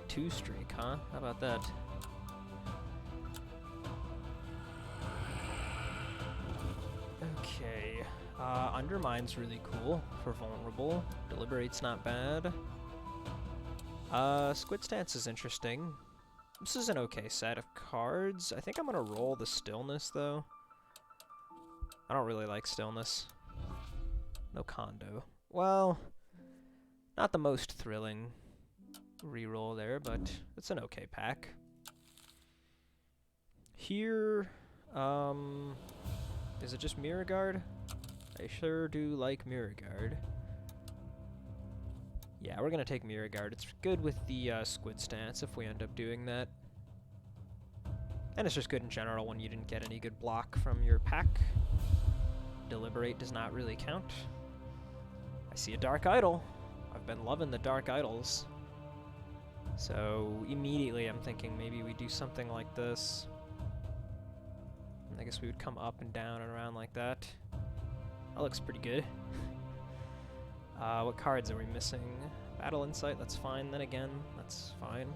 2 streak, huh? How about that? Okay. Undermine's really cool for vulnerable. Deliberate's not bad. Squid Stance is interesting. This is an okay set of cards. I think I'm gonna roll the Stillness, though. I don't really like Stillness. No Condo. Well, not the most thrilling reroll there, but it's an okay pack. Here, is it just Mirror Guard? I sure do like Mirror Guard. Yeah, we're gonna take Mirror Guard. It's good with the Squid Stance if we end up doing that. And it's just good in general when you didn't get any good block from your pack. Deliberate does not really count. I see a Dark Idol. I've been loving the Dark Idols. So immediately I'm thinking maybe we do something like this. And I guess we would come up and down and around like that. That looks pretty good. What cards are we missing? Battle Insight, that's fine. Then again, that's fine.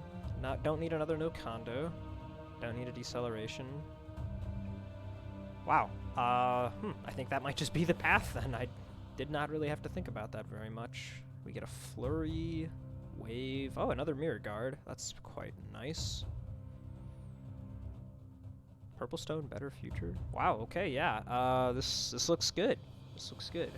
Don't need another No Condo. Don't need a Deceleration. Wow. I think that might just be the path then. I did not really have to think about that very much. We get a Flurry, Wave. Oh, another Mirror Guard. That's quite nice. Purple Stone, better future. Wow, okay, yeah. This looks good. This looks good.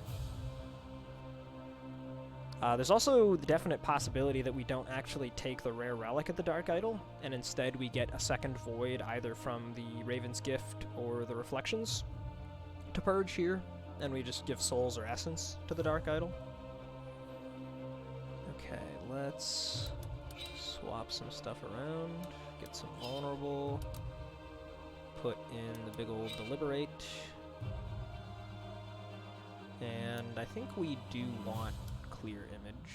There's also the definite possibility that we don't actually take the rare relic at the Dark Idol, and instead we get a second Void either from the Raven's Gift or the Reflections to purge here, and we just give Souls or Essence to the Dark Idol. Okay, let's swap some stuff around, get some Vulnerable, put in the big old Deliberate, and I think we do want Clear Image.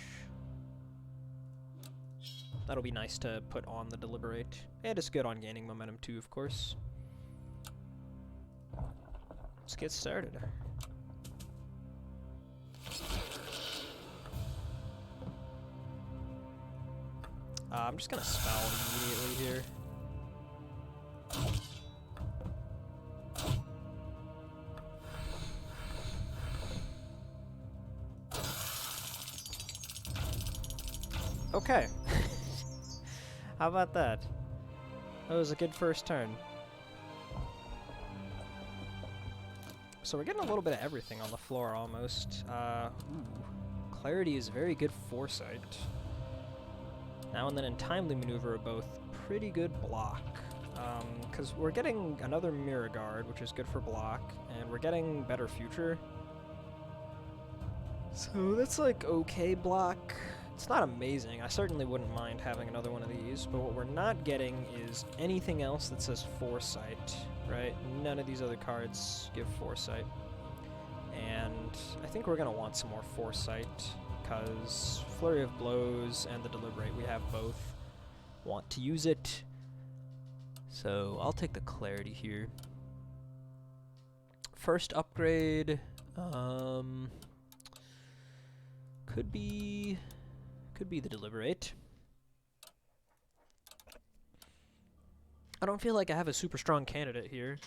That'll be nice to put on the Deliberate, and it's good on gaining momentum too, of course. Let's get started. I'm just gonna spell immediately here. Okay. How about that? That was a good first turn. So we're getting a little bit of everything on the floor almost. Clarity is very good foresight. Now and then and Timely Maneuver are both pretty good block. Because we're getting another Mirror Guard, which is good for block, and we're getting better future. So that's like okay block. It's not amazing. I certainly wouldn't mind having another one of these, but what we're not getting is anything else that says Foresight, right? None of these other cards give Foresight. And I think we're going to want some more Foresight, because Flurry of Blows and the Deliberate, we have both. Want to use it. So I'll take the Clarity here. First upgrade, could be the Deliberate. I don't feel like I have a super strong candidate here.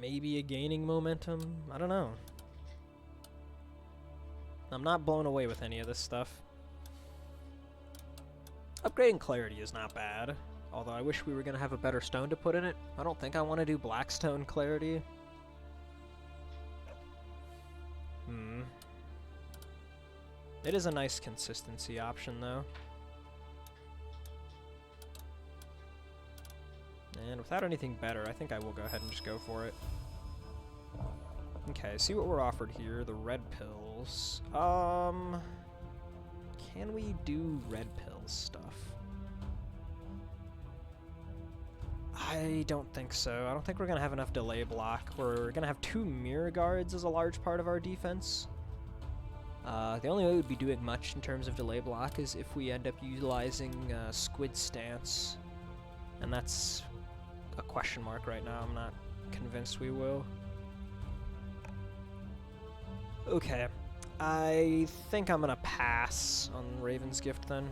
Maybe a gaining momentum? I don't know. I'm not blown away with any of this stuff. Upgrading Clarity is not bad, although I wish we were going to have a better stone to put in it. I don't think I want to do Blackstone Clarity. It is a nice consistency option, though. And without anything better, I think I will go ahead and just go for it. Okay, see what we're offered here. The red pills. Can we do red pills stuff? I don't think so. I don't think we're going to have enough delay block. We're going to have 2 Mirror Guards as a large part of our defense. The only way we'd be doing much in terms of delay block is if we end up utilizing Squid Stance. And that's a question mark right now. I'm not convinced we will. Okay. I think I'm going to pass on Raven's Gift then.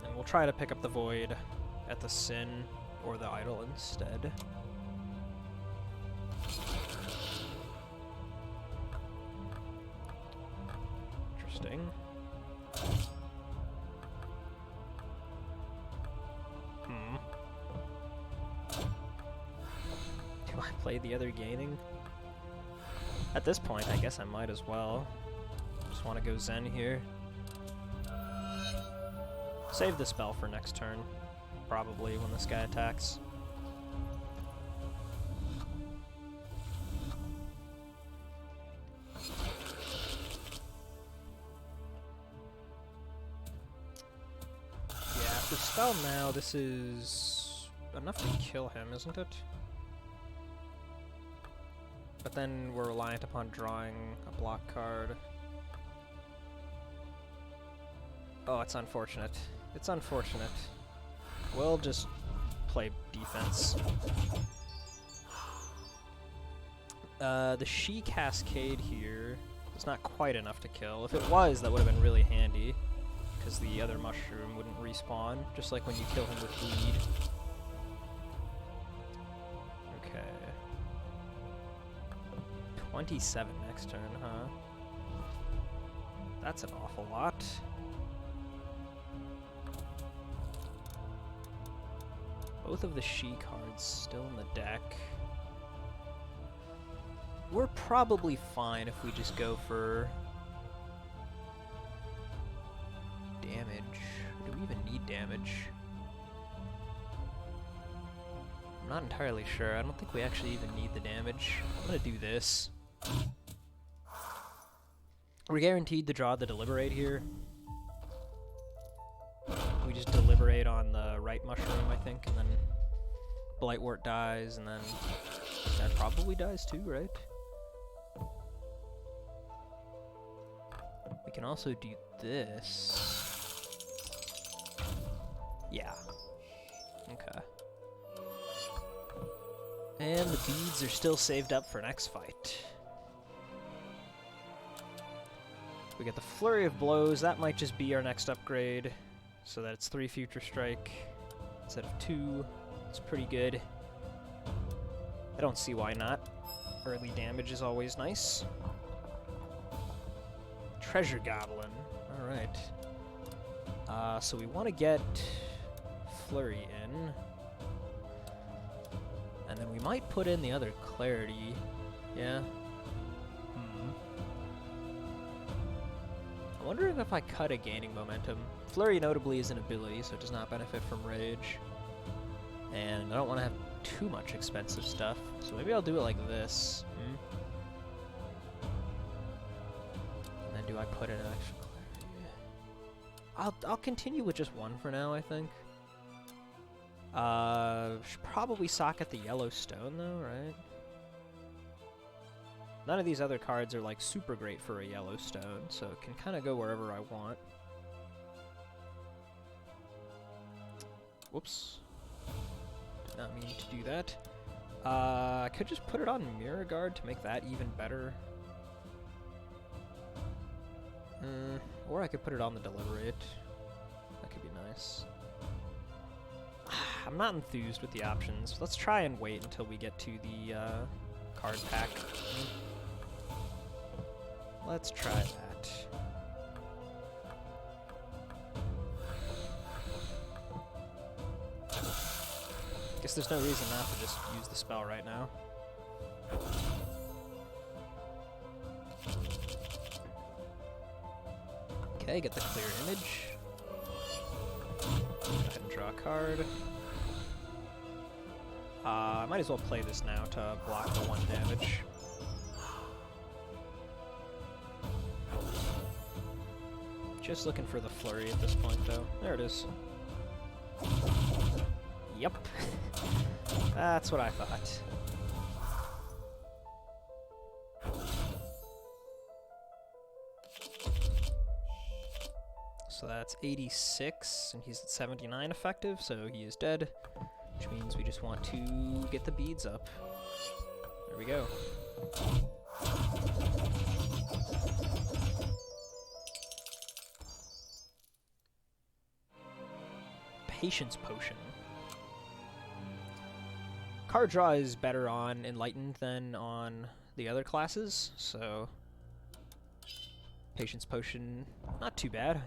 And we'll try to pick up the Void at the Sin or the Idol instead. Interesting. Do I play the other gaining? At this point, I guess I might as well. Just want to go Zen here. Save the spell for next turn, probably, when this guy attacks. Yeah, for spell now, this is enough to kill him, isn't it? But then we're reliant upon drawing a block card. Oh, it's unfortunate. It's unfortunate. We'll just play defense. The She Cascade here is not quite enough to kill. If it was, that would have been really handy, because the other mushroom wouldn't respawn, just like when you kill him with Bleed. Okay. 27 next turn, huh? That's an awful lot. Both of the She cards still in the deck. We're probably fine if we just go for damage. Do we even need damage? I'm not entirely sure. I don't think we actually even need the damage. I'm gonna do this. We're guaranteed to draw the Deliberate here. We just Deliberate on the right mushroom, I think, and then Blightwort dies, and then that probably dies too, right? We can also do this. Yeah. Okay. And the beads are still saved up for next fight. We get the Flurry of Blows. That might just be our next upgrade, so that it's 3 Future Strike instead of 2. It's pretty good. I don't see why not. Early damage is always nice. Treasure Goblin. Alright. So we want to get Flurry in. And then we might put in the other Clarity. Yeah. I'm wondering if I cut a Gaining Momentum. Flurry notably is an ability, so it does not benefit from Rage. And I don't want to have too much expensive stuff, so maybe I'll do it like this. And then do I put in an extra Clarity? I'll continue with just one for now, I think. Should probably socket the Yellow Stone though, right? None of these other cards are like super great for a Yellow Stone, so it can kind of go wherever I want. Whoops. Did not mean to do that. I could just put it on Mirror Guard to make that even better. Or I could put it on the Deliberate. That could be nice. I'm not enthused with the options. Let's try and wait until we get to the card pack. Let's try that. Guess there's no reason not to just use the spell right now. Okay, get the clear image. Go ahead and draw a card. I might as well play this now to block the 1 damage. Just looking for the Flurry at this point, though. There it is. Yep. That's what I thought. So that's 86, and he's at 79 effective, so he is dead. Which means we just want to get the beads up. There we go. Patience Potion. Card draw is better on Enlightened than on the other classes, so Patience Potion, not too bad.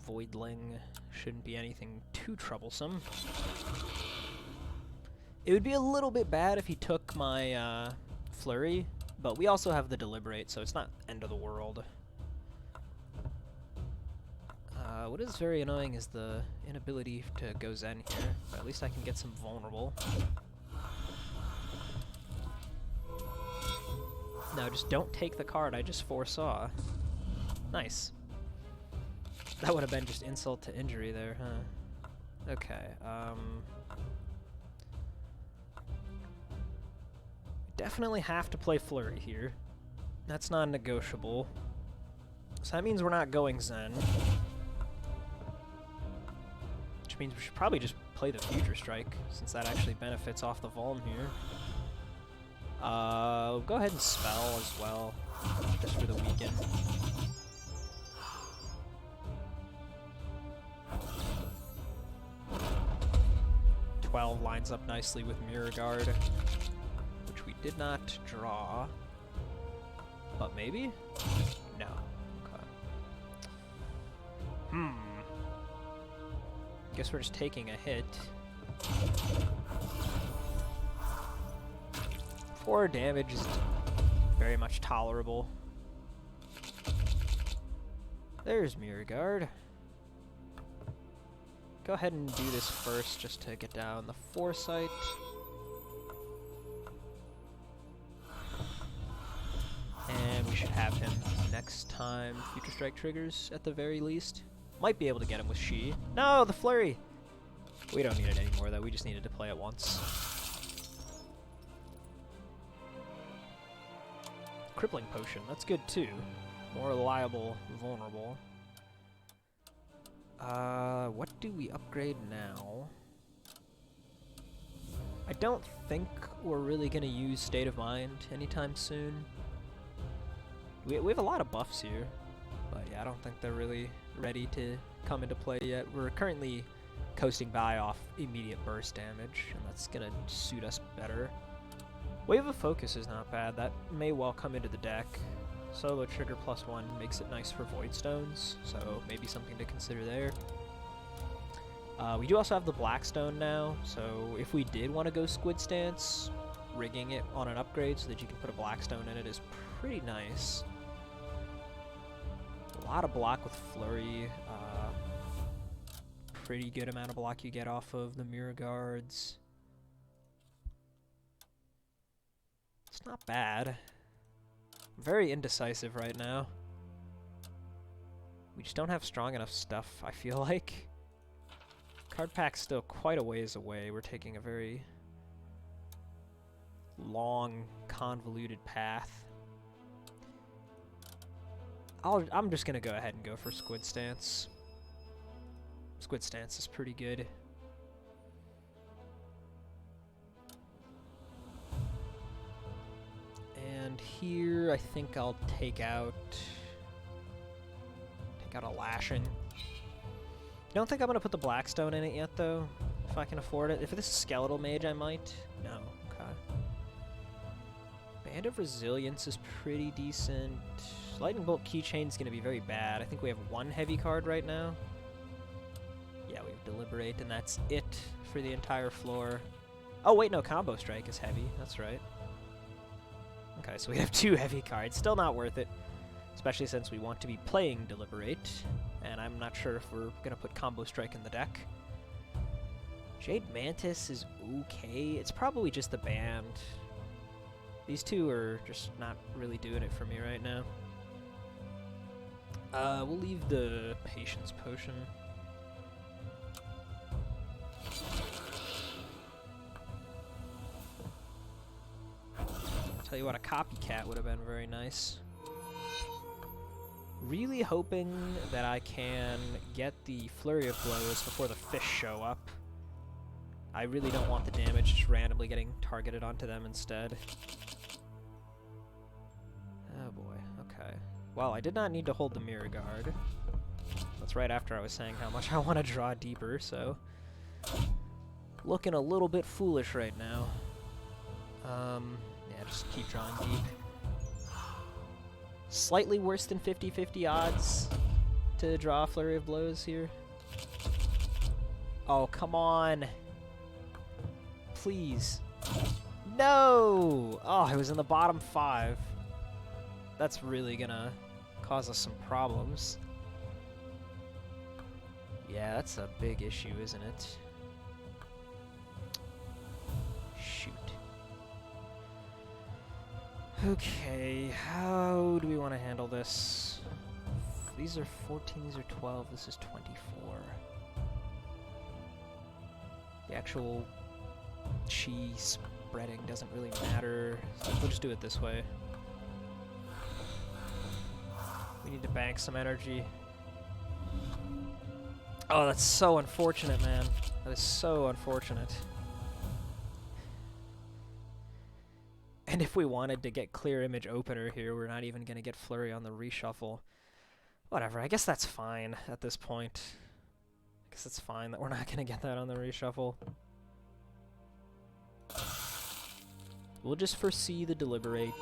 Voidling shouldn't be anything too troublesome. It would be a little bit bad if he took my Flurry, but we also have the Deliberate, so it's not end of the world. What is very annoying is the inability to go Zen here, but at least I can get some Vulnerable. No, just don't take the card I just foresaw. Nice. That would have been just insult to injury there, huh? Okay, definitely have to play Flurry here. That's non-negotiable. So that means we're not going Zen. Which means we should probably just play the Future Strike, since that actually benefits off the Vuln here. Go ahead and Spell as well, just for the weekend. Lines up nicely with Mirror Guard, which we did not draw, but maybe? No. Okay. Guess we're just taking a hit. 4 damage is very much tolerable. There's Mirror Guard. Go ahead and do this first just to get down the Foresight. And we should have him next time Future Strike triggers at the very least. Might be able to get him with She. No, the Flurry! We don't need it anymore though, we just needed to play it once. Crippling Potion, that's good too. More reliable, vulnerable. What do we upgrade now? I don't think we're really gonna use State of Mind anytime soon. We have a lot of buffs here, but yeah, I don't think they're really ready to come into play yet. We're currently coasting by off immediate burst damage, and that's gonna suit us better. Wave of Focus is not bad. That may well come into the deck. Solo trigger +1 makes it nice for Void Stones, so maybe something to consider there. We do also have the Blackstone now, so if we did want to go Squid Stance, rigging it on an upgrade so that you can put a Blackstone in it is pretty nice. A lot of block with Flurry. Pretty good amount of block you get off of the Mirror Guards. It's not bad. I'm very indecisive right now. We just don't have strong enough stuff, I feel like. Card pack's still quite a ways away. We're taking a very long, convoluted path. I'm just gonna go ahead and go for Squid Stance. Squid Stance is pretty good. And here, I think I'll take out a Lashing. I don't think I'm gonna put the Blackstone in it yet, though, if I can afford it. If this is Skeletal Mage, I might. No, okay. Band of Resilience is pretty decent. Lightning Bolt Keychain's gonna be very bad. I think we have one heavy card right now. Yeah, we have Deliberate, and that's it for the entire floor. Oh wait, no, Combo Strike is heavy. That's right. Okay, so we have 2 heavy cards. Still not worth it, especially since we want to be playing Deliberate, and I'm not sure if we're going to put Combo Strike in the deck. Jade Mantis is okay. It's probably just the band. These 2 are just not really doing it for me right now. We'll leave the Patience Potion. Tell you what, a Copycat would have been very nice. Really hoping that I can get the Flurry of Blows before the fish show up. I really don't want the damage just randomly getting targeted onto them instead. Oh boy, okay. Well, I did not need to hold the Mirror Guard. That's right after I was saying how much I want to draw deeper, so... Looking a little bit foolish right now. Yeah, just keep drawing deep. Slightly worse than 50-50 odds to draw a Flurry of Blows here. Oh, come on. Please. No! Oh, it was in the bottom 5. That's really gonna cause us some problems. Yeah, that's a big issue, isn't it? Shoot. Okay, how do we want to handle this? These are 14, these are 12, this is 24. The actual chi spreading doesn't really matter, so we'll just do it this way. We need to bank some energy. Oh, that's so unfortunate, man. That is so unfortunate. And if we wanted to get clear image opener here, we're not even going to get Flurry on the reshuffle. Whatever, I guess that's fine at this point. I guess it's fine that we're not going to get that on the reshuffle. We'll just foresee the Deliberate.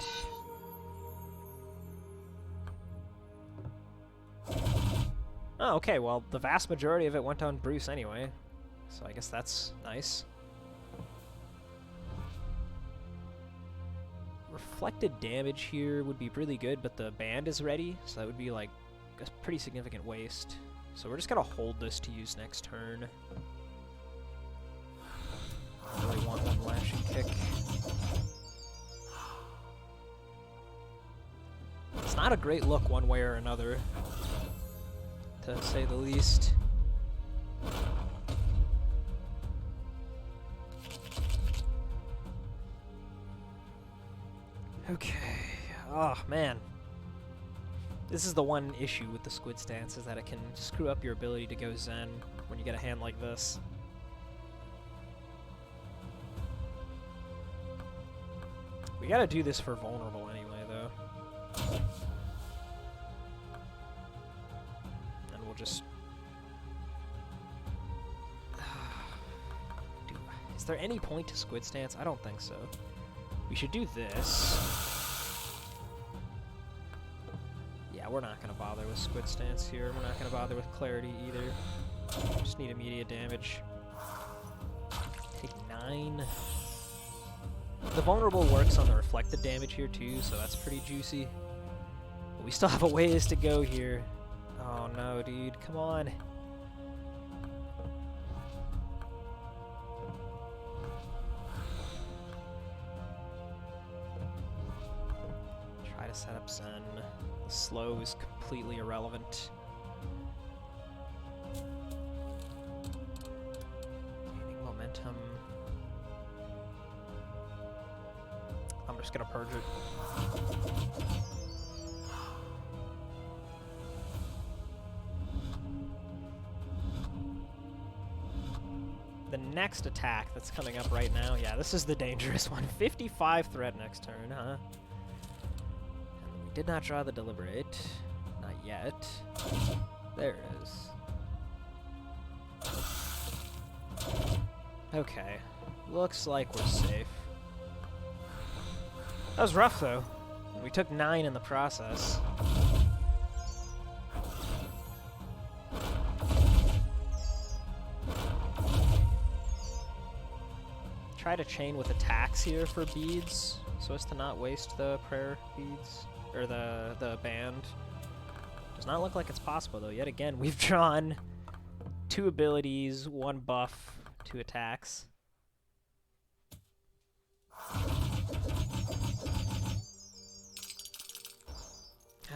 Oh, okay, well, the vast majority of it went on Bruce anyway, so I guess that's nice. Reflected damage here would be really good, but the band is ready, so that would be like a pretty significant waste. So we're just gonna hold this to use next turn. I really want one lashing kick. It's not a great look one way or another, to say the least. Okay. Oh, man. This is the one issue with the Squid Stance, is that it can screw up your ability to go Zen when you get a hand like this. We gotta do this for vulnerable anyway, though. And we'll just... Is there any point to Squid Stance? I don't think so. We should do this. Yeah, we're not going to bother with Squid Stance here. We're not going to bother with Clarity either. Just need immediate damage. Take 9. The vulnerable works on the reflected damage here too, so that's pretty juicy. But we still have a ways to go here. Oh no, dude, come on. Try to set up Zen. The slow is completely irrelevant. Gaining momentum. I'm just gonna purge it. The next attack that's coming up right now, yeah, this is the dangerous one. 55 threat next turn, huh? And we did not draw the Deliberate. Not yet. There it is. Okay. Looks like we're safe. That was rough, though. We took 9 in the process. Try to chain with attacks here for beads, so as to not waste the prayer beads, or the band. Does not look like it's possible, though. Yet again, we've drawn 2 abilities, 1 buff, 2 attacks.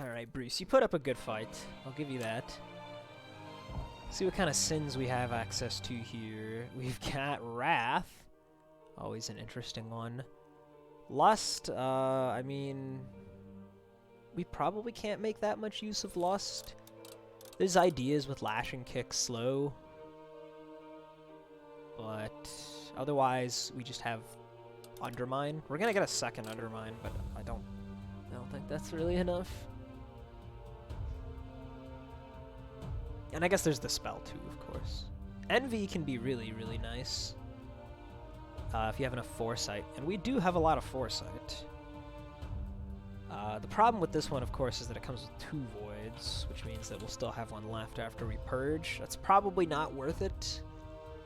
Alright, Bruce, you put up a good fight. I'll give you that. See what kind of sins we have access to here. We've got Wrath. Always an interesting one. Lust, I mean... we probably can't make that much use of Lust. There's ideas with Lashing Kick slow. But otherwise, we just have Undermine. We're gonna get a second Undermine, but I don't think that's really enough. And I guess there's the spell too, of course. Envy can be really, really nice if you have enough foresight, and we do have a lot of foresight. The problem with this one, of course, is that it comes with 2 voids, which means that we'll still have one left after we purge. That's probably not worth it,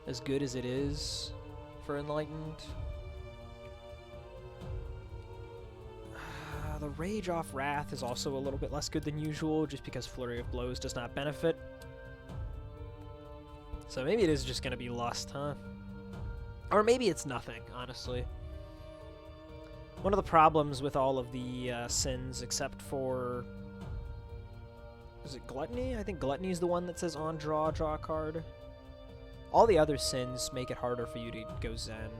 as good as it is for Enlightened. The Rage off Wrath is also a little bit less good than usual, just because Flurry of Blows does not benefit. So maybe it is just going to be Lust, huh? Or maybe it's nothing, honestly. One of the problems with all of the sins, except for... Is it Gluttony? I think Gluttony is the one that says on draw a card. All the other sins make it harder for you to go Zen,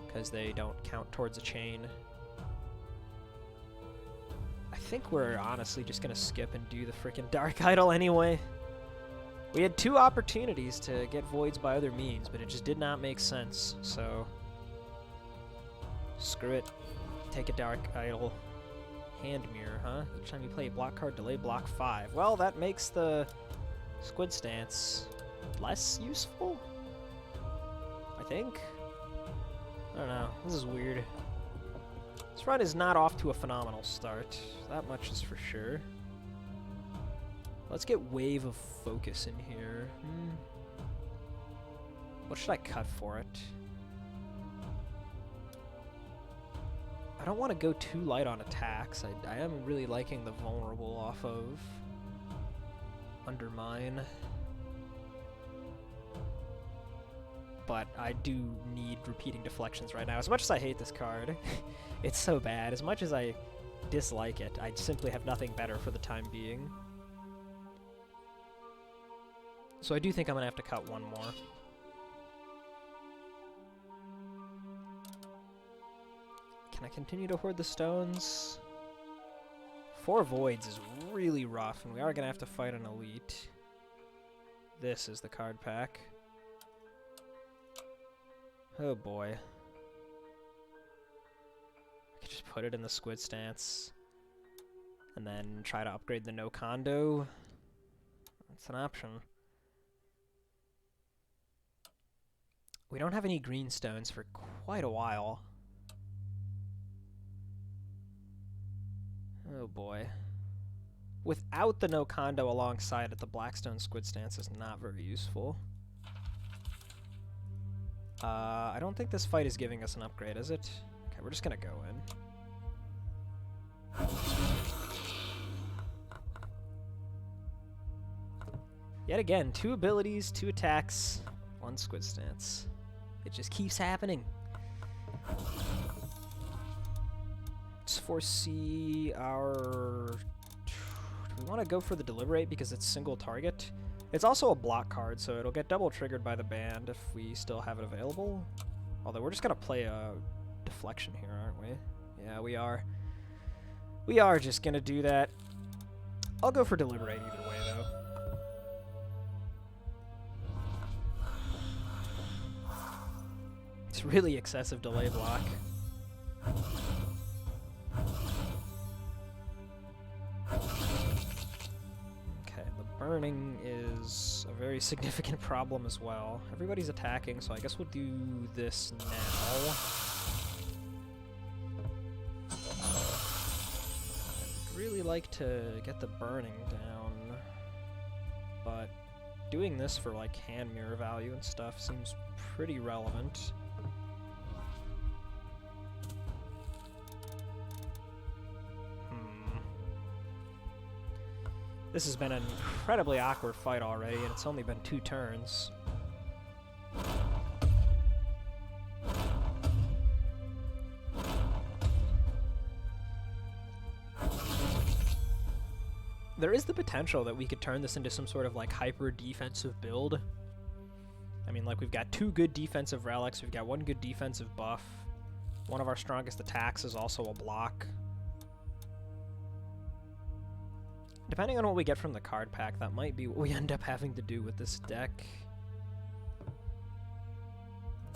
because they don't count towards a chain. I think we're honestly just going to skip and do the frickin' Dark Idol anyway. We had 2 opportunities to get voids by other means, but it just did not make sense, so... Screw it. Take a Dark Idol. Hand Mirror, huh? Each time you play a block card, delay block 5. Well, that makes the Squid Stance less useful? I think? I don't know. This is weird. This run is not off to a phenomenal start. That much is for sure. Let's get Wave of Focus in here. What should I cut for it? I don't want to go too light on attacks. I am really liking the vulnerable off of Undermine. But I do need repeating deflections right now. As much as I hate this card, it's so bad. As much as I dislike it, I simply have nothing better for the time being. So I do think I'm going to have to cut one more. Can I continue to hoard the stones? 4 voids is really rough, and we are going to have to fight an elite. This is the card pack. Oh boy. I could just put it in the Squid Stance, and then try to upgrade the no condo. That's an option. We don't have any green stones for quite a while. Oh boy. Without the no condo alongside it, the Blackstone Squid Stance is not very useful. I don't think this fight is giving us an upgrade, is it? Okay, we're just gonna go in. Yet again, 2 abilities, 2 attacks, 1 Squid Stance. It just keeps happening. Let's foresee our... Do we want to go for the Deliberate because it's single target? It's also a block card, so it'll get double triggered by the band if we still have it available. Although we're just going to play a deflection here, aren't we? Yeah, we are. We are just going to do that. I'll go for Deliberate either way, though. It's really excessive delay block. Okay, the burning is a very significant problem as well. Everybody's attacking, so I guess we'll do this now. I'd really like to get the burning down, but doing this for like hand mirror value and stuff seems pretty relevant. This has been an incredibly awkward fight already, and it's only been 2 turns. There is the potential that we could turn this into some sort of like hyper defensive build. I mean, like, we've got 2 good defensive relics, we've got 1 good defensive buff. One of our strongest attacks is also a block. Depending on what we get from the card pack, that might be what we end up having to do with this deck.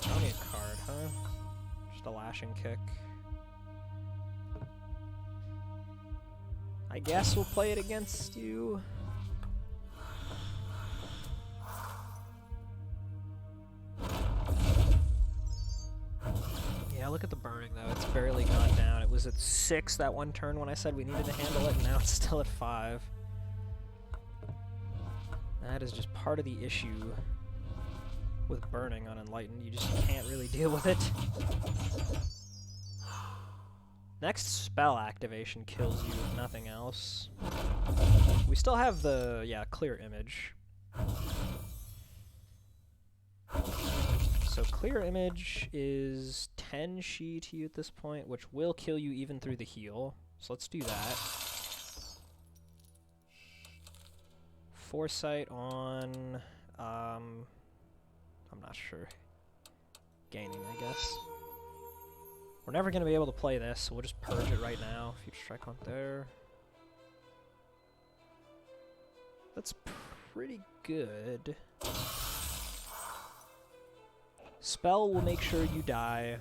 Draw me a card, huh? Just a Lashing Kick. I guess we'll play it against you. look at the burning though, it's barely gone down. It was at 6 that one turn when I said we needed to handle it, and now it's still at 5. That is just part of the issue with burning on Enlightened. You just can't really deal with it. Next spell activation kills you if nothing else. We still have the, yeah, clear image. So clear image is 10 Shi to you at this point, which will kill you even through the heal. So let's do that. Foresight on, I'm not sure. Gaining, I guess. We're never going to be able to play this, so we'll just purge it right now. Future Strike on there. That's pretty good. Spell will make sure you die.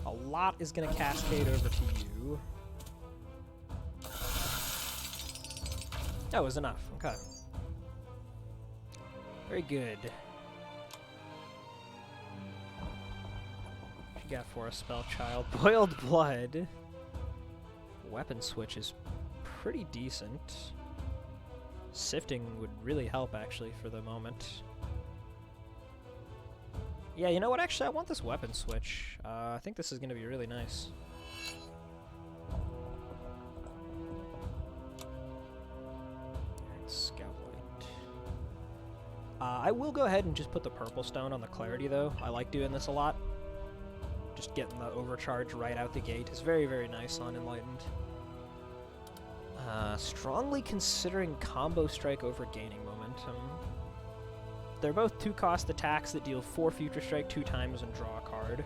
A lot is going to cascade over to you. That was enough. Okay. Very good. What you got for a spell, child? Boiled Blood. Weapon switch is pretty decent. Sifting would really help, actually, for the moment. Yeah, you know what? Actually, I want this weapon switch. I think this is going to be really nice. Scout Light. I will go ahead and just put the purple stone on the clarity, though. I like doing this a lot. Just getting the overcharge right out the gate is very, very nice on Enlightened. Strongly considering Combo Strike over gaining momentum. They're both 2-cost attacks that deal 4 Future Strike 2 times and draw a card.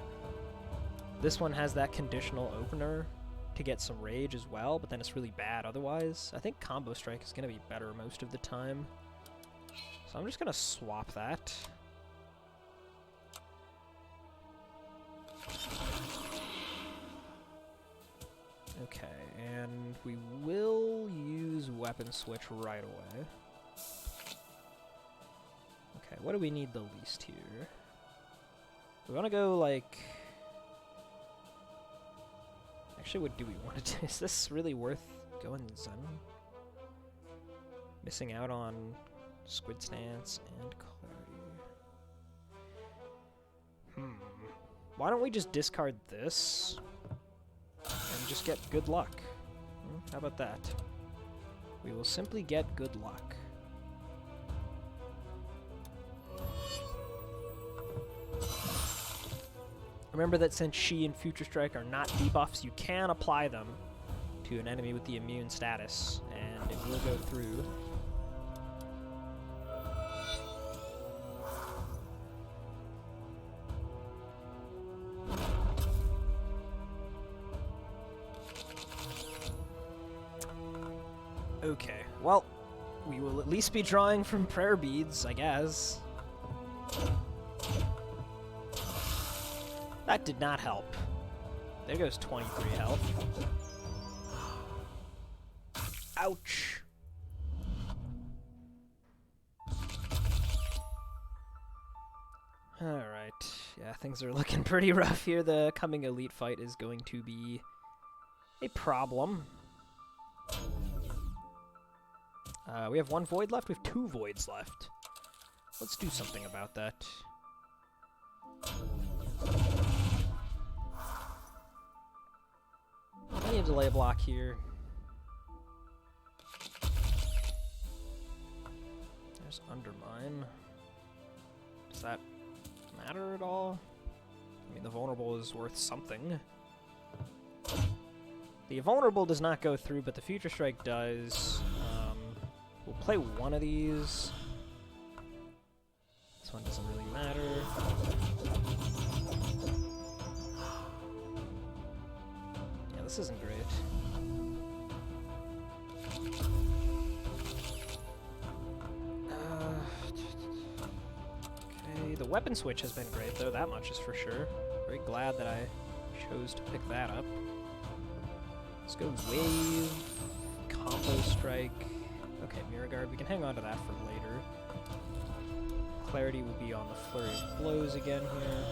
This one has that conditional opener to get some rage as well, but then it's really bad otherwise. I think Combo Strike is going to be better most of the time. So I'm just going to swap that. Okay, and we will use Weapon Switch right away. Okay, what do we need the least here? We want to go, like... Actually, what do we want to do? Is this really worth going Zen? Missing out on Squid Stance and Clarity. Why don't we just discard this and just get good luck? How about that? We will simply get good luck. Remember that since Shi and Future Strike are not debuffs, you can apply them to an enemy with the immune status, and it will go through. Okay, well, we will at least be drawing from prayer beads, I guess. That did not help. There goes 23 health. Ouch. Alright, yeah, things are looking pretty rough here. The coming elite fight is going to be a problem. We have 1 void left. We have 2 voids left. Let's do something about that. I need to lay a block here. There's Undermine. Does that matter at all? I mean, the vulnerable is worth something. The vulnerable does not go through, but the Future Strike does. We'll play one of these. This one doesn't really matter. Yeah, this isn't great. Okay, the weapon switch has been great, though. That much is for sure. Very glad that I chose to pick that up. Let's go Wave, Combo Strike. Okay, Mirror Guard. We can hang on to that for later. Clarity will be on the Flurry of Blows again here.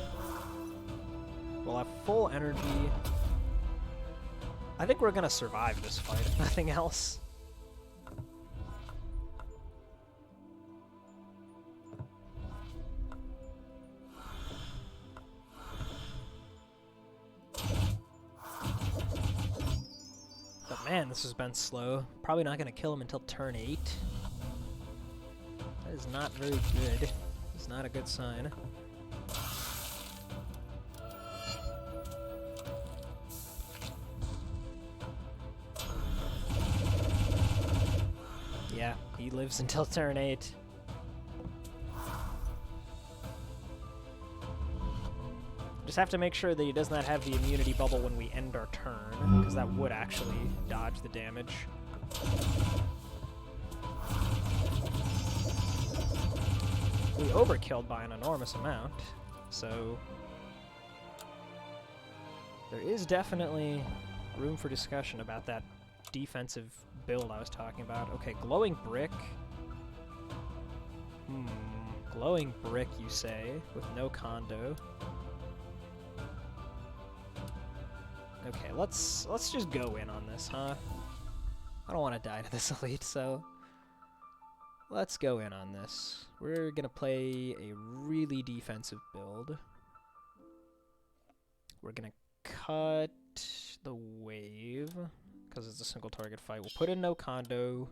We'll have full energy. I think we're gonna survive this fight, if nothing else. But man, this has been slow. Probably not gonna kill him until turn 8. That is not very good. It's not a good sign. Yeah, he lives until turn 8. Just have to make sure that he does not have the immunity bubble when we end our turn, because that would actually dodge the damage. We overkilled by an enormous amount, so there is definitely room for discussion about that defensive build I was talking about. Okay, glowing brick. Glowing brick, you say, with no condo. Okay, let's just go in on this, huh? I don't want to die to this elite, so let's go in on this. We're gonna play a really defensive build. We're gonna cut the wave, because it's a single target fight. We'll put in no condo.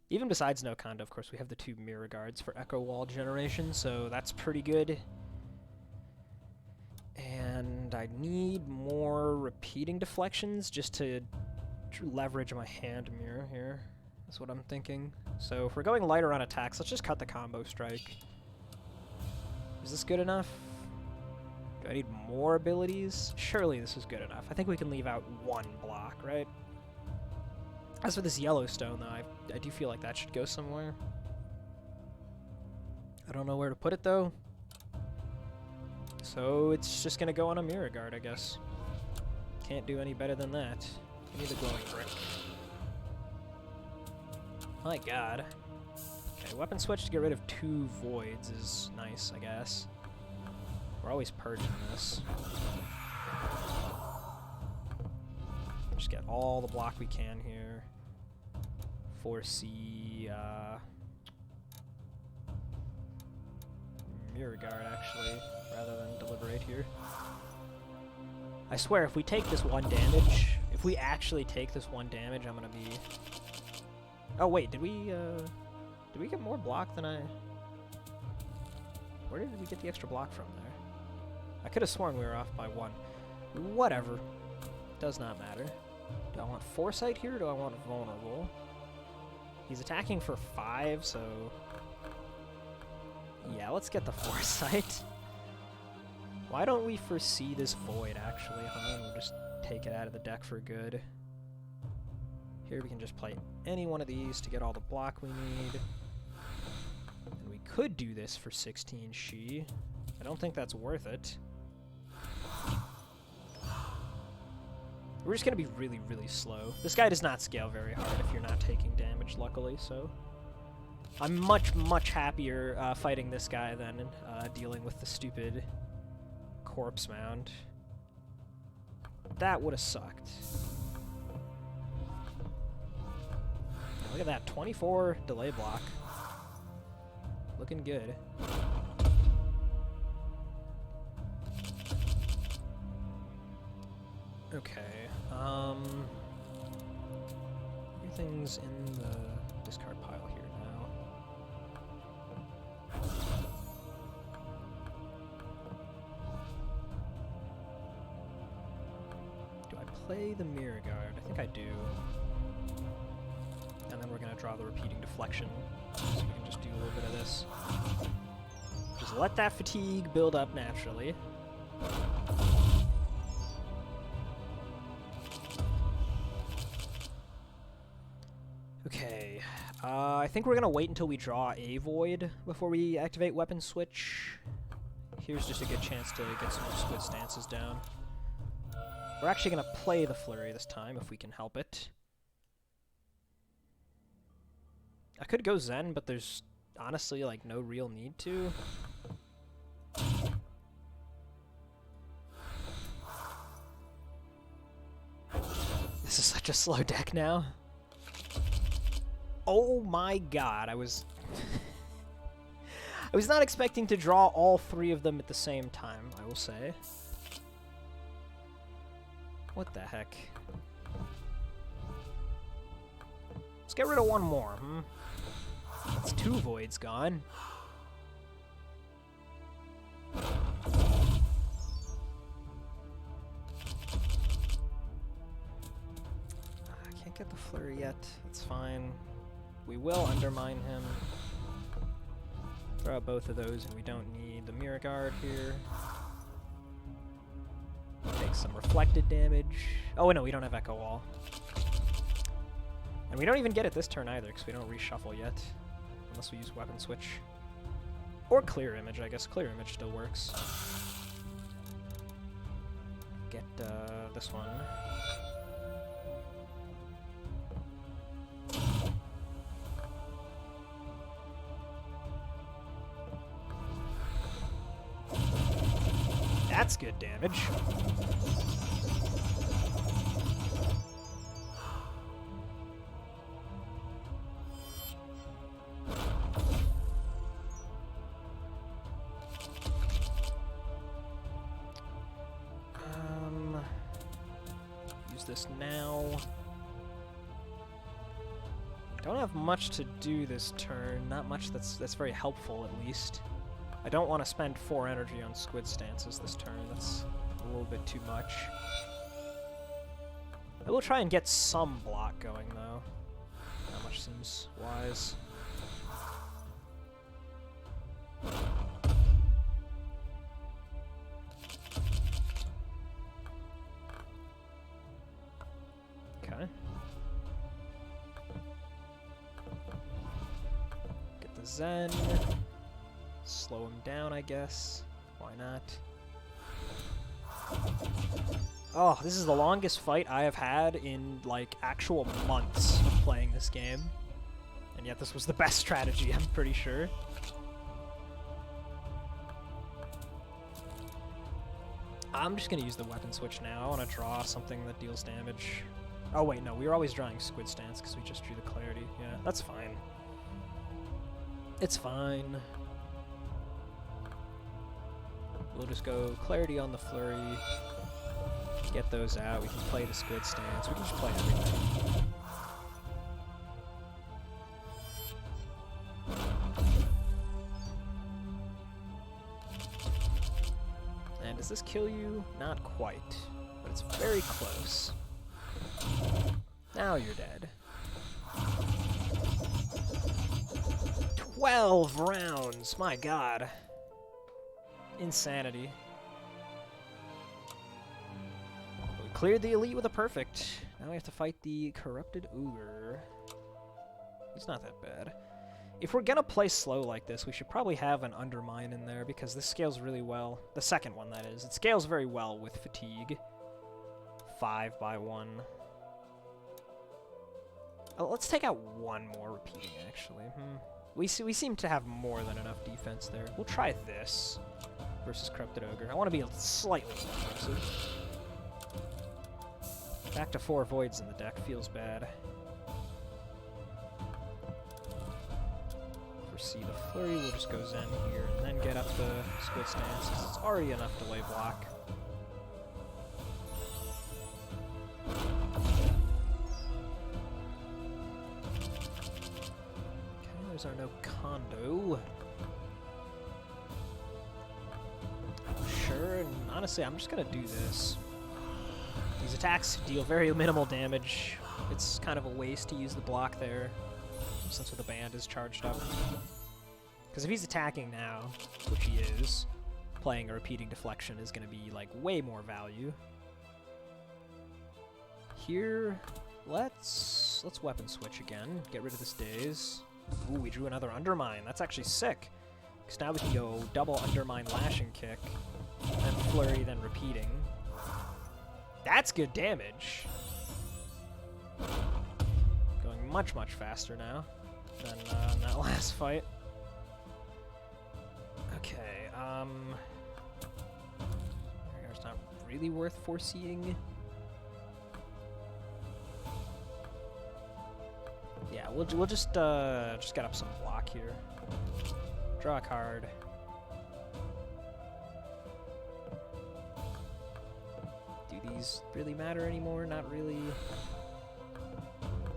Even besides no condo, of course, we have the 2 mirror guards for echo wall generation, so that's pretty good. And I need more repeating deflections just to leverage my hand mirror here. That's what I'm thinking. So if we're going lighter on attacks, let's just cut the combo strike. Is this good enough? Do I need more abilities? Surely this is good enough. I think we can leave out 1 block, right? As for this Yellowstone, though, I do feel like that should go somewhere. I don't know where to put it, though. So it's just gonna go on a mirror guard, I guess. Can't do any better than that. Give me the glowing brick. My god. Okay, weapon switch to get rid of 2 voids is nice, I guess. We're always purging this. Just get all the block we can here. Foresee, mirror guard, actually, rather than deliberate here. I swear, if we take this 1 damage, if we actually take this 1 damage, I'm gonna be... Oh wait, did we get more block than I... Where did we get the extra block from there? I could have sworn we were off by 1. Whatever. Does not matter. Do I want Foresight here, or do I want Vulnerable? He's attacking for 5, so... Yeah, let's get the Foresight. Why don't we foresee this Void, actually, huh? We'll just take it out of the deck for good. Here we can just play any one of these to get all the block we need. And we could do this for 16 Shi. I don't think that's worth it. We're just going to be really, really slow. This guy does not scale very hard if you're not taking damage, luckily, so... I'm much, much happier fighting this guy than dealing with the stupid corpse mound. That would have sucked. Look at that, 24 delay block. Looking good. Okay, everything's in the discard pile here now. Do I play the mirror guard? I think I do. And then we're gonna draw the repeating deflection, so we can just do a little bit of this. Just let that fatigue build up naturally. Okay, I think we're gonna wait until we draw a void before we activate weapon switch. Here's just a good chance to get some more squid stances down. We're actually gonna play the flurry this time if we can help it. I could go Zen, but there's honestly like no real need to. such a slow deck now. Oh my god, I was... I was not expecting to draw all three of them at the same time, I will say. What the heck? Let's get rid of one more, That's 2 voids gone. I can't get the flurry yet. It's fine. We will undermine him. Throw out both of those, and we don't need the mirror guard here. Take some reflected damage. Oh no, we don't have Echo Wall. And we don't even get it this turn either, because we don't reshuffle yet. Unless we use Weapon Switch. Or Clear Image, I guess. Clear Image still works. Get this one. That's good damage. Use this now. Don't have much to do this turn. Not much that's very helpful, at least. I don't want to spend 4 energy on Squid Stances this turn. That's a little bit too much. I will try and get some block going, though. That much seems wise. Okay. Get the Zen. Slow him down, I guess. Why not? Oh, this is the longest fight I have had in, like, actual months of playing this game. And yet this was the best strategy, I'm pretty sure. I'm just gonna use the weapon switch now. I want to draw something that deals damage. Oh wait, no, we were always drawing Squid Stance because we just drew the Clarity. Yeah, that's fine. It's fine. We'll just go Clarity on the Flurry, get those out, we can play the Squid Stance, we can just play everything. And does this kill you? Not quite, but it's very close. Now you're dead. 12 rounds, my god. Insanity. We cleared the elite with a perfect. Now we have to fight the corrupted ogre. He's not that bad. If we're gonna play slow like this, we should probably have an undermine in there because this scales really well. The second one, that is. It scales very well with fatigue. 5 by 1. Oh, let's take out one more repeating, actually. We seem to have more than enough defense there. We'll try this versus Corrupted Ogre. I want to be slightly more aggressive. Back to 4 voids in the deck feels bad. Foresee the Flurry, we'll just go Zen here, and then get up the Squid Stance, because it's already enough delay block. Okay, there's our no Kondo. Sure, and honestly, I'm just gonna do this. These attacks deal very minimal damage. It's kind of a waste to use the block there, since the band is charged up. Because if he's attacking now, which he is, playing a repeating deflection is going to be like way more value. Here, let's weapon switch again. Get rid of this daze. Ooh, we drew another undermine. That's actually sick. Because now we can go double undermine lashing kick, then flurry, then repeating. That's good damage. Going much faster now than in that last fight. Okay, it's not really worth foreseeing. we'll just get up some block here. Draw a card. Do these really matter anymore? Not really.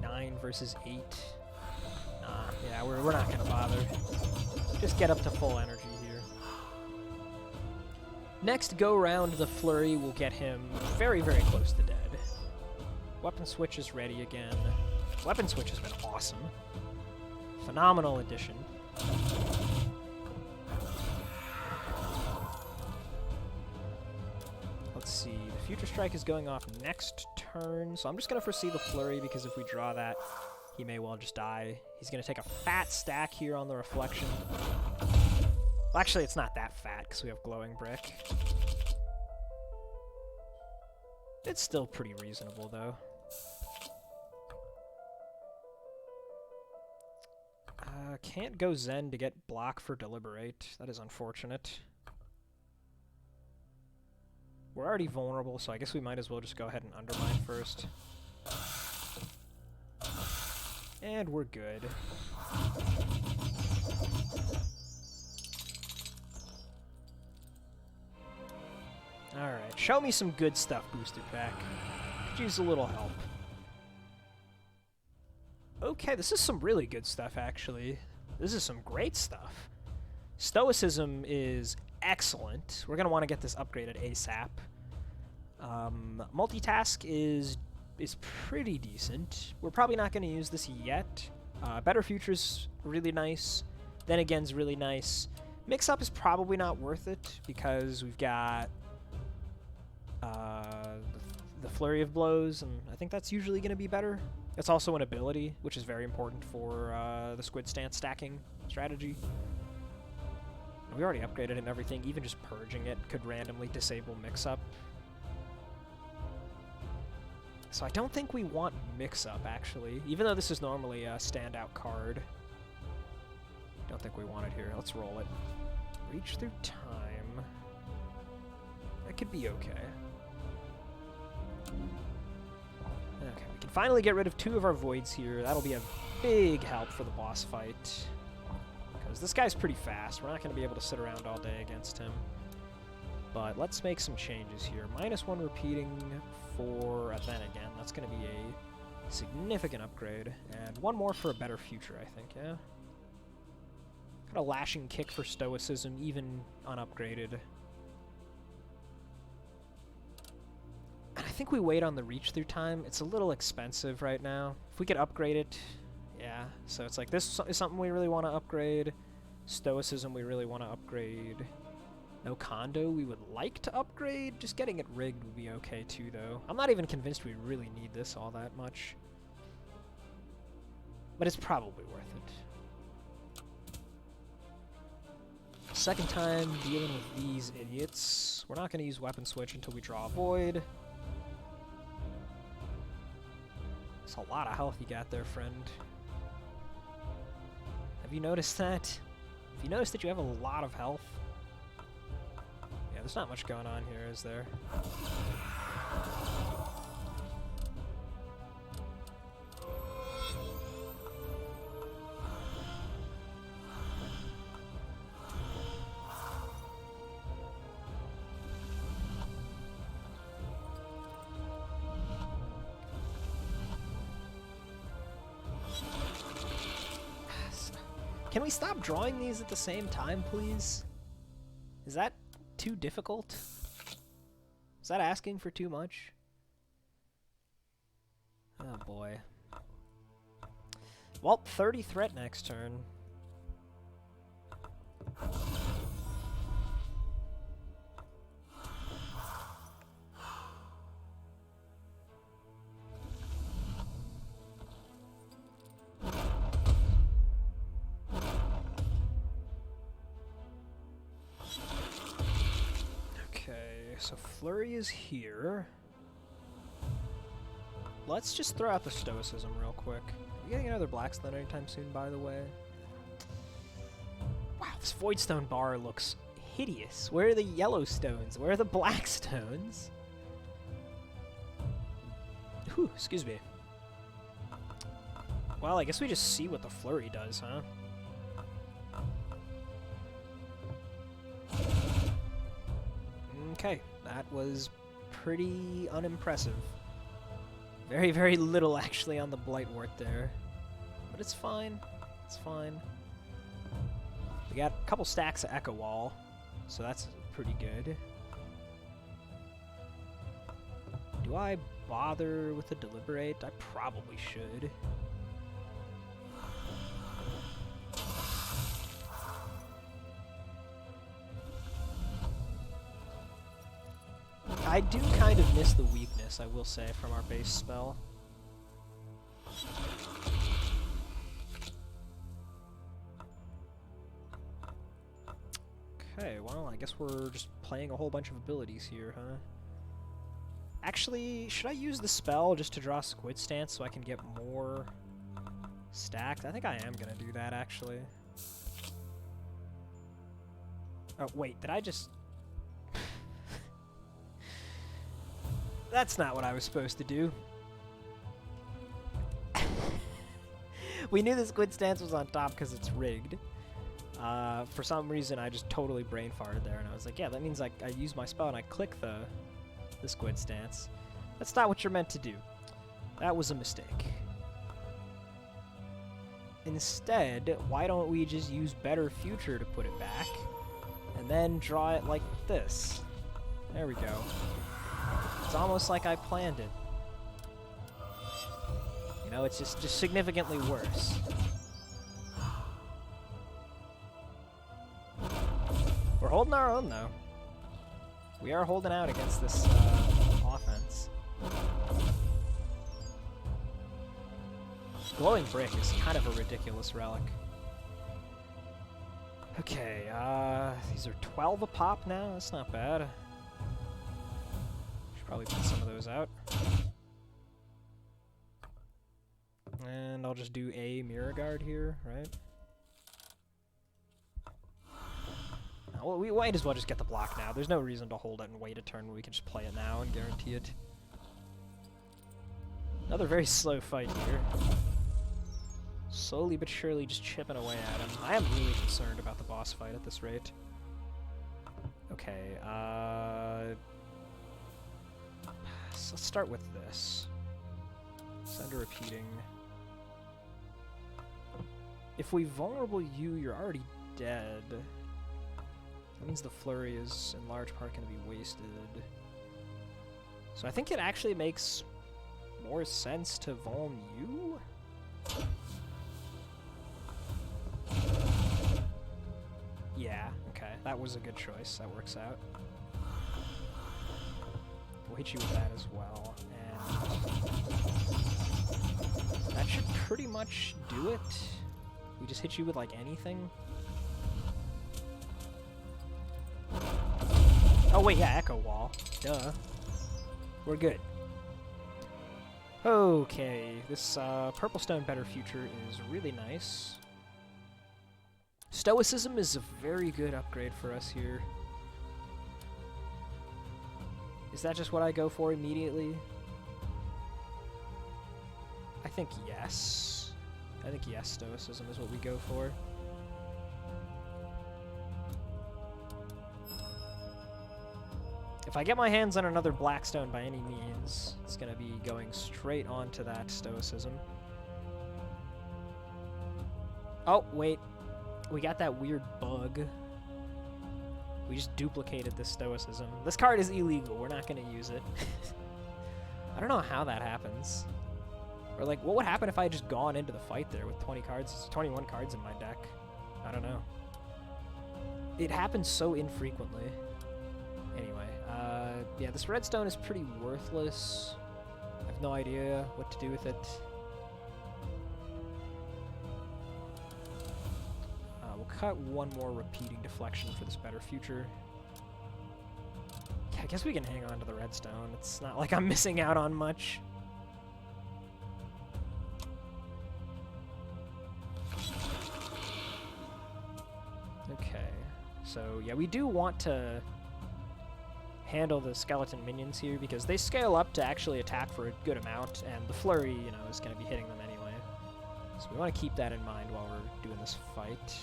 9 versus 8. Nah, yeah, we're not gonna bother. Just get up to full energy here. Next go round, the flurry will get him very, very close to dead. Weapon switch is ready again. Weapon switch has been awesome. Phenomenal addition. Let's see, the Future Strike is going off next turn, so I'm just going to foresee the flurry because if we draw that, he may well just die. He's going to take a fat stack here on the reflection. Well, actually, it's not that fat because we have glowing brick. It's still pretty reasonable, though. Can't go Zen to get block for Deliberate. That is unfortunate. We're already vulnerable, so I guess we might as well just go ahead and undermine first. And we're good. Alright, show me some good stuff, Booster Pack. Could use a little help. Okay, this is some really good stuff, actually. This is some great stuff. Stoicism is excellent. We're going to want to get this upgraded ASAP. Multitask is pretty decent. We're probably not going to use this yet. Better Future's really nice. Then Again's really nice. Mix-Up is probably not worth it because we've got the Flurry of Blows, and I think that's usually going to be better. It's also an ability, which is very important for the Squid Stance stacking strategy. We already upgraded it and everything. Even just purging it could randomly disable Mix-Up. So I don't think we want Mix-Up, actually. Even though this is normally a standout card. Don't think we want it here. Let's roll it. Reach through time. That could be okay. Okay, we can finally get rid of 2 of our voids here. That'll be a big help for the boss fight. Because this guy's pretty fast. We're not going to be able to sit around all day against him. But let's make some changes here. -1 repeating for a Then Again. That's going to be a significant upgrade. And 1 more for a better future, I think, yeah? Got a Lashing Kick for Stoicism, even unupgraded. I think we wait on the reach through time. It's a little expensive right now. If we could upgrade it, yeah. So it's like this is something we really want to upgrade. Stoicism we really want to upgrade. No Condo we would like to upgrade. Just getting it rigged would be okay too, though. I'm not even convinced we really need this all that much. But it's probably worth it. Second time dealing with these idiots. We're not going to use Weapon Switch until we draw a Void. That's a lot of health you got there, friend. Have you noticed that? Have you noticed that you have a lot of health? Yeah, there's not much going on here, is there? Can we stop drawing these at the same time, please? Is that too difficult? Is that asking for too much? Oh boy. Well, 30 threat next turn. So Flurry is here. Let's just throw out the Stoicism real quick. Are we getting another Blackstone anytime soon, by the way? Wow, this Voidstone bar looks hideous. Where are the yellow stones? Where are the black stones? Whew, excuse me. Well, I guess we just see what the flurry does, huh? Okay, that was pretty unimpressive. Very, very little actually on the Blightwort there. But it's fine. It's fine. We got a couple stacks of Echo Wall, so that's pretty good. Do I bother with the Deliberate? I probably should. I do kind of miss the weakness, I will say, from our base spell. Okay, well, I guess we're just playing a whole bunch of abilities here, huh? Actually, should I use the spell just to draw Squid Stance so I can get more stacked? I think I am gonna do that, actually. Oh, wait, did I just... That's not what I was supposed to do. We knew the Squid Stance was on top because it's rigged. For some reason, I just totally brain farted there, and I was like, yeah, that means I use my spell and I click the Squid Stance. That's not what you're meant to do. That was a mistake. Instead, why don't we just use Better Future to put it back, and then draw it like this? There we go. It's almost like I planned it. You know, it's just significantly worse. We're holding our own, though. We are holding out against this offense. Glowing Brick is kind of a ridiculous relic. Okay, these are 12 a pop now. That's not bad. Should probably put some of those out. And I'll just do a Mirror Guard here, right? Well, we might as well just get the block now. There's no reason to hold it and wait a turn when we can just play it now and guarantee it. Another very slow fight here. Slowly but surely just chipping away at him. I am really concerned about the boss fight at this rate. Okay, so let's start with this. Send a repeating. If we vulnerable you, you're already dead. That means the flurry is in large part going to be wasted. So I think it actually makes more sense to vuln you? Yeah, okay. That was a good choice. That works out. We'll hit you with that as well. And that should pretty much do it. We just hit you with, like, anything. Oh, wait, yeah, Echo Wall. Duh. We're good. Okay, this Purple Stone Better Future is really nice. Stoicism is a very good upgrade for us here. Is that just what I go for immediately? I think yes. I think yes, Stoicism is what we go for. If I get my hands on another Blackstone by any means, it's going to be going straight onto that Stoicism. Oh, wait. We got that weird bug. We just duplicated this Stoicism. This card is illegal. We're not going to use it. I don't know how that happens. Or, like, what would happen if I had just gone into the fight there with 20 cards, 21 cards in my deck? I don't know. It happens so infrequently. Anyway, yeah, this redstone is pretty worthless. I have no idea what to do with it. We'll cut one more repeating deflection for this Better Future. Yeah, I guess we can hang on to the redstone. It's not like I'm missing out on much. Okay, so yeah, we do want to handle the skeleton minions here because they scale up to actually attack for a good amount, and the flurry, you know, is going to be hitting them anyway. So we want to keep that in mind while we're doing this fight.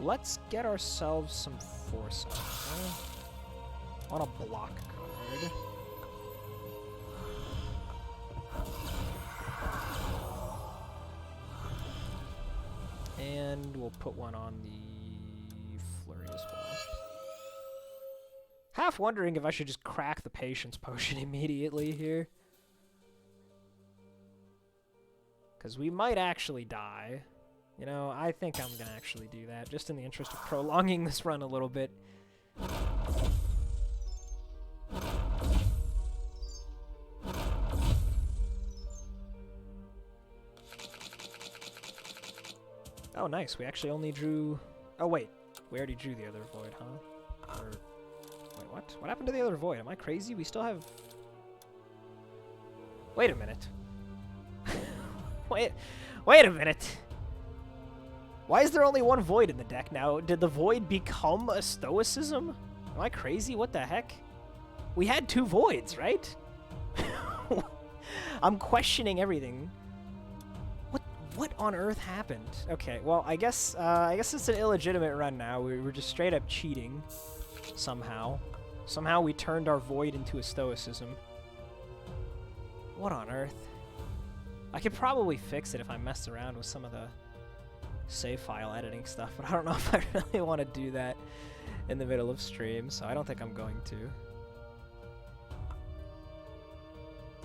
Let's get ourselves some force up, okay? On a block card. And we'll put one on the flurry as well. Half wondering if I should just crack the patience potion immediately here. Because we might actually die. You know, I think I'm going to actually do that, just in the interest of prolonging this run a little bit. Oh, nice. We actually only drew... Oh, wait. We already drew the other void, huh? Or... Wait, what? What happened to the other void? Am I crazy? We still have... Wait a minute. Wait a minute. Why is there only one void in the deck now? Did the void become a stoicism? Am I crazy? What the heck? We had 2 voids, right? I'm questioning everything. What on earth happened? Okay, well, I guess it's an illegitimate run now. We were just straight up cheating somehow. Somehow we turned our void into a stoicism. What on earth? I could probably fix it if I messed around with some of the save file editing stuff, but I don't know if I really want to do that in the middle of stream, so I don't think I'm going to.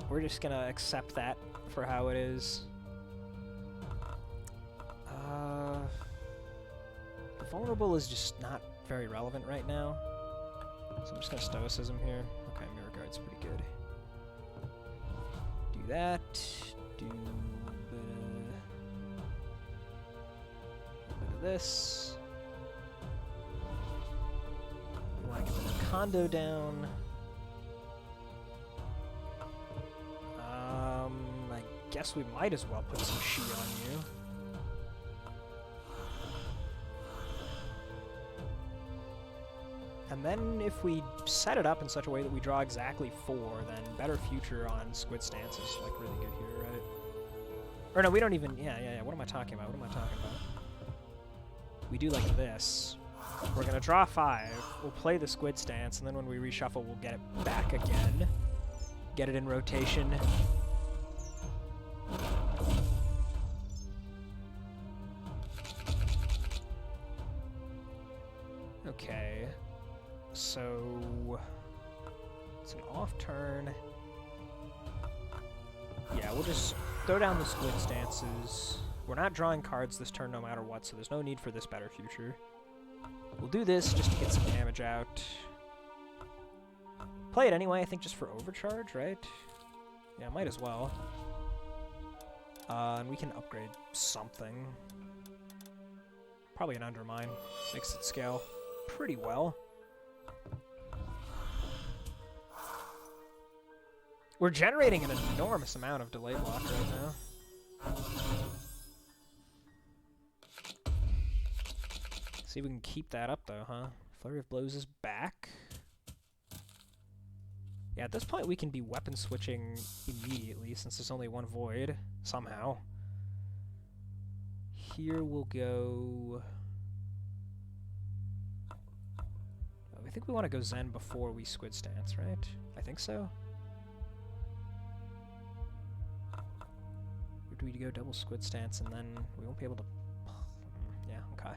We're just gonna accept that for how it is. Vulnerable is just not very relevant right now, so I'm just gonna stoicism here. Okay, mirror guard's pretty good. Do that. Do a bit of this. We want to get the condo down. I guess we might as well put some Shi on you. And then if we set it up in such a way that we draw exactly 4, then better future on Squid Stance is like really good here, right? Or no, we don't even, yeah, what am I talking about? We do like this. We're gonna draw 5, we'll play the Squid Stance, and then when we reshuffle, we'll get it back again. Get it in rotation. Okay. So, it's an off turn. Yeah, we'll just throw down the Squid Stances. We're not drawing cards this turn no matter what, so there's no need for this better future. We'll do this just to get some damage out. Play it anyway, I think just for overcharge, right? Yeah, might as well. And we can upgrade something. Probably an Undermine. Makes it scale pretty well. We're generating an enormous amount of delay block right now. See if we can keep that up though, huh? Flurry of Blows is back. Yeah, at this point we can be weapon switching immediately since there's only one void, somehow. Here we'll go... Oh, I think we want to go Zen before we Squid Stance, right? I think so. Or do we go double Squid Stance and then we won't be able to... Yeah, okay.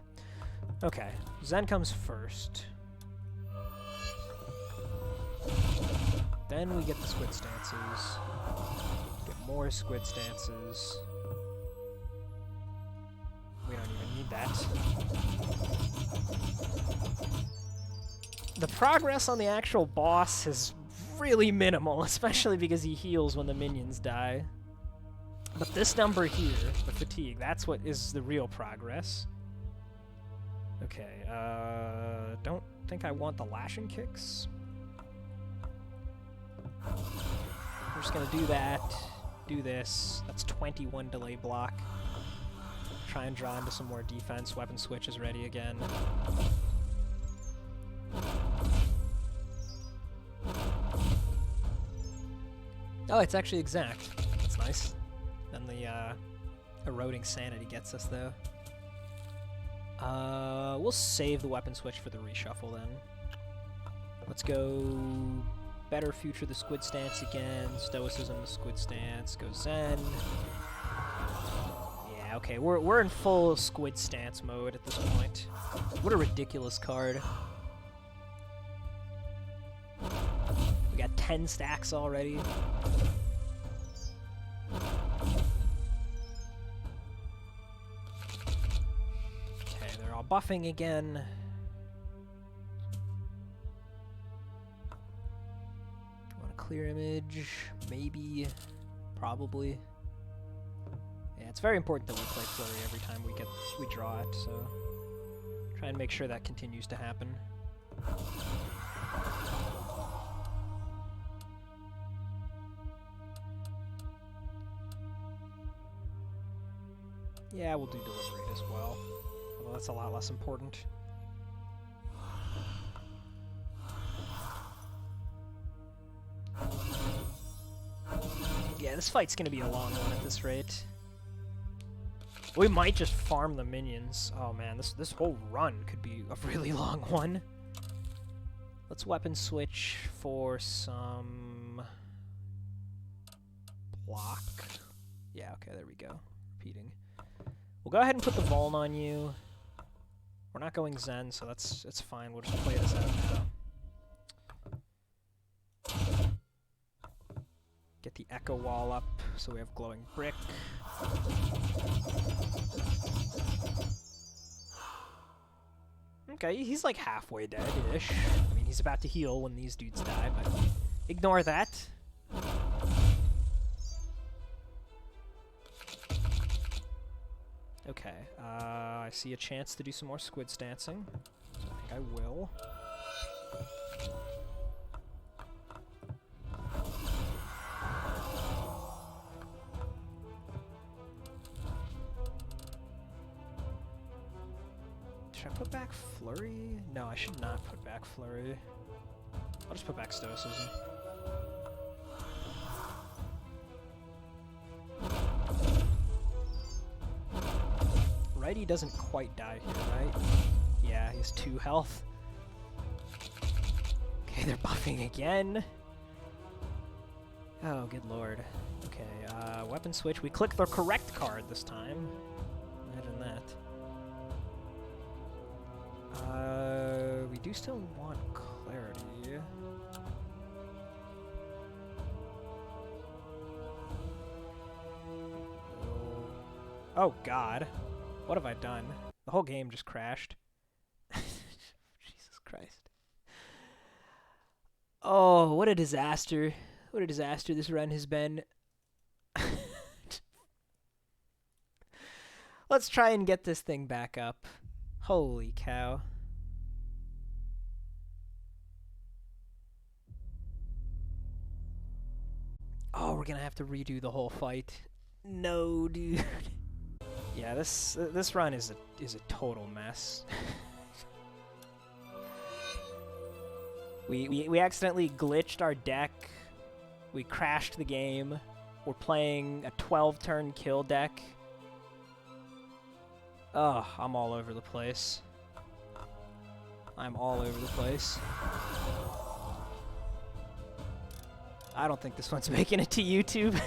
Okay, Zen comes first. Then we get the Squid Stances. Get more Squid Stances. We don't even need that. The progress on the actual boss is really minimal, especially because he heals when the minions die. But this number here, the fatigue, that's what is the real progress. Okay, don't think I want the lashing kicks. We're just gonna do that, do this. That's 21 delay block. Try and draw into some more defense. Weapon switch is ready again. Oh, it's actually exact. That's nice. Then the Eroding sanity gets us, though. We'll save the weapon switch for the reshuffle, then. Let's go better future the squid stance again. Stoicism the squid stance. Go Zen. Yeah, okay, we're in full squid stance mode at this point. What a ridiculous card. We got 10 stacks already. Okay, they're all buffing again. Want a clear image? Maybe. Probably. Yeah, it's very important that we play Flurry every time we draw it, so try and make sure that continues to happen. Yeah, we'll do Deliberate as well, although that's a lot less important. Yeah, this fight's gonna be a long one at this rate. We might just farm the minions. Oh man, this whole run could be a really long one. Let's weapon switch for some block. Yeah, okay, there we go. Repeating. We'll go ahead and put the Vuln on you. We're not going Zen, so it's fine. We'll just play this out now. Get the Echo Wall up, so we have Glowing Brick. Okay, he's like halfway dead-ish. I mean, he's about to heal when these dudes die, but ignore that. Okay, I see a chance to do some more squid stancing, so I think I will. Should I put back Flurry? No, I should not put back Flurry. I'll just put back Stoicism. Right, he doesn't quite die here, right? Yeah, he has 2 health. Okay, they're buffing again. Oh, good lord. Okay, weapon switch. We click the correct card this time. Imagine that. We do still want clarity. Oh god. What have I done? The whole game just crashed. Jesus Christ. Oh, what a disaster. What a disaster this run has been. Let's try and get this thing back up. Holy cow. Oh, we're gonna have to redo the whole fight. No, dude. Yeah, this run is a total mess. we accidentally glitched our deck. We crashed the game. We're playing a 12-turn kill deck. Oh, I'm all over the place. I'm all over the place. I don't think this one's making it to YouTube.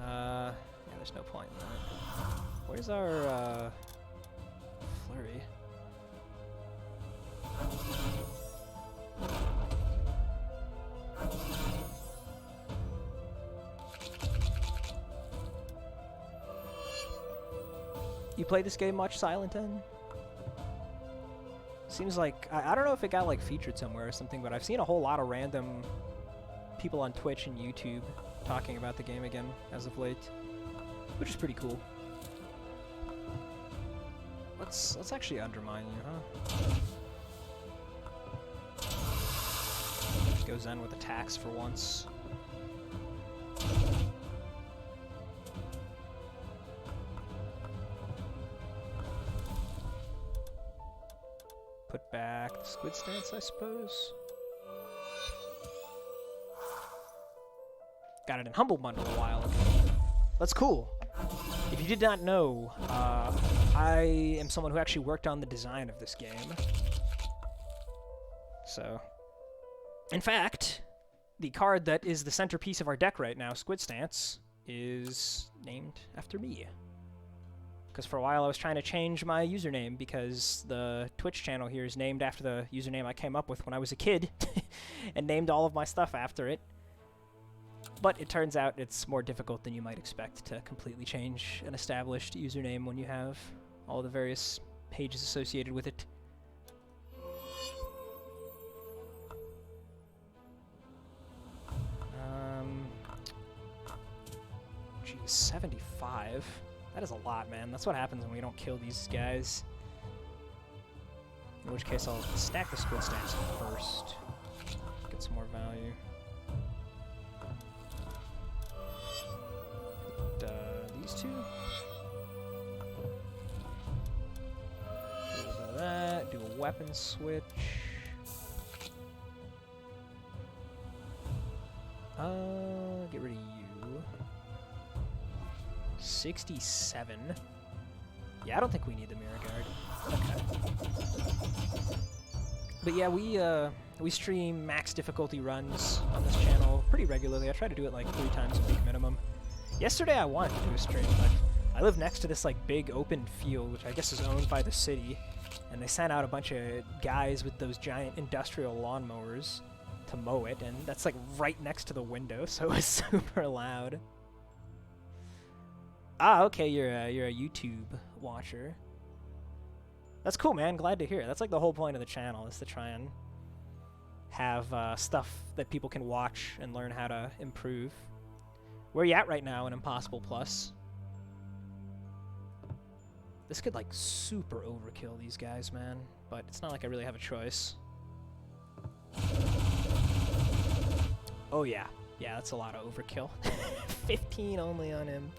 Yeah, there's no point in that. Where's our, Flurry? You play this game much, Silent N? Seems like, I don't know if it got like featured somewhere or something, but I've seen a whole lot of random people on Twitch and YouTube talking about the game again as of late, which is pretty cool. Let's actually undermine you, huh? Go Zen with attacks for once. Put back the squid stance, I suppose. Got it in Humble Bundle a while ago. That's cool. If you did not know, I am someone who actually worked on the design of this game. So, in fact, the card that is the centerpiece of our deck right now, Squid Stance, is named after me. Because for a while I was trying to change my username because the Twitch channel here is named after the username I came up with when I was a kid and named all of my stuff after it. But it turns out it's more difficult than you might expect to completely change an established username when you have all the various pages associated with it. Geez, 75. That is a lot, man. That's what happens when we don't kill these guys. In which case, I'll stack the Squid Stance first. Get some more value. These two. Do a little bit of that. Do a weapon switch. Get rid of you. 67. Yeah, I don't think we need the Mirror Guard. Okay. But yeah, we stream max difficulty runs on this channel pretty regularly. I try to do it like 3 times a week minimum. Yesterday I wanted to do a stream, but I live next to this like big open field, which I guess is owned by the city, and they sent out a bunch of guys with those giant industrial lawnmowers to mow it, and that's like right next to the window, so it was super loud. Ah, okay, you're a YouTube watcher. That's cool, man. Glad to hear. That's like the whole point of the channel, is to try and have stuff that people can watch and learn how to improve. Where are you at right now in Impossible Plus? This could like super overkill these guys, man, but it's not like I really have a choice. Oh yeah, that's a lot of overkill. 15 only on him.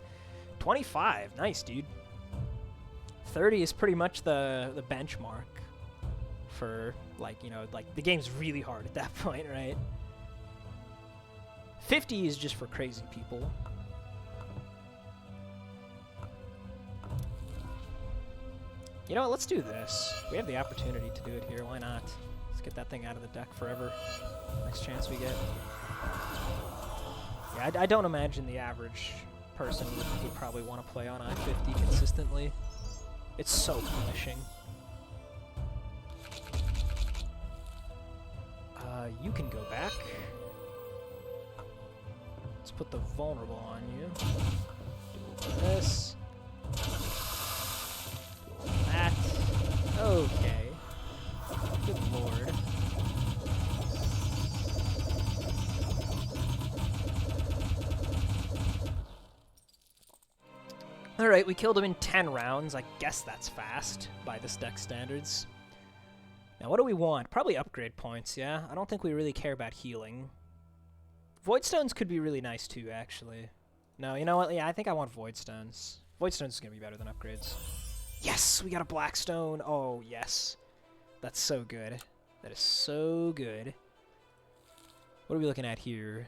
25, nice, dude. 30 is pretty much the benchmark for, like, you know, like, the game's really hard at that point, right? 50 is just for crazy people. You know what, let's do this. We have the opportunity to do it here, why not? Let's get that thing out of the deck forever. Next chance we get. Yeah, I don't imagine the average person would probably want to play on I-50 consistently. It's so punishing. You can go back. Let's put the vulnerable on you. Do this. Do that. Okay. Good lord. Alright, we killed him in 10 rounds. I guess that's fast by this deck standards. Now, what do we want? Probably upgrade points, yeah? I don't think we really care about healing. Void Stones could be really nice too, actually. No, you know what? Yeah, I think I want Void Stones. Void Stones is going to be better than upgrades. Yes! We got a Black Stone! Oh, yes. That's so good. That is so good. What are we looking at here?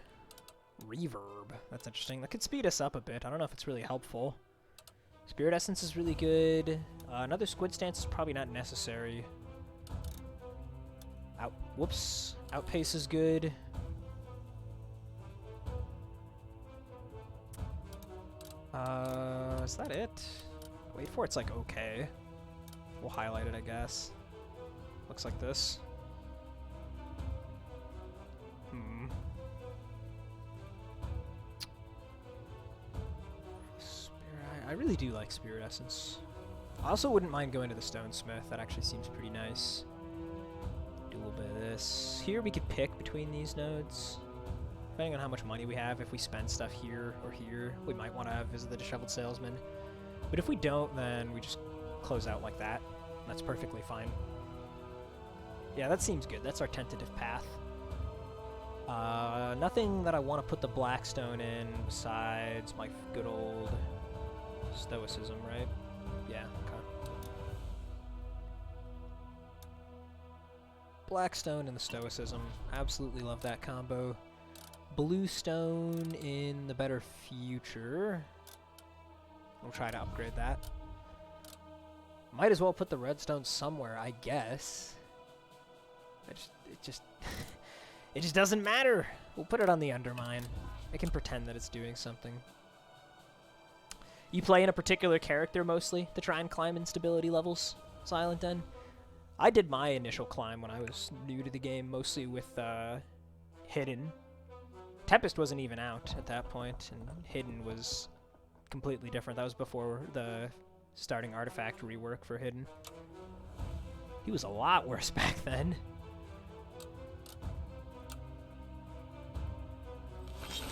Reverb. That's interesting. That could speed us up a bit. I don't know if it's really helpful. Spirit Essence is really good. Another Squid Stance is probably not necessary. Whoops. Outpace is good. Is that it? Wait for it's like okay. We'll highlight it, I guess. Looks like this. I really do like Spirit Essence. I also wouldn't mind going to the Stonesmith. That actually seems pretty nice. Do a little bit of this. Here we could pick between these nodes. Depending on how much money we have, if we spend stuff here or here, we might want to visit the Disheveled Salesman. But if we don't, then we just close out like that. That's perfectly fine. Yeah, that seems good. That's our tentative path. Nothing that I want to put the Blackstone in besides my good old Stoicism, right? Yeah, okay. Blackstone and the Stoicism. Absolutely love that combo. bluestone in the better future. We'll try to upgrade that. Might as well put the redstone somewhere, I guess. It just it just doesn't matter. We'll put it on the undermine. I can pretend that it's doing something. You play in a particular character mostly to try and climb instability levels, Silent Den? I did my initial climb when I was new to the game, mostly with Hidden. Tempest wasn't even out at that point, and Hidden was completely different. That was before the starting artifact rework for Hidden. He was a lot worse back then.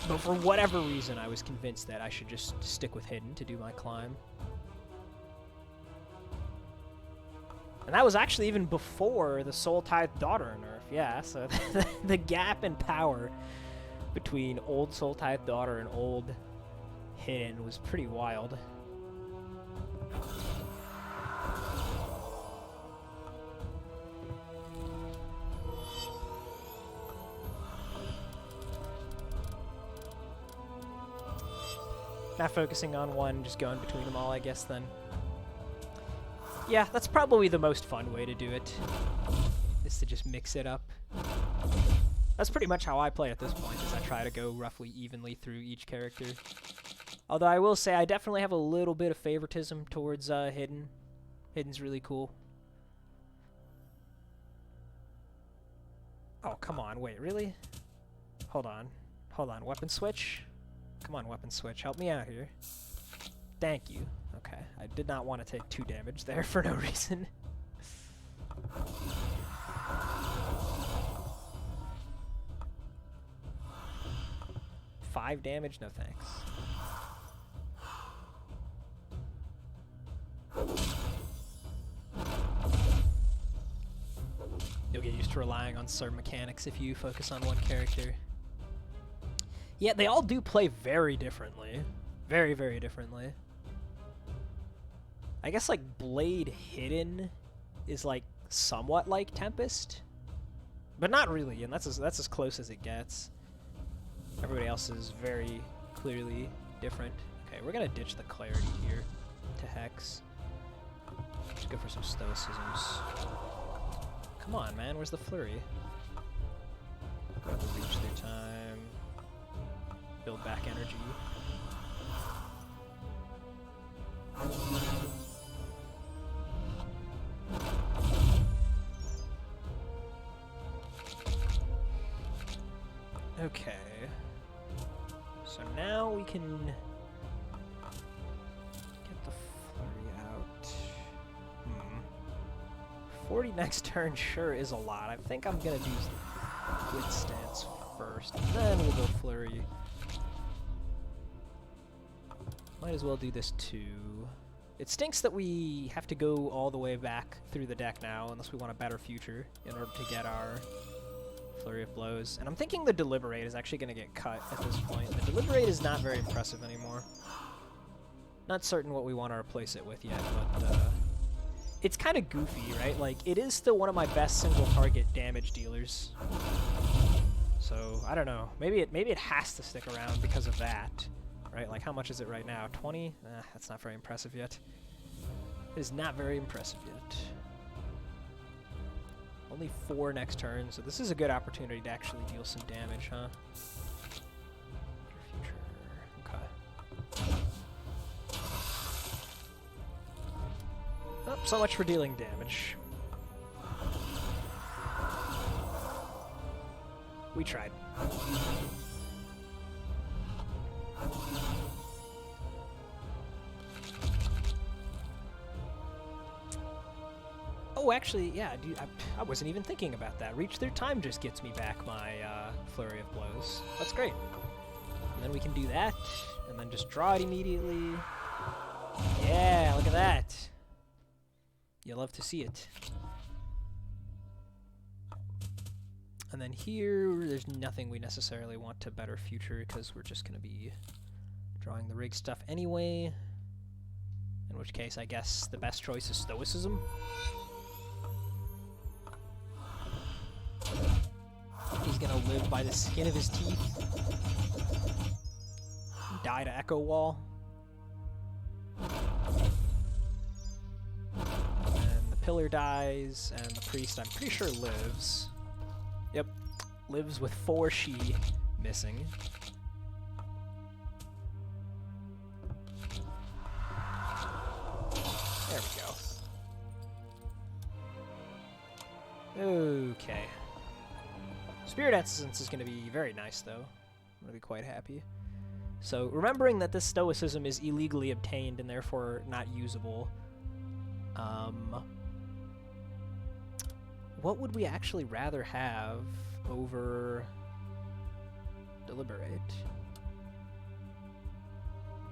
But for whatever reason, I was convinced that I should just stick with Hidden to do my climb. And that was actually even before the Soul Tithe Daughter nerf, yeah, so the gap in power between old Soul Tithe Daughter and old Hidden was pretty wild. Not focusing on one, just going between them all, I guess, then. Yeah, that's probably the most fun way to do it, is to just mix it up. That's pretty much how I play at this point, is I try to go roughly evenly through each character. Although I will say I definitely have a little bit of favoritism towards Hidden. Hidden's really cool. Oh, come on, wait, really? Hold on, weapon switch? Come on, weapon switch, help me out here. Thank you. Okay, I did not want to take 2 damage there for no reason. 5 damage? No thanks. You'll get used to relying on certain mechanics if you focus on one character. Yeah, they all do play very differently. Very, very differently. I guess, like, Blade Hidden is, like, somewhat like Tempest. But not really, and that's as close as it gets. Everybody else is very clearly different. Okay, we're gonna ditch the Clarity here to Hex. Let's go for some Stoicisms. Come on, man, where's the Flurry? Go to reach through time. Build back energy. Okay. So now we can get the Flurry out. 40 next turn sure is a lot. I think I'm gonna do Good Stance first, and then we'll go Flurry. Might as well do this too. It stinks that we have to go all the way back through the deck now, unless we want a better future, in order to get our Flurry of Blows. And I'm thinking the Deliberate is actually going to get cut at this point. The Deliberate is not very impressive anymore. Not certain what we want to replace it with yet, but it's kind of goofy, right? Like, it is still one of my best single target damage dealers. So, I don't know. Maybe it has to stick around because of that. Right, like how much is it right now? 20? That's not very impressive yet. It is not very impressive yet. Only 4 next turn, so this is a good opportunity to actually deal some damage, huh? Future. Okay. Oh, so much for dealing damage. We tried. Oh, actually, yeah, dude, I wasn't even thinking about that. Reach Through Time just gets me back my Flurry of Blows. That's great. And then we can do that, and then just draw it immediately. Yeah, look at that. You love to see it. And then here, there's nothing we necessarily want to better future, because we're just going to be drawing the rig stuff anyway. In which case, I guess the best choice is Stoicism. He's He's gonna live by the skin of his teeth. Die to Echo Wall. And the Pillar dies, and the Priest, I'm pretty sure, lives. Yep, lives with 4 Shi missing. There we go. Okay. Spirit Essence is going to be very nice, though. I'm going to be quite happy. So, remembering that this Stoicism is illegally obtained and therefore not usable, what would we actually rather have over Deliberate?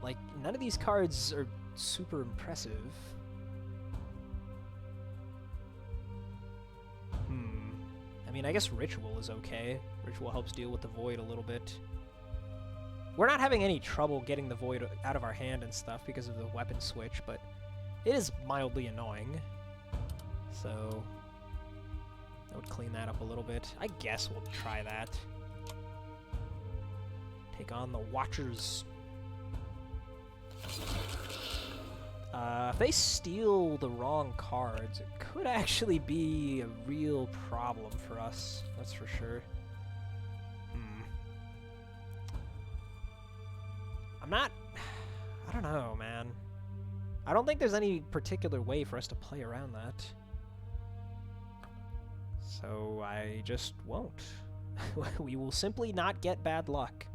Like, none of these cards are super impressive. I mean, I guess Ritual is okay. Ritual helps deal with the Void a little bit. We're not having any trouble getting the Void out of our hand and stuff because of the weapon switch, but it is mildly annoying. So I would clean that up a little bit. I guess we'll try that. Take on the Watchers. If they steal the wrong cards, it could actually be a real problem for us. That's for sure. I don't know, man. I don't think there's any particular way for us to play around that. So I just won't. We will simply not get bad luck.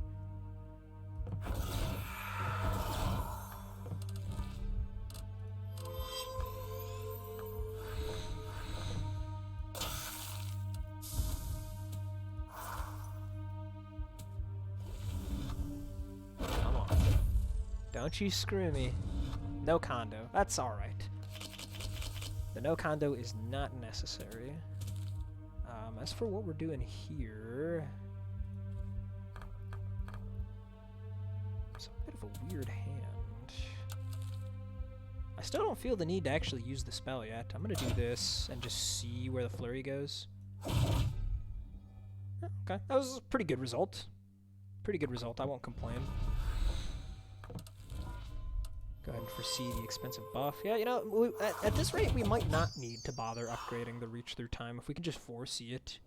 Don't you screw me. No condo. That's alright. The no condo is not necessary. As for what we're doing here... It's a bit of a weird hand. I still don't feel the need to actually use the spell yet. I'm gonna do this and just see where the flurry goes. Okay, that was a pretty good result. Pretty good result, I won't complain. Go ahead and foresee the expensive buff. Yeah, you know, at this rate, we might not need to bother upgrading the reach through time if we can just foresee it.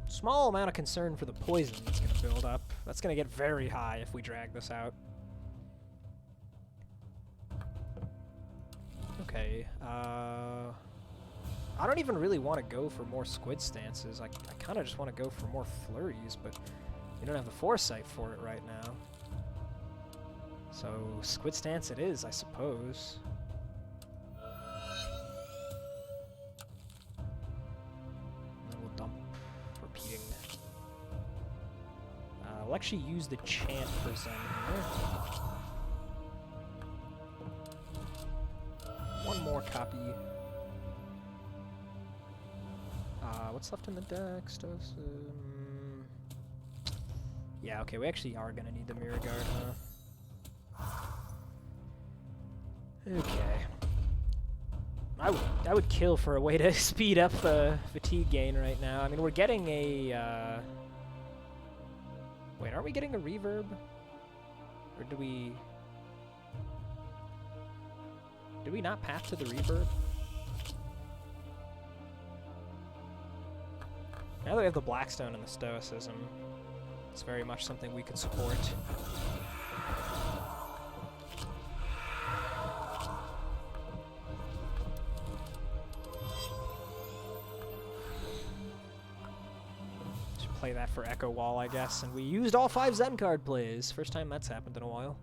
Small amount of concern for the poison that's going to build up. That's going to get very high if we drag this out. Okay, I don't even really want to go for more squid stances. I kind of just want to go for more flurries, but we don't have the foresight for it right now. So, squid stance it is, I suppose. And then we'll dump repeating. We'll actually use the chant for Zen here. One more copy. What's left in the deck? Yeah, okay, we actually are gonna need the Mirror Guard, huh? Okay. I would kill for a way to speed up the fatigue gain right now. I mean, we're getting a, Wait, aren't we getting a reverb? Or did we not path to the reverb? Now that we have the Blackstone and the Stoicism, it's very much something we could support. Should play that for Echo Wall, I guess. And we used all 5 Zen card plays. First time that's happened in a while.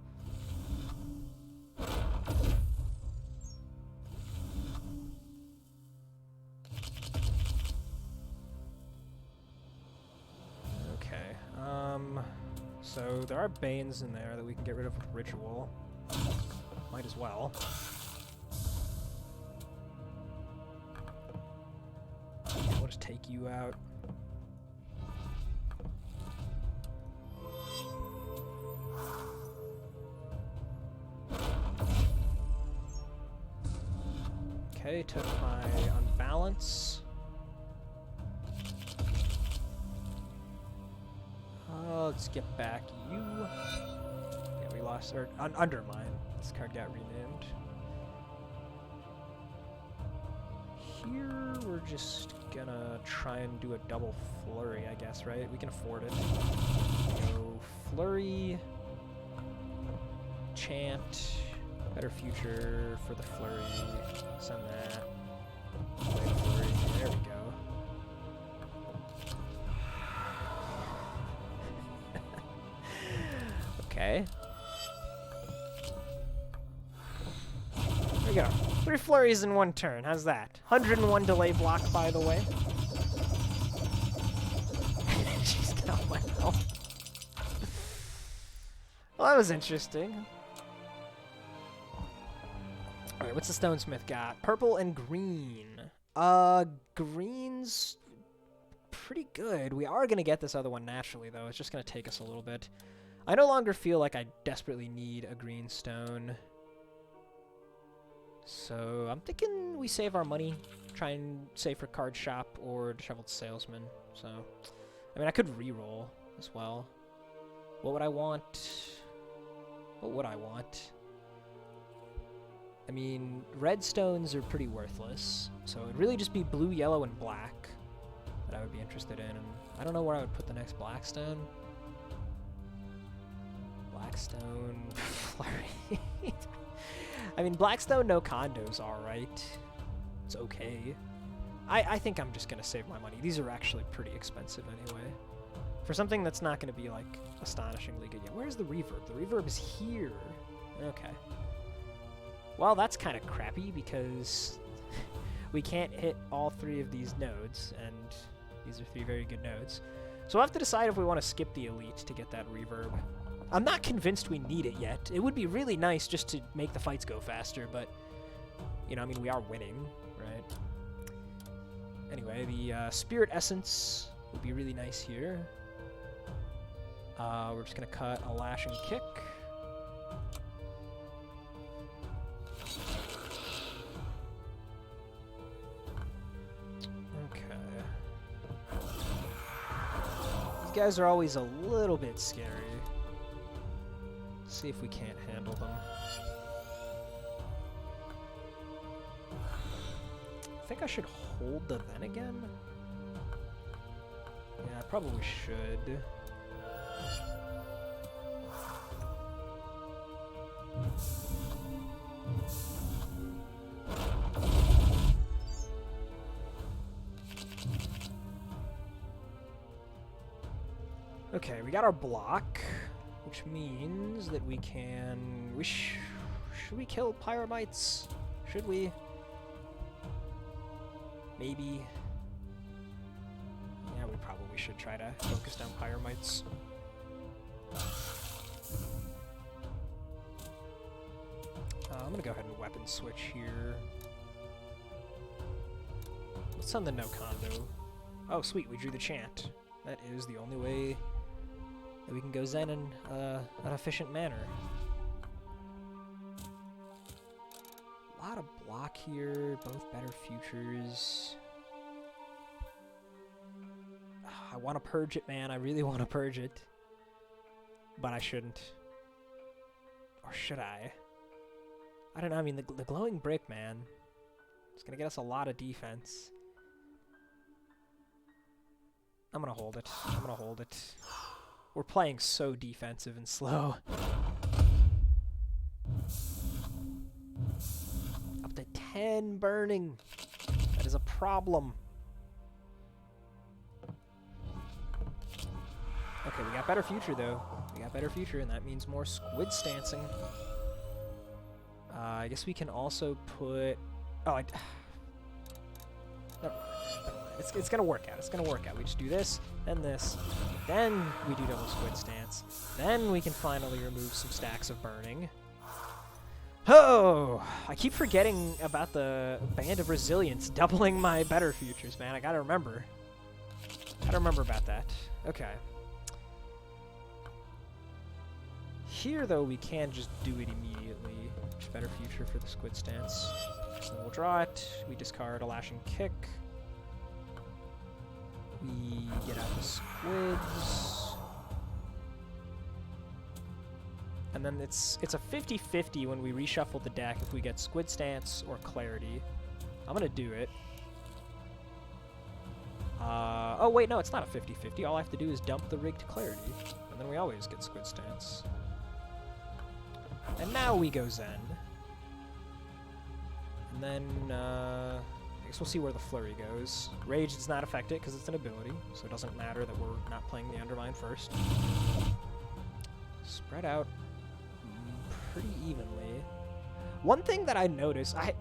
So there are Banes in there that we can get rid of with Ritual. Might as well. We'll just take you out. Okay, Okay, took my unbalance. Let's get back you. Yeah, we lost, or undermine. This card got renamed. Here, we're just gonna try and do a double flurry, I guess, right? We can afford it. Go flurry, chant, better future for the flurry, send that. Flurry. There we go. Okay. There we go. 3 flurries in 1 turn. How's that? 101 delay block, by the way. She's got my health. Well, that was interesting. Alright, what's the Stonesmith got? Purple and green. Green's pretty good. We are going to get this other one naturally, though. It's just going to take us a little bit. I no longer feel like I desperately need a green stone. So I'm thinking we save our money, try and save for card shop or disheveled salesman. So, I mean, I could re-roll as well. What would I want? What would I want? I mean, red stones are pretty worthless. So it'd really just be blue, yellow, and black that I would be interested in. And I don't know where I would put the next black stone. Blackstone, flurry. I mean, Blackstone, no condos, alright. It's okay. I think I'm just gonna save my money. These are actually pretty expensive anyway. For something that's not gonna be, like, astonishingly good. Yeah, where's the reverb? The reverb is here. Okay. Well, that's kind of crappy because we can't hit all 3 of these nodes, and these are 3 very good nodes. So we'll have to decide if we want to skip the elite to get that reverb. I'm not convinced we need it yet. It would be really nice just to make the fights go faster, but, you know, I mean, we are winning, right? Anyway, the Spirit Essence would be really nice here. We're just going to cut a Lash and Kick. Okay. These guys are always a little bit scary. See if we can't handle them. I think I should hold the then again. Yeah, I probably should. Okay, we got our block. Which means that we can... should we kill Pyramites? Should we? Maybe. Yeah, we probably should try to focus down Pyramites. I'm gonna go ahead and weapon switch here. Let's send the no condo. Oh, sweet, we drew the chant. That is the only way that we can go Zen in an efficient manner. A lot of block here, both better futures. I want to purge it, man. I really want to purge it. But I shouldn't. Or should I? I don't know. I mean, the glowing brick, man. It's going to get us a lot of defense. I'm going to hold it. I'm going to hold it. We're playing so defensive and slow. Up to 10 burning. That is a problem. Okay, we got better future, though. We got better future, and that means more squid stancing. I guess we can also put... Oh, never mind. It's gonna work out. It's gonna work out. We just do this, then we do double squid stance. Then we can finally remove some stacks of burning. Oh! I keep forgetting about the Band of Resilience doubling my better futures, man. I gotta remember. Gotta remember about that. Okay. Here, though, we can just do it immediately. Much better future for the squid stance. So then we'll draw it. We discard a Lashing Kick. We get out the squids. And then it's a 50-50 when we reshuffle the deck if we get Squid Stance or Clarity. I'm gonna do it. Oh wait, no, it's not a 50-50. All I have to do is dump the rigged Clarity, and then we always get Squid Stance. And now we go Zen. And then, I guess we'll see where the Flurry goes. Rage does not affect it because it's an ability, so it doesn't matter that we're not playing the Undermine first. Spread out pretty evenly. One thing that I notice, I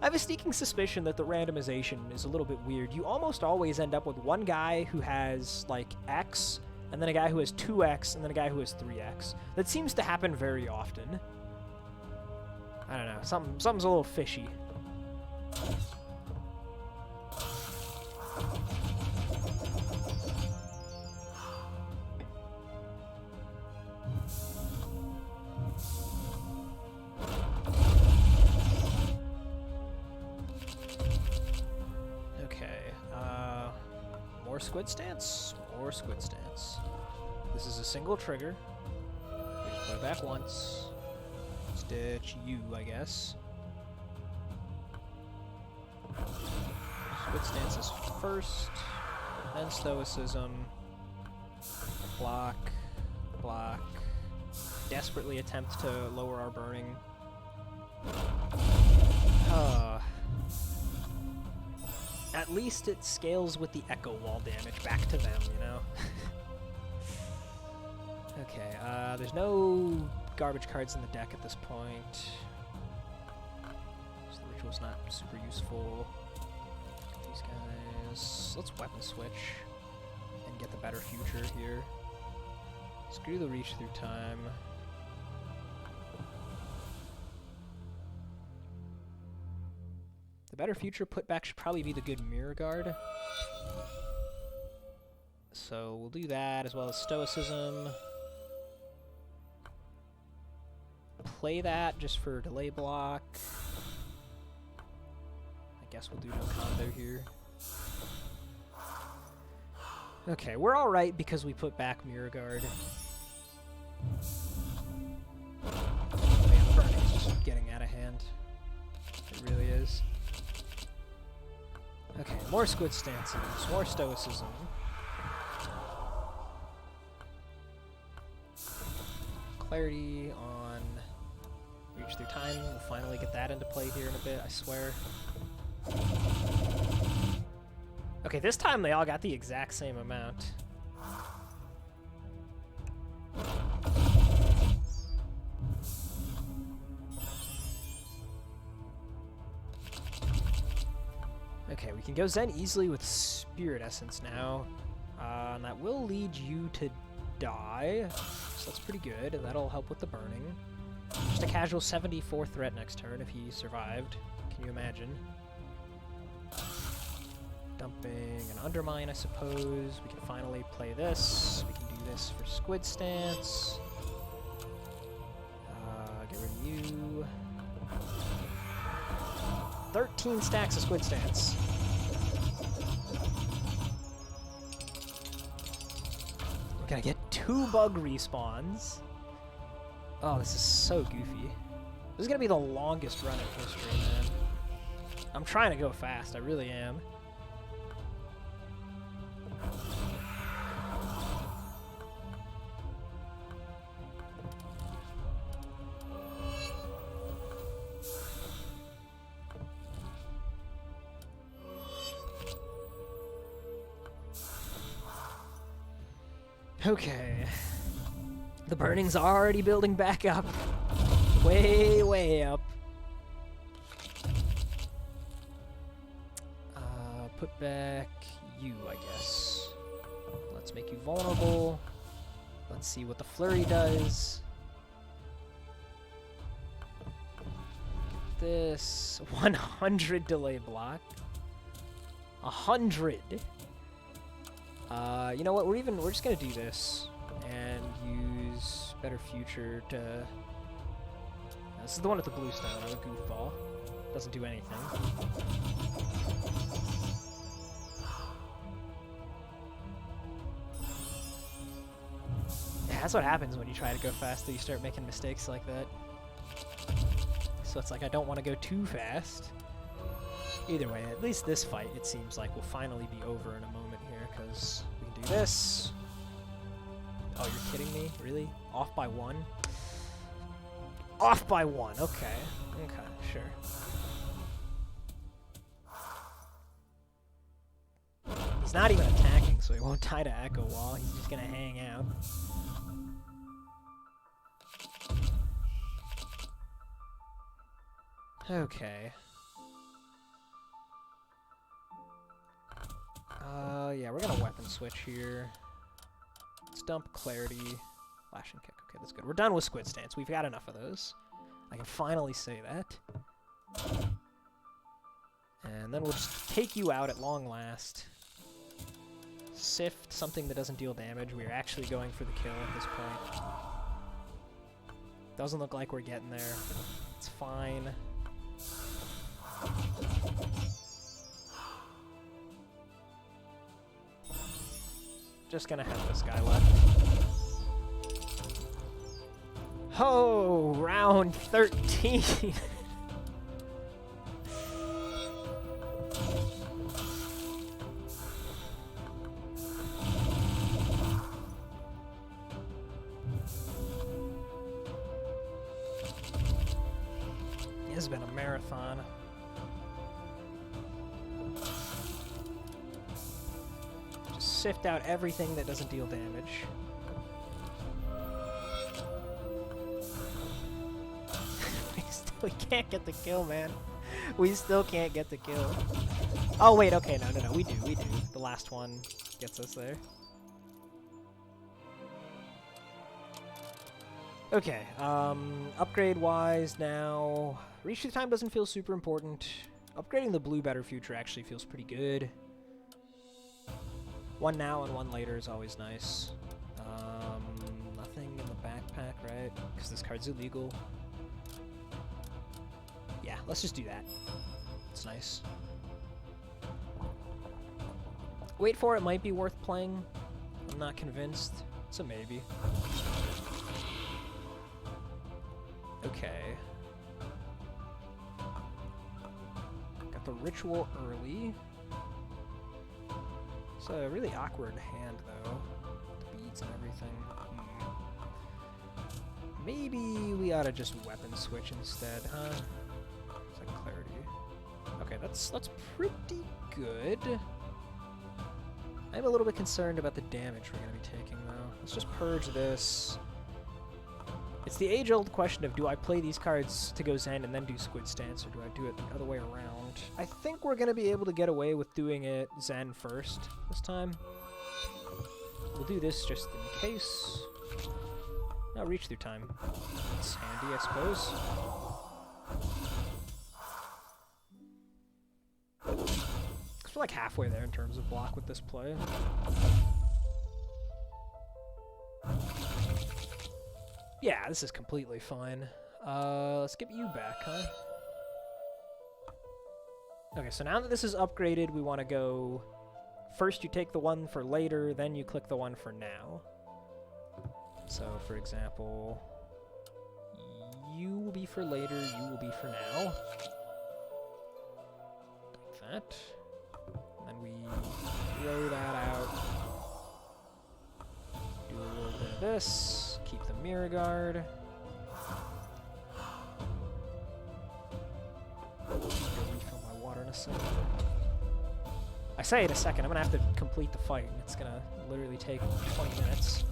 have a sneaking suspicion that the randomization is a little bit weird. You almost always end up with one guy who has, like, X, and then a guy who has 2X, and then a guy who has 3X. That seems to happen very often. I don't know, something's a little fishy. More Squid Stance, more Squid Stance. This is a single trigger. We just play back once. Stitch you, I guess. Squid Stance is first, then Stoicism. Block, block. Desperately attempt to lower our burning. At least it scales with the Echo Wall damage back to them, you know? Okay, there's no garbage cards in the deck at this point. So the ritual's not super useful. These guys. Let's weapon switch and get the better future here. Screw the reach through time. The better future putback should probably be the good Mirror Guard. So we'll do that as well as Stoicism. Play that just for delay block. I guess we'll do no combo here. Okay, we're alright because we put back Mirror Guard. Man, Burning is just getting out of hand. It really is. Okay, more Squid Stances, more Stoicism. Clarity on Reach Through Time. We'll finally get that into play here in a bit, I swear. Okay, this time they all got the exact same amount. Okay, we can go Zen easily with Spirit Essence now. And that will lead you to die, so that's pretty good. That'll help with the burning. Just a casual 74 threat next turn if he survived. Can you imagine? Dumping an Undermine, I suppose. We can finally play this. We can do this for Squid Stance. Get rid of you. 13 stacks of Squid Stance. We're gonna get 2 bug respawns. Oh, this is so goofy. This is gonna be the longest run in history, man. I'm trying to go fast, I really am. Okay. The burning's already building back up. Way, way up. Put back you, I guess. Let's make you vulnerable. Let's see what the flurry does. This 100 delay block. 100. You know what? We're just gonna do this and use Better Future to. This is the one with the blue stone. I'm a goofball. Doesn't do anything. Yeah, that's what happens when you try to go faster. You start making mistakes like that. So it's like I don't want to go too fast. Either way, at least this fight, it seems like, will finally be over in a moment here, because we can do this. Oh, you're kidding me? Really? Off by 1? Off by 1, okay. Okay, sure. He's not even attacking, so he won't die to Echo Wall. He's just gonna hang out. Okay. Yeah, we're gonna weapon switch here. Let's dump Clarity. Lash and Kick. Okay, that's good. We're done with Squid Stance. We've got enough of those. I can finally say that. And then we'll just take you out at long last. Sift, something that doesn't deal damage. We're actually going for the kill at this point. Doesn't look like we're getting there. It's fine. Just gonna have this guy left. Oh, round 13. It has been a marathon. Just sift out everything that doesn't deal damage. We can't get the kill, man. We still can't get the kill. Oh, wait, okay, no, we do. The last one gets us there. Okay, upgrade-wise now, reach through time doesn't feel super important. Upgrading the blue Better Future actually feels pretty good. One now and one later is always nice. Nothing in the backpack, right? Because this card's illegal. Yeah, let's just do that. It's nice. Wait for it might be worth playing. I'm not convinced. It's a maybe. Okay. Got the ritual early. It's a really awkward hand, though. The beads and everything. Maybe we ought to just weapon switch instead, huh? Clarity. Okay, that's pretty good. I'm a little bit concerned about the damage we're going to be taking, though. Let's just purge this. It's the age-old question of, do I play these cards to go Zen and then do Squid Stance, or do I do it the other way around? I think we're going to be able to get away with doing it Zen first this time. We'll do this just in case. Now reach through time. It's handy, I suppose. We're like halfway there in terms of block with this play. Yeah, this is completely fine. Let's get you back, huh? Okay, so now that this is upgraded, we want to go... First you take the one for later, then you click the one for now. So, for example... You will be for later, you will be for now. Like that. And then we throw that out. Do a little bit of this. Keep the mirror guard. Refill my water in a second. I say in a second, I'm gonna have to complete the fight, and it's gonna literally take 20 minutes.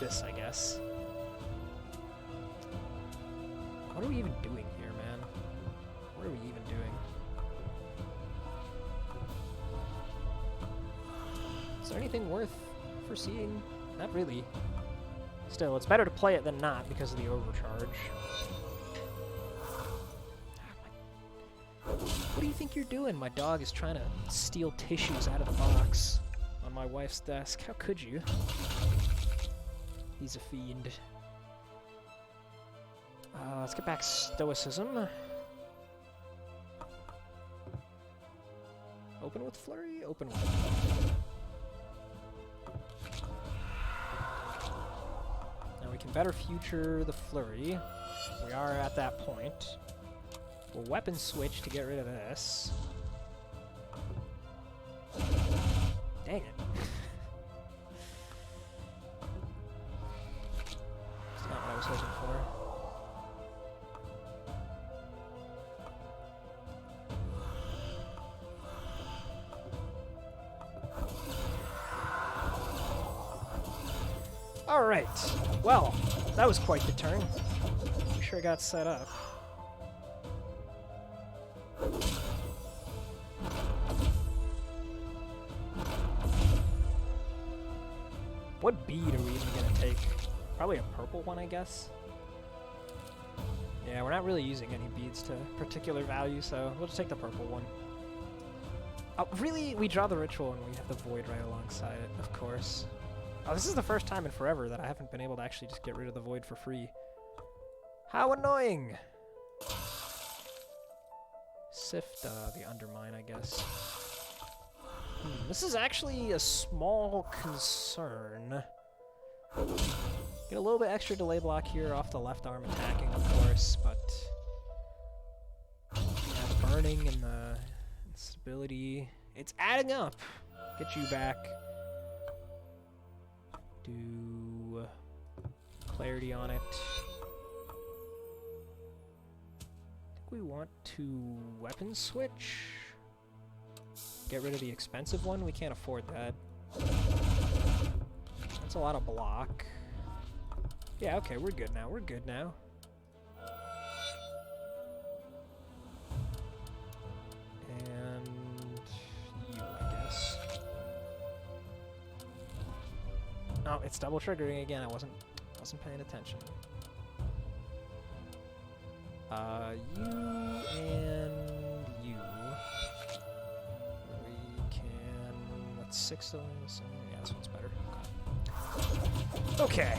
This, I guess. What are we even doing here, man? What are we even doing? Is there anything worth foreseeing? Not really. Still, it's better to play it than not because of the overcharge. What do you think you're doing? My dog is trying to steal tissues out of the box on my wife's desk. How could you? He's a fiend. Let's get back stoicism. Open with flurry? Open with. Now we can better future the flurry. We are at that point. We'll weapon switch to get rid of this. Dang it. It's not what I was hoping for. Alright, well, that was quite the turn. I'm sure I got set up. What bead are we even gonna take? Probably a purple one, I guess. Yeah, we're not really using any beads to particular value, so we'll just take the purple one. Oh, really? We draw the ritual and we have the void right alongside it, of course. Oh, this is the first time in forever that I haven't been able to actually just get rid of the void for free. How annoying! Sift the undermine, I guess. This is actually a small concern. Get a little bit extra delay block here off the left arm attacking, of course, but yeah, the burning and the instability, it's adding up. Get you back. Do clarity on it. I think we want to weapon switch. Get rid of the expensive one. We can't afford that. That's a lot of block. Yeah, okay, we're good now. We're good now. And you, I guess. Oh, it's double triggering again. I wasn't paying attention. You and you. We can. That's 6 of them. So yeah, this one's better. Okay.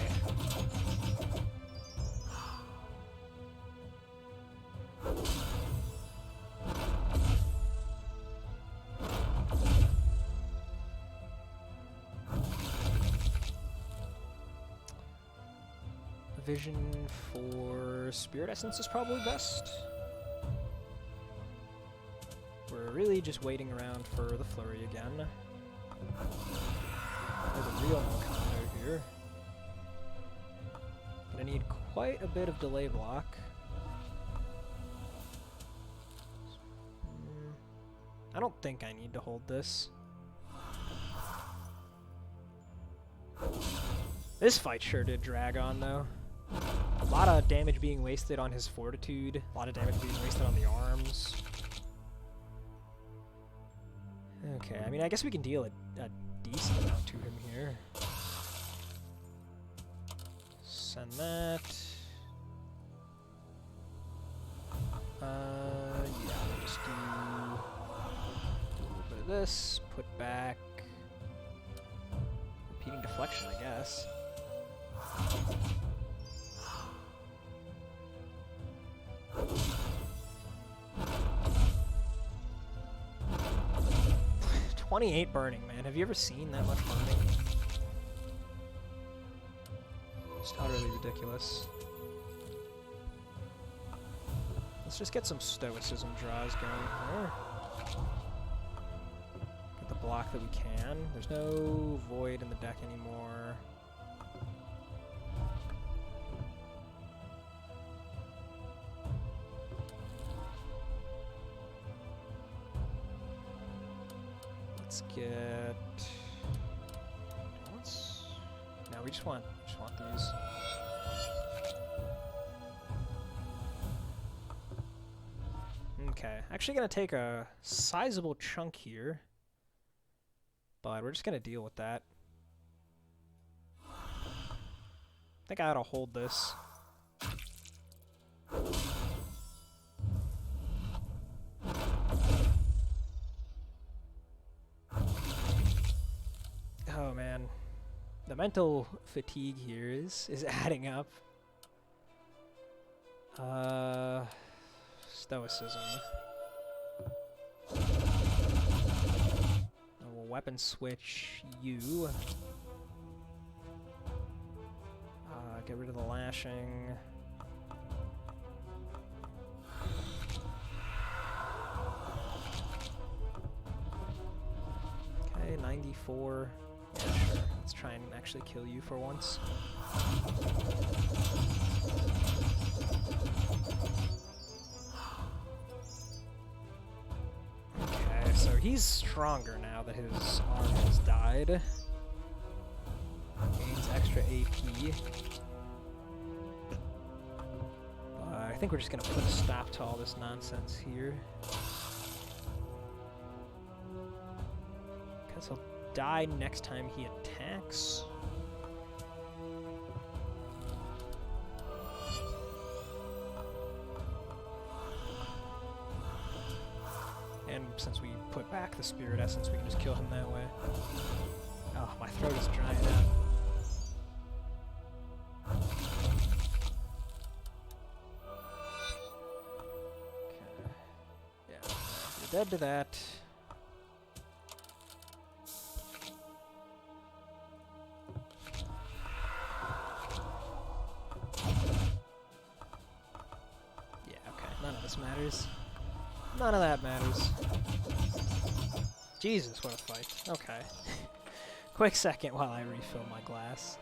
Vision for Spirit Essence is probably best. We're really just waiting around for the flurry again. There's a real combo here. Gonna need quite a bit of delay block. I don't think I need to hold this. This fight sure did drag on though. A lot of damage being wasted on his fortitude, a lot of damage being wasted on the arms. Okay, I mean, I guess we can deal a decent amount to him here. Send that. Yeah, we'll just do a little bit of this, put back. Repeating deflection, I guess. $28 burning, man. Have you ever seen that much burning? Just utterly ridiculous. Let's just get some stoicism draws going here. Get the block that we can. There's no void in the deck anymore. Let's get. No, we just want these. Okay, actually gonna take a sizable chunk here, but we're just gonna deal with that. I think I ought to hold this. Oh man, The mental fatigue here is adding up. Stoicism. We'll weapon switch you. Get rid of the lashing. Okay, 94. Yeah, sure. Let's try and actually kill you for once. Okay, so he's stronger now that his arm has died. Gains extra AP. I think we're just gonna put a stop to all this nonsense here. Because he'll die next time he attacks. And since we put back the spirit essence, we can just kill him that way. Oh, my throat is drying out. Dead to that. Yeah, okay. None of this matters. None of that matters. Jesus, what a fight. Okay. Quick second while I refill my glass.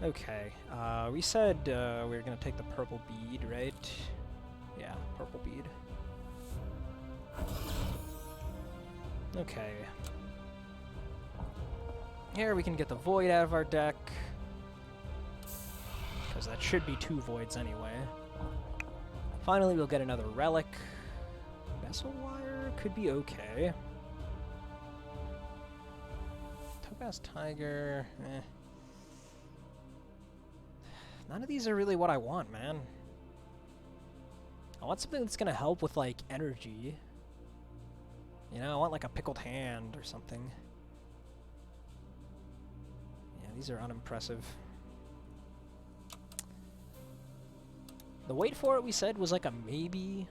Okay, we said we were gonna take the purple bead, right? Yeah, purple bead. Okay. Here we can get the void out of our deck. Because that should be 2 voids anyway. Finally, we'll get another relic. Vessel wire could be okay. Topaz Tiger, eh. None of these are really what I want, man. I want something that's gonna help with, like, energy. You know, I want, like, a pickled hand or something. Yeah, these are unimpressive. The wait for it, we said, was like a maybe.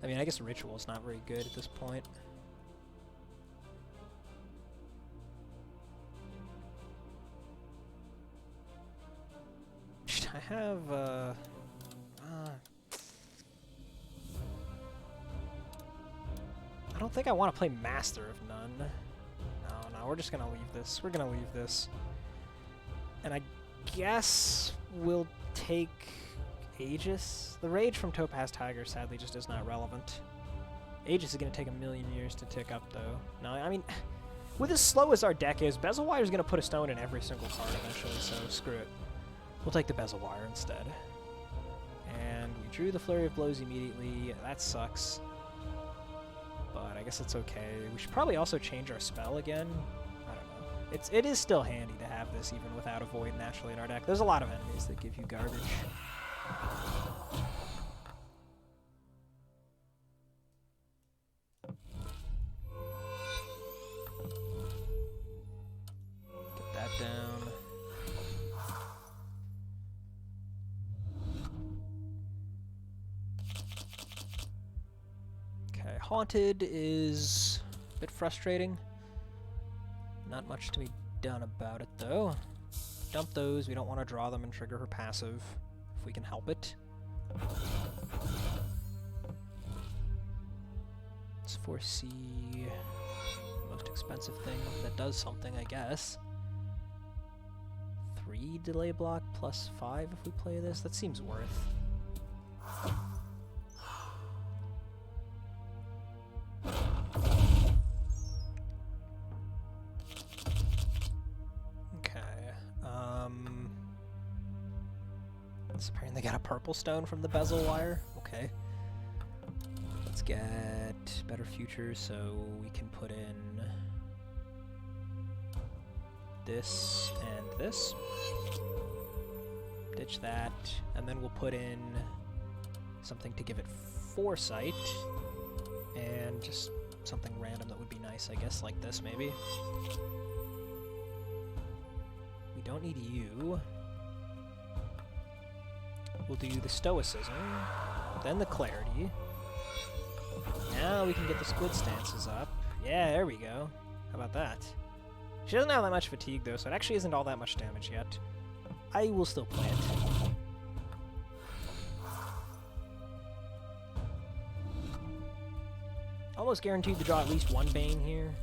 I mean, I guess Ritual's not very good at this point. I have, I don't think I want to play Master of None. No, we're just gonna leave this. We're gonna leave this. And I guess we'll take Aegis. The Rage from Topaz Tiger sadly just is not relevant. Aegis is gonna take a million years to tick up though. No, I mean, with as slow as our deck is, Bezel Wire is gonna put a stone in every single card eventually, so screw it. We'll take the Bezel Wire instead. And we drew the Flurry of Blows immediately. That sucks. But I guess it's okay. We should probably also change our spell again. I don't know. It is still handy to have this even without a Void naturally in our deck. There's a lot of enemies that give you garbage. Get that down. Okay, Haunted is a bit frustrating. Not much to be done about it though. Dump those, we don't want to draw them and trigger her passive, if we can help it. Let's foresee the most expensive thing that does something, I guess. 3 delay block plus 5 if we play this, that seems worth. Apparently got a purple stone from the Bezel Wire. Okay. Let's get better future so we can put in this and this. Ditch that, and then we'll put in something to give it foresight, and just something random that would be nice, I guess, like this maybe. We don't need you. We'll do the Stoicism, then the Clarity. Now we can get the Squid Stances up. Yeah, there we go. How about that? She doesn't have that much fatigue though, so it actually isn't all that much damage yet. I will still play it. Almost guaranteed to draw at least one Bane here.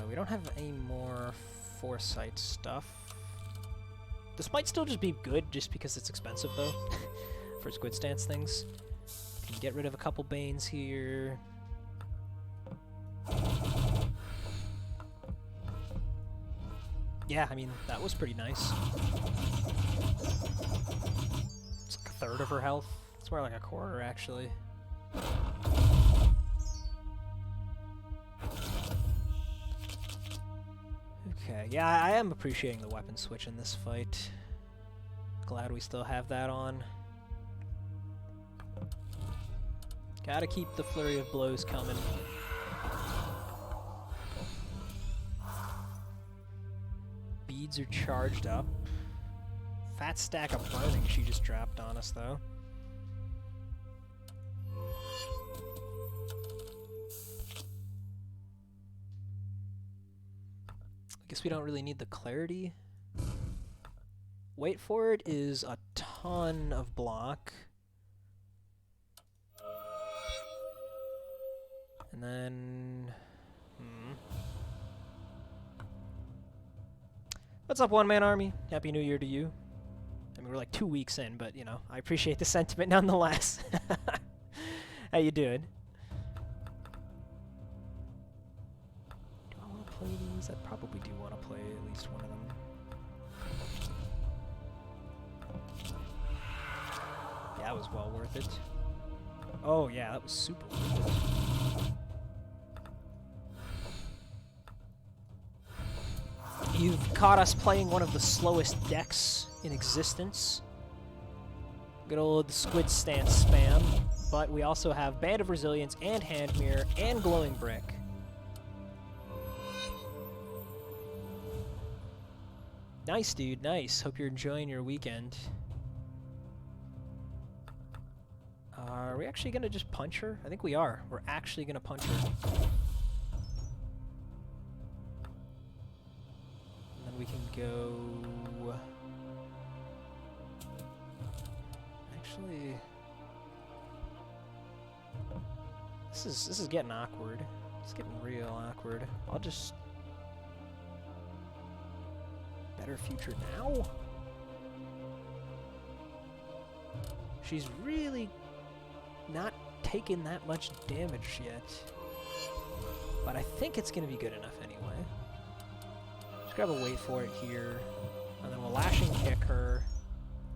We don't have any more Foresight stuff. This might still just be good just because it's expensive though, for Squid Stance things. Can get rid of a couple Banes here. Yeah, I mean, that was pretty nice. It's like a third of her health. It's more like a quarter, actually. Okay, yeah, I am appreciating the weapon switch in this fight. Glad we still have that on. Gotta keep the Flurry of Blows coming. Beads are charged up. Fat stack of burning she just dropped on us, though. Guess we don't really need the Clarity. Wait for it is a ton of block. And then... What's up, one-man army? Happy New Year to you. I mean, we're like 2 weeks in, but, you know, I appreciate the sentiment nonetheless. How you doing? Do I want to play these? I probably do want to play at least one of them. Yeah, that was well worth it. Oh, yeah, that was super worth it. You've caught us playing one of the slowest decks in existence. Good old Squid Stance spam. But we also have Band of Resilience and Hand Mirror and Glowing Brick. Nice, dude, nice. Hope you're enjoying your weekend. Are we actually gonna just punch her? I think we are. We're actually gonna punch her. And then we can go... Actually... This is getting awkward. It's getting real awkward. I'll just... Better future now? She's really not taking that much damage yet. But I think it's going to be good enough anyway. Just grab a wait for it here. And then we'll lashing kick her.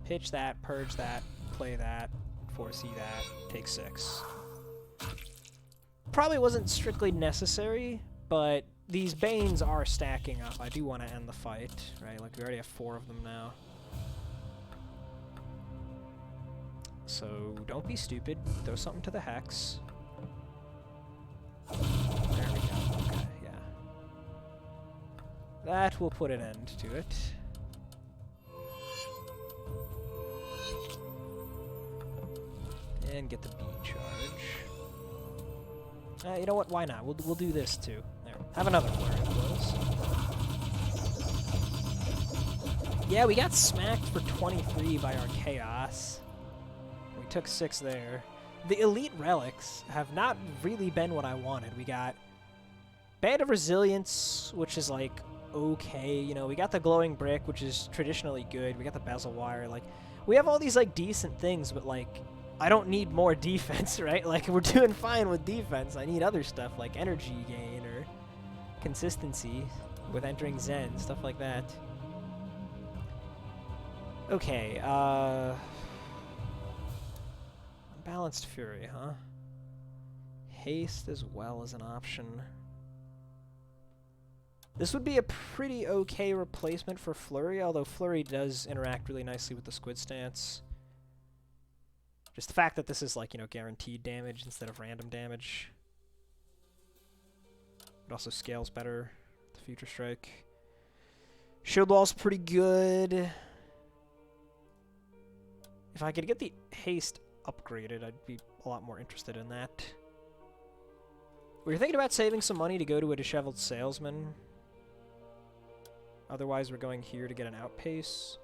Pitch that, purge that, play that, 4C that, take 6. Probably wasn't strictly necessary, but these Banes are stacking up. I do want to end the fight, right? Like, we already have 4 of them now. So, don't be stupid. Throw something to the Hex. There we go. Okay, yeah. That will put an end to it. And get the B charge. You know what? Why not? We'll do this too. There. Have another flurry of blows. Yeah, we got smacked for 23 by our Chaos. We took 6 there. The elite relics have not really been what I wanted. We got Band of Resilience, which is like okay. You know, we got the glowing brick, which is traditionally good. We got the bezel wire. Like, we have all these like decent things, but like, I don't need more defense, right? Like, we're doing fine with defense. I need other stuff like energy gain or consistency with entering Zen, stuff like that. Okay, Unbalanced Fury, huh? Haste as well as an option. This would be a pretty okay replacement for Flurry, although Flurry does interact really nicely with the Squid Stance. Just the fact that this is, like, you know, guaranteed damage instead of random damage. It also scales better, the Future Strike. Shield Wall's pretty good. If I could get the haste upgraded, I'd be a lot more interested in that. We were thinking about saving some money to go to a Disheveled Salesman. Otherwise, we're going here to get an outpace.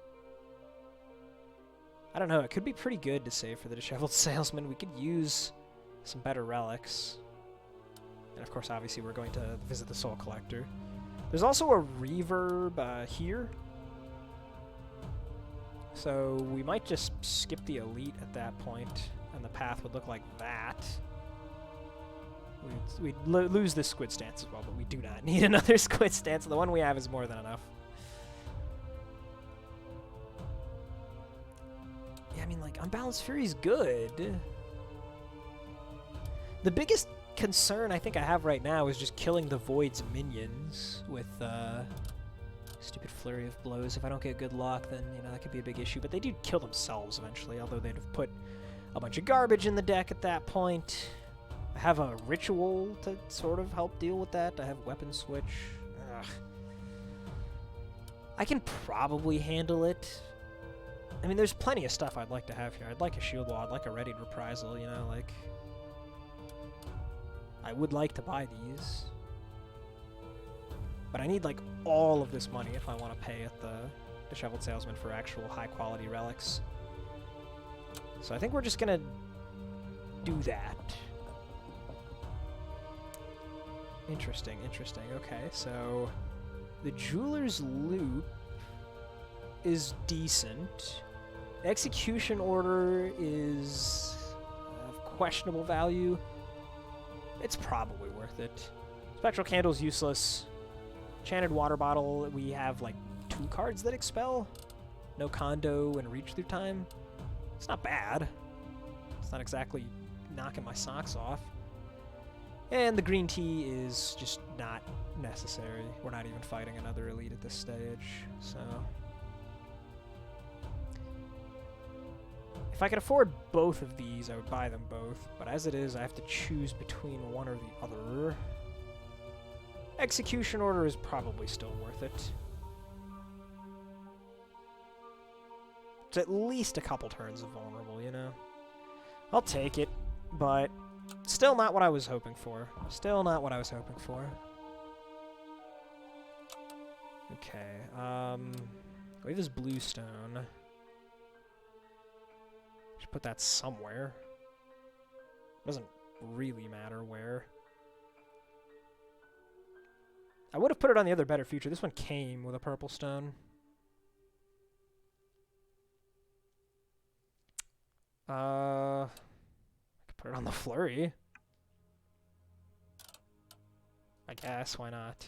I don't know, it could be pretty good to save for the Disheveled Salesman. We could use some better relics. And of course, obviously, we're going to visit the Soul Collector. There's also a reverb here. So we might just skip the elite at that point, and the path would look like that. We'd lose this Squid Stance as well, but we do not need another Squid Stance. The one we have is more than enough. Yeah, I mean, like, Unbalanced Fury's good. The biggest concern I think I have right now is just killing the Void's minions with stupid Flurry of Blows. If I don't get good luck, then, you know, that could be a big issue. But they do kill themselves eventually, although they'd have put a bunch of garbage in the deck at that point. I have a Ritual to sort of help deal with that. I have Weapon Switch. Ugh. I can probably handle it. I mean, there's plenty of stuff I'd like to have here. I'd like a Shield Wall. I'd like a Readied Reprisal, you know, like... I would like to buy these. But I need, like, all of this money if I want to pay at the Disheveled Salesman for actual high-quality relics. So I think we're just gonna do that. Interesting, interesting. Okay, so the Jeweler's Loop is decent. Execution Order is of questionable value. It's probably worth it. Spectral Candle's useless. Enchanted Water Bottle, we have like 2 cards that expel. No Condo and Reach Through Time. It's not bad. It's not exactly knocking my socks off. And the green tea is just not necessary. We're not even fighting another elite at this stage, so... If I could afford both of these, I would buy them both. But as it is, I have to choose between one or the other. Execution Order is probably still worth it. It's at least a couple turns of vulnerable, you know? I'll take it, but still not what I was hoping for. Still not what I was hoping for. Okay, we have this blue stone. Should put that somewhere. Doesn't really matter where. I would have put it on the other better future. This one came with a purple stone. I could put it on the flurry. I guess, why not?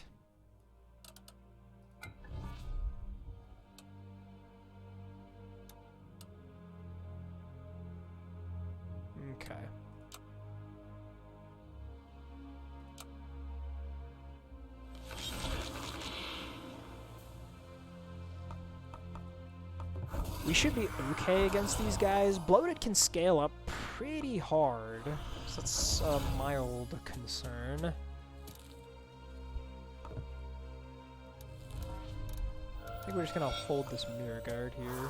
Okay. We should be okay against these guys. Bloated can scale up pretty hard, so that's a mild concern. I think we're just gonna hold this mirror guard here.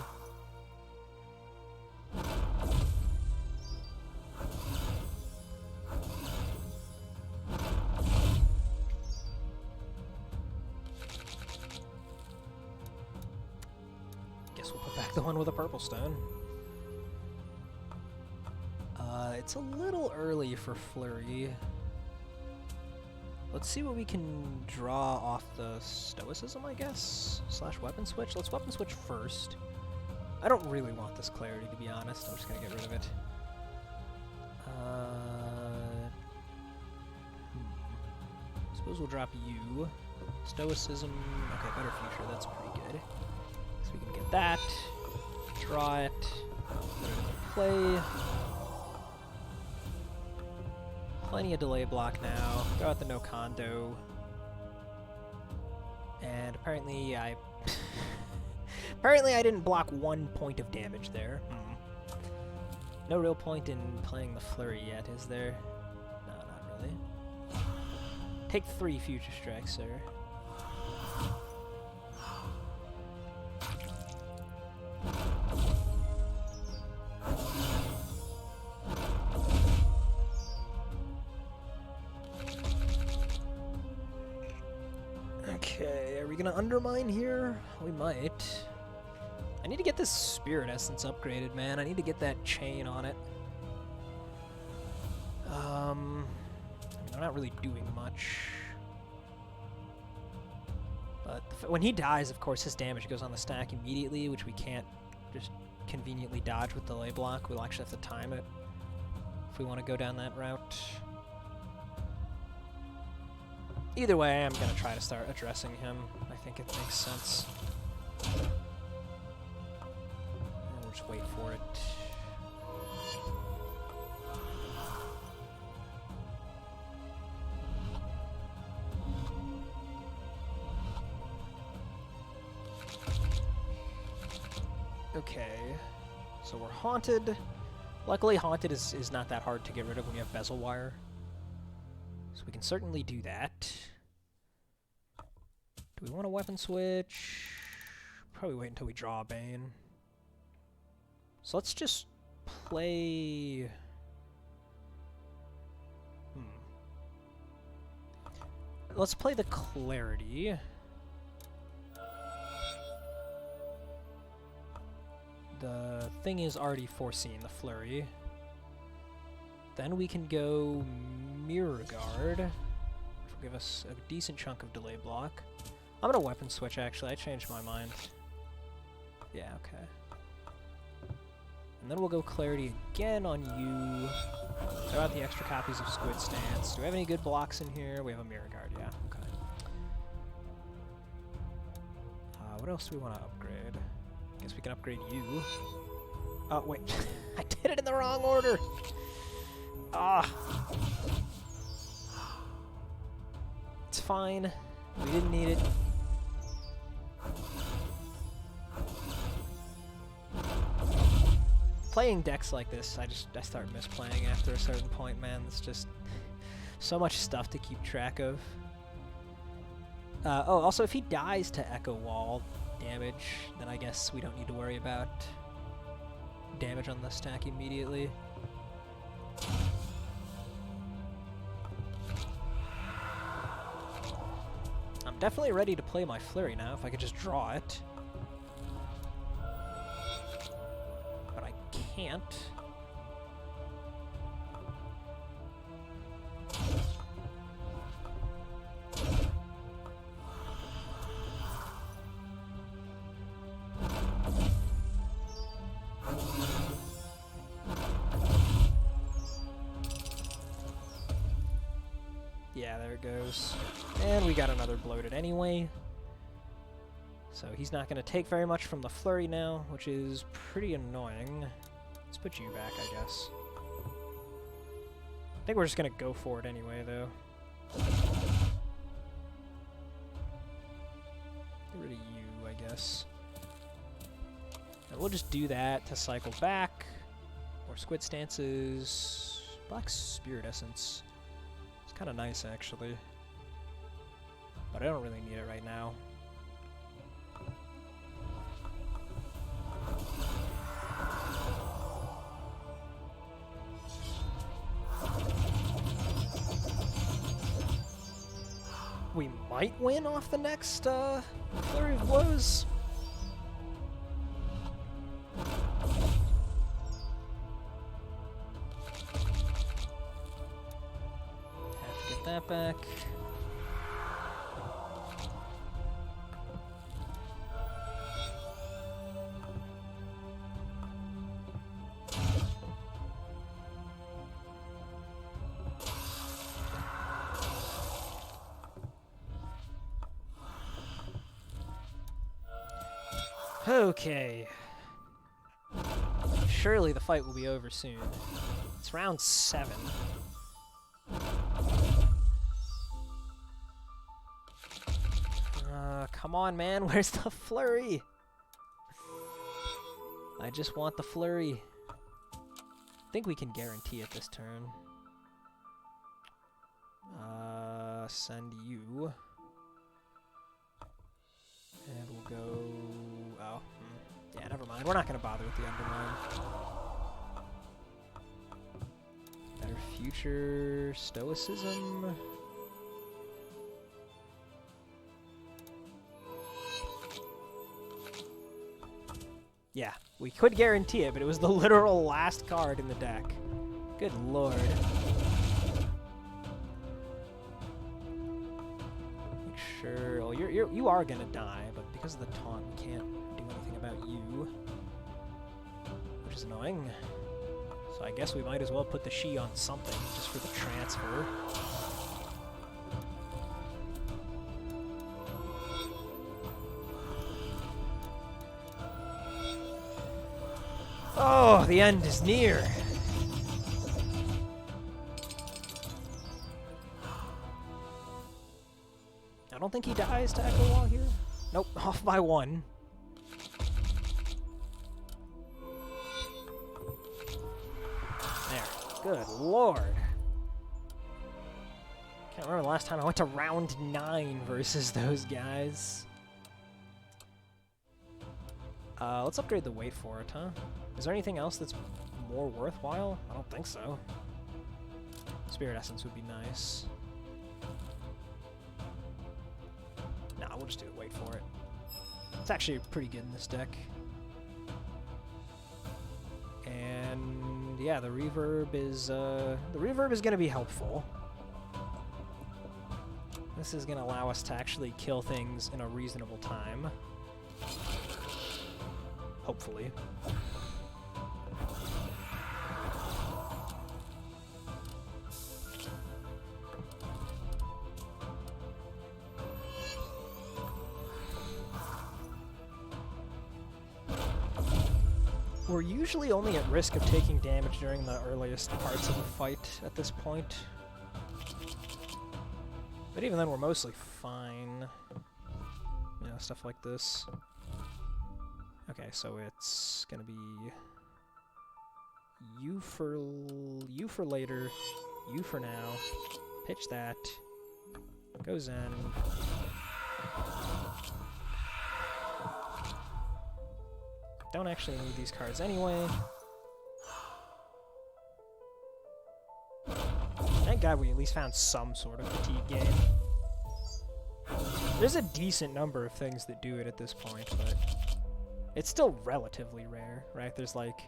Guess we'll put back the one with a purple stone. It's a little early for Flurry. Let's see what we can draw off the Stoicism, I guess? Slash Weapon Switch? Let's Weapon Switch first. I don't really want this Clarity, to be honest. I'm just gonna get rid of it. Suppose we'll drop you. Stoicism. Okay, better future. That's pretty good. So we can get that. Draw it. Put it into play. Plenty of delay block now. Go out the no condo. And apparently I... apparently I didn't block 1 point of damage there. No real point in playing the Flurry yet, is there? No, not really. Take 3 future strikes, sir. Okay, are we gonna undermine here? We might. I need to get this Spirit Essence upgraded, man. I need to get that chain on it. I mean, I'm not really doing much. But when he dies, of course, his damage goes on the stack immediately, which we can't just conveniently dodge with delay block. We'll actually have to time it if we want to go down that route. Either way, I'm going to try to start addressing him. I think it makes sense. And we'll just wait for it. Okay, so we're Haunted. Luckily, Haunted is not that hard to get rid of when you have Bezel Wire. So we can certainly do that. Do we want a weapon switch? Probably wait until we draw a Bane. So let's just play... Let's play the Clarity. The thing is already foreseen, the Flurry. Then we can go Mirror Guard, which will give us a decent chunk of delay block. I'm gonna weapon switch, actually. I changed my mind. Yeah, okay. And then we'll go Clarity again on you. Throw out the extra copies of Squid Stance. Do we have any good blocks in here? We have a Mirror Guard, yeah, okay. What else do we want to upgrade? Guess we can upgrade you. Oh, wait. I did it in the wrong order! Ah! It's fine. We didn't need it. Playing decks like this, I start misplaying after a certain point, man. It's just so much stuff to keep track of. Oh, also, if he dies to Echo Wall damage, then I guess we don't need to worry about damage on the stack immediately. I'm definitely ready to play my Flurry now, if I could just draw it. But I can't. Yeah, there it goes. And we got another bloated anyway. So he's not going to take very much from the Flurry now, which is pretty annoying. Let's put you back, I guess. I think we're just going to go for it anyway, though. Get rid of you, I guess. And we'll just do that to cycle back. More Squid Stances. Black Spirit Essence. It's kind of nice, actually. But I don't really need it right now. We might win off the next Flurry of Blows. Have to get that back. Okay. Surely the fight will be over soon. It's round 7. Come on, man. Where's the Flurry? I just want the Flurry. I think we can guarantee it this turn. Send you. And we'll go... Oh. Yeah, never mind. We're not going to bother with the Undermine. Better future Stoicism. Yeah, we could guarantee it, but it was the literal last card in the deck. Good lord. Make sure... Oh, you are going to die, but because of the taunt, we can't do anything about you. Which is annoying. So I guess we might as well put the She on something, just for the transfer. Oh, the end is near. I don't think he dies to Echo Wall here. Nope, off by 1. There. Good lord. Can't remember the last time I went to round 9 versus those guys. Let's upgrade the weight for it, huh? Is there anything else that's more worthwhile? I don't think so. Spirit Essence would be nice. Nah, we'll just do the weight for it. It's actually pretty good in this deck. And yeah, the reverb is gonna be helpful. This is gonna allow us to actually kill things in a reasonable time. Hopefully. We're usually only at risk of taking damage during the earliest parts of the fight at this point. But even then, we're mostly fine. You know, stuff like this. Okay, so it's gonna be you for later, you for now. Pitch that. Goes in. Don't actually need these cards anyway. thank God we at least found some sort of fatigue gain. There's a decent number of things that do it at this point, but it's still relatively rare, right? There's like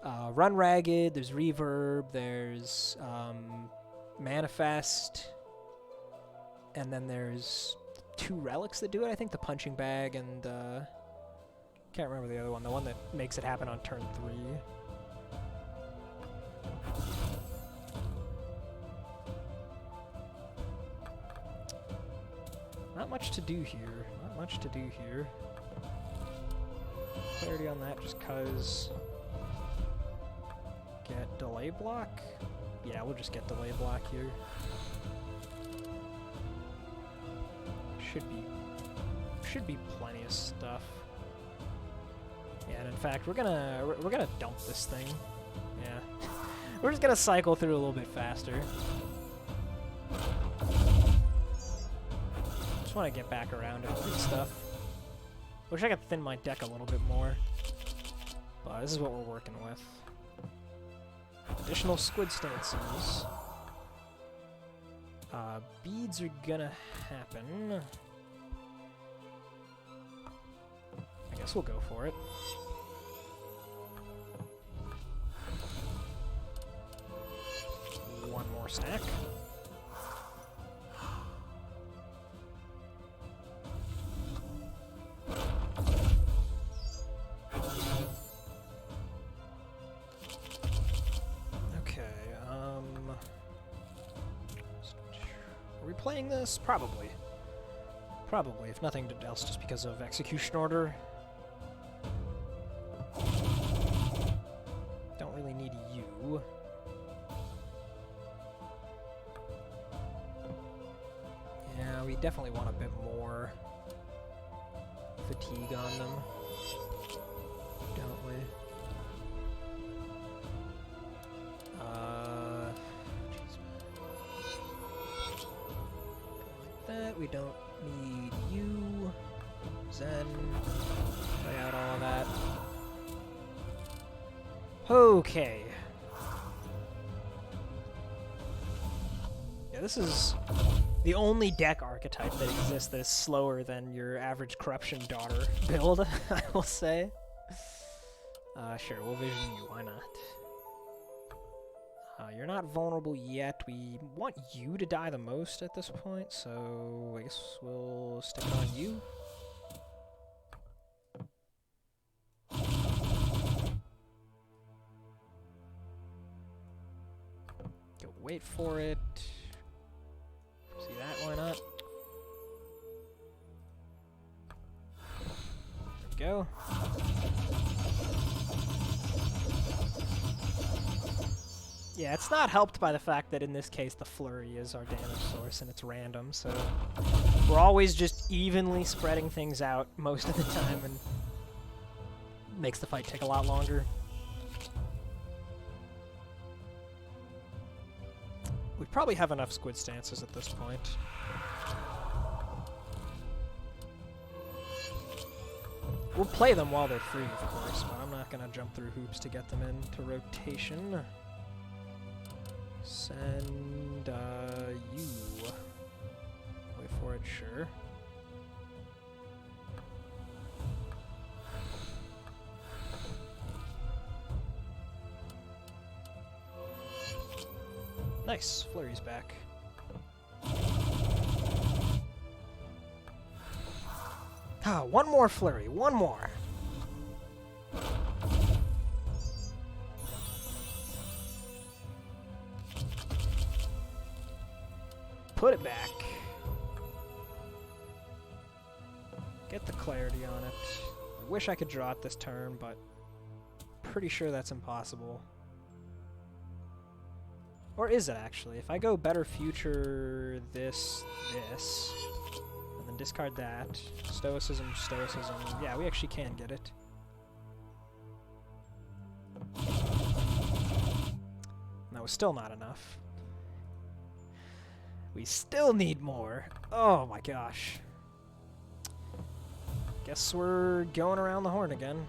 Run Ragged, there's Reverb, there's Manifest, and then there's 2 relics that do it. I think the Punching Bag and can't remember the other one, the one that makes it happen on turn 3. Not much to do here. Not much to do here. Clarity on that just cause. Get delay block? Yeah, we'll just get delay block here. Should be plenty of stuff. Yeah, and in fact, we're gonna dump this thing. Yeah. We're just gonna cycle through a little bit faster. Just want to get back around to good stuff. Wish I could thin my deck a little bit more. But this is what we're working with. Additional squid stances. Beads are gonna happen. I guess we'll go for it. One more stack. Playing this? Probably. Probably, if nothing else, just because of execution order. Don't really need you. Yeah, we definitely want a bit more fatigue on them. Don't we? We don't need you. Zen. Try out all of that. Okay. Yeah, this is the only deck archetype that exists that is slower than your average Corruption Daughter build, I will say. Sure, we'll vision you, why not? You're not vulnerable yet. We want you to die the most at this point, so I guess we'll stick it on you. Go wait for it. See that? Why not? There we go. Yeah, it's not helped by the fact that in this case the flurry is our damage source and it's random, so we're always just evenly spreading things out most of the time and makes the fight take a lot longer. We probably have enough squid stances at this point. We'll play them while they're free, of course, but I'm not going to jump through hoops to get them into rotation. Send, you. Wait for it, sure. Nice, Flurry's back. Ah, one more Flurry, one more. Put it back. Get the clarity on it. I wish I could draw it this turn, but pretty sure that's impossible. Or is it actually? If I go better future this, and then discard that, stoicism, stoicism, yeah, we actually can get it. And that was still not enough. We still need more. Oh my gosh. Guess we're going around the horn again.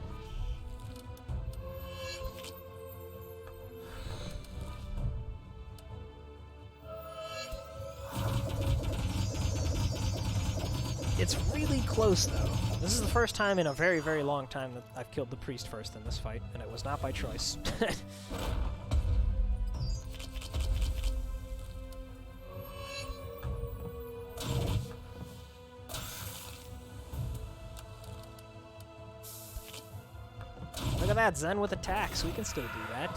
It's really close, though. This is the first time in a very, very long time that I've killed the priest first in this fight, and it was not by choice. Look at that, Zen with attacks. We can still do that.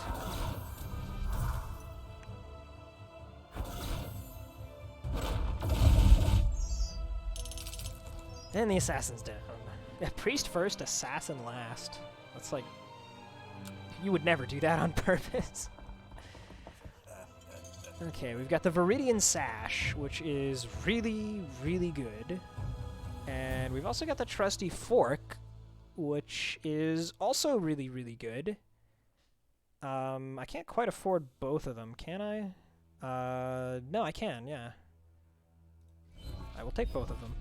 And the assassin's down. Yeah, priest first, assassin last. That's like... You would never do that on purpose. Okay, we've got the Viridian Sash, which is really, really good. And we've also got the trusty Fork, which is also really, really good. I can't quite afford both of them, can I? No, I can, yeah. I will take both of them.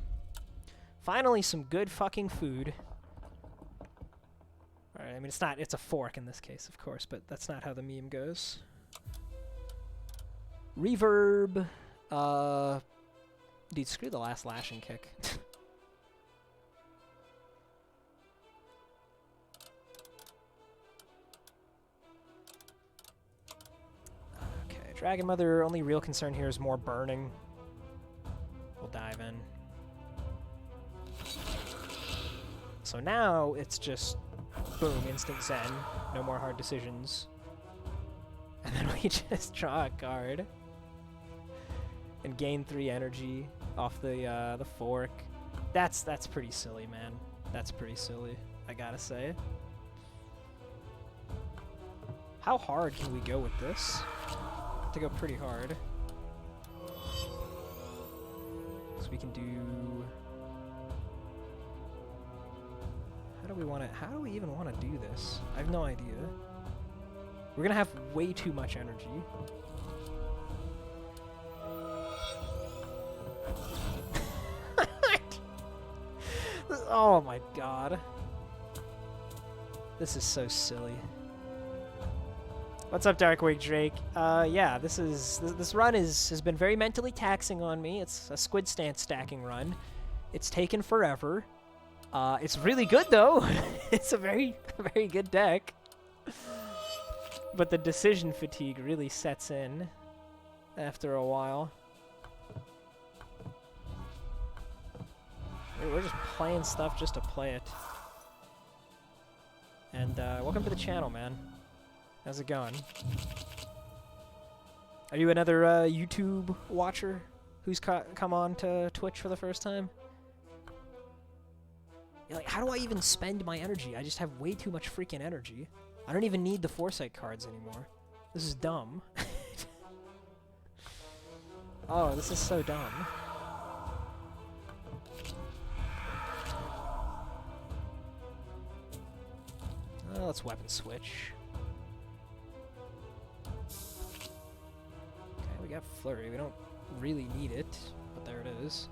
Finally, some good fucking food. Alright, I mean, it's a fork in this case, of course, but that's not how the meme goes. Reverb. Dude, screw the last lashing kick. Okay, Dragon Mother, only real concern here is more burning. We'll dive in. So now it's just boom, instant Zen, no more hard decisions. And then we just draw a card and gain 3 energy off the fork. That's pretty silly, man. That's pretty silly, I gotta say. How hard can we go with this? To go pretty hard. So we can do... How do we even want to do this? I have no idea. We're gonna have way too much energy. Oh my god. This is so silly. What's up, Darkwing Drake? Yeah, this run has been very mentally taxing on me. It's a squid stance stacking run. It's taken forever. It's really good though. It's a very, very good deck. But the decision fatigue really sets in after a while. We're just playing stuff just to play it. And welcome to the channel, man. How's it going? Are you another YouTube watcher who's come on to Twitch for the first time? Like, how do I even spend my energy? I just have way too much freaking energy. I don't even need the Foresight cards anymore. This is dumb. Oh, this is so dumb. Let's weapon switch. Okay, we got Flurry. We don't really need it, but there it is.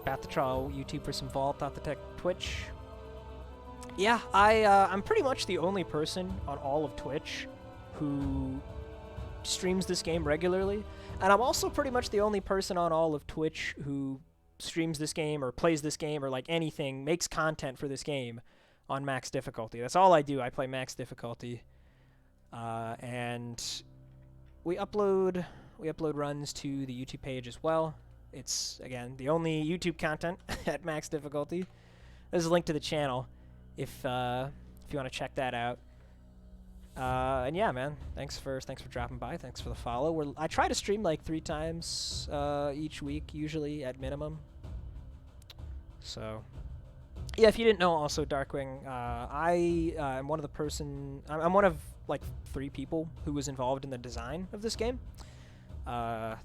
About to try YouTube for some Vault, thought the tech Twitch. Yeah, I'm pretty much the only person on all of Twitch who streams this game regularly, and I'm also pretty much the only person on all of Twitch who streams this game or plays this game or like anything, makes content for this game on max difficulty. That's all I do. I play max difficulty, and we upload runs to the YouTube page as well. It's, again, the only YouTube content at max difficulty. There's a link to the channel if you want to check that out. And yeah, man, thanks for dropping by. Thanks for the follow. I try to stream like 3 times each week, usually at minimum. So yeah, if you didn't know, also Darkwing, I'm one of like 3 people who was involved in the design of this game.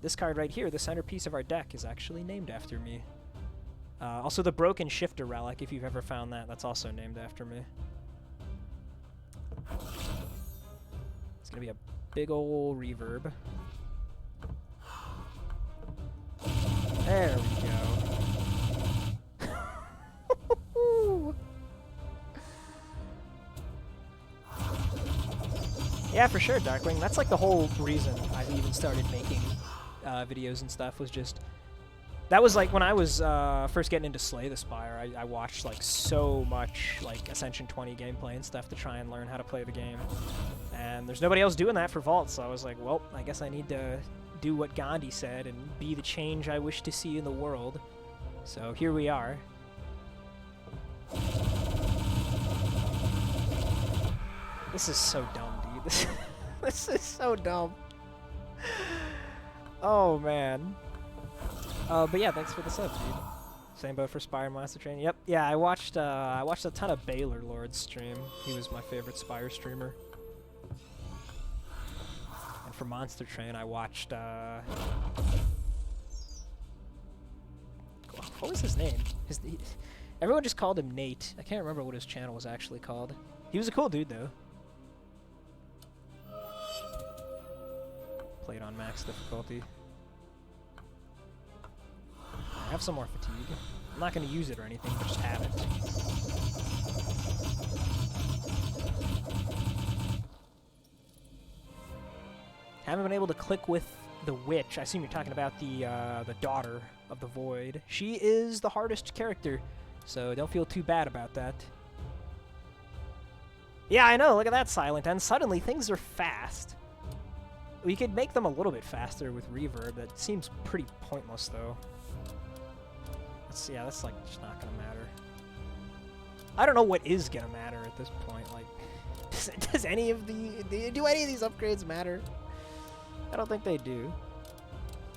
This card right here, the centerpiece of our deck, is actually named after me. Also, the Broken Shifter Relic, if you've ever found that, that's also named after me. It's gonna be a big ol' reverb. There we go. Yeah, for sure, Darkwing. That's like the whole reason I even started making videos and stuff, was just... That was like when I was first getting into Slay the Spire. I watched like so much like Ascension 20 gameplay and stuff to try and learn how to play the game. And there's nobody else doing that for Vault, so I was like, well, I guess I need to do what Gandhi said and be the change I wish to see in the world. So here we are. This is so dumb, dude. This is so dumb. Oh, man. But yeah, thanks for the sub, dude. Same boat for Spire and Monster Train. Yep. Yeah, I watched a ton of Baylor Lord stream. He was my favorite Spire streamer. And for Monster Train, I watched what was his name? Everyone just called him Nate. I can't remember what his channel was actually called. He was a cool dude, though. Played on max difficulty. I have some more fatigue. I'm not going to use it or anything, but just have it. Haven't been able to click with the witch. I assume you're talking about the daughter of the Void. She is the hardest character, so don't feel too bad about that. Yeah, I know. Look at that, Silent. And suddenly things are fast. We could make them a little bit faster with reverb. That seems pretty pointless, though. Yeah, that's like just not gonna matter. I don't know what is gonna matter at this point. Like, does any of do any of these upgrades matter? I don't think they do.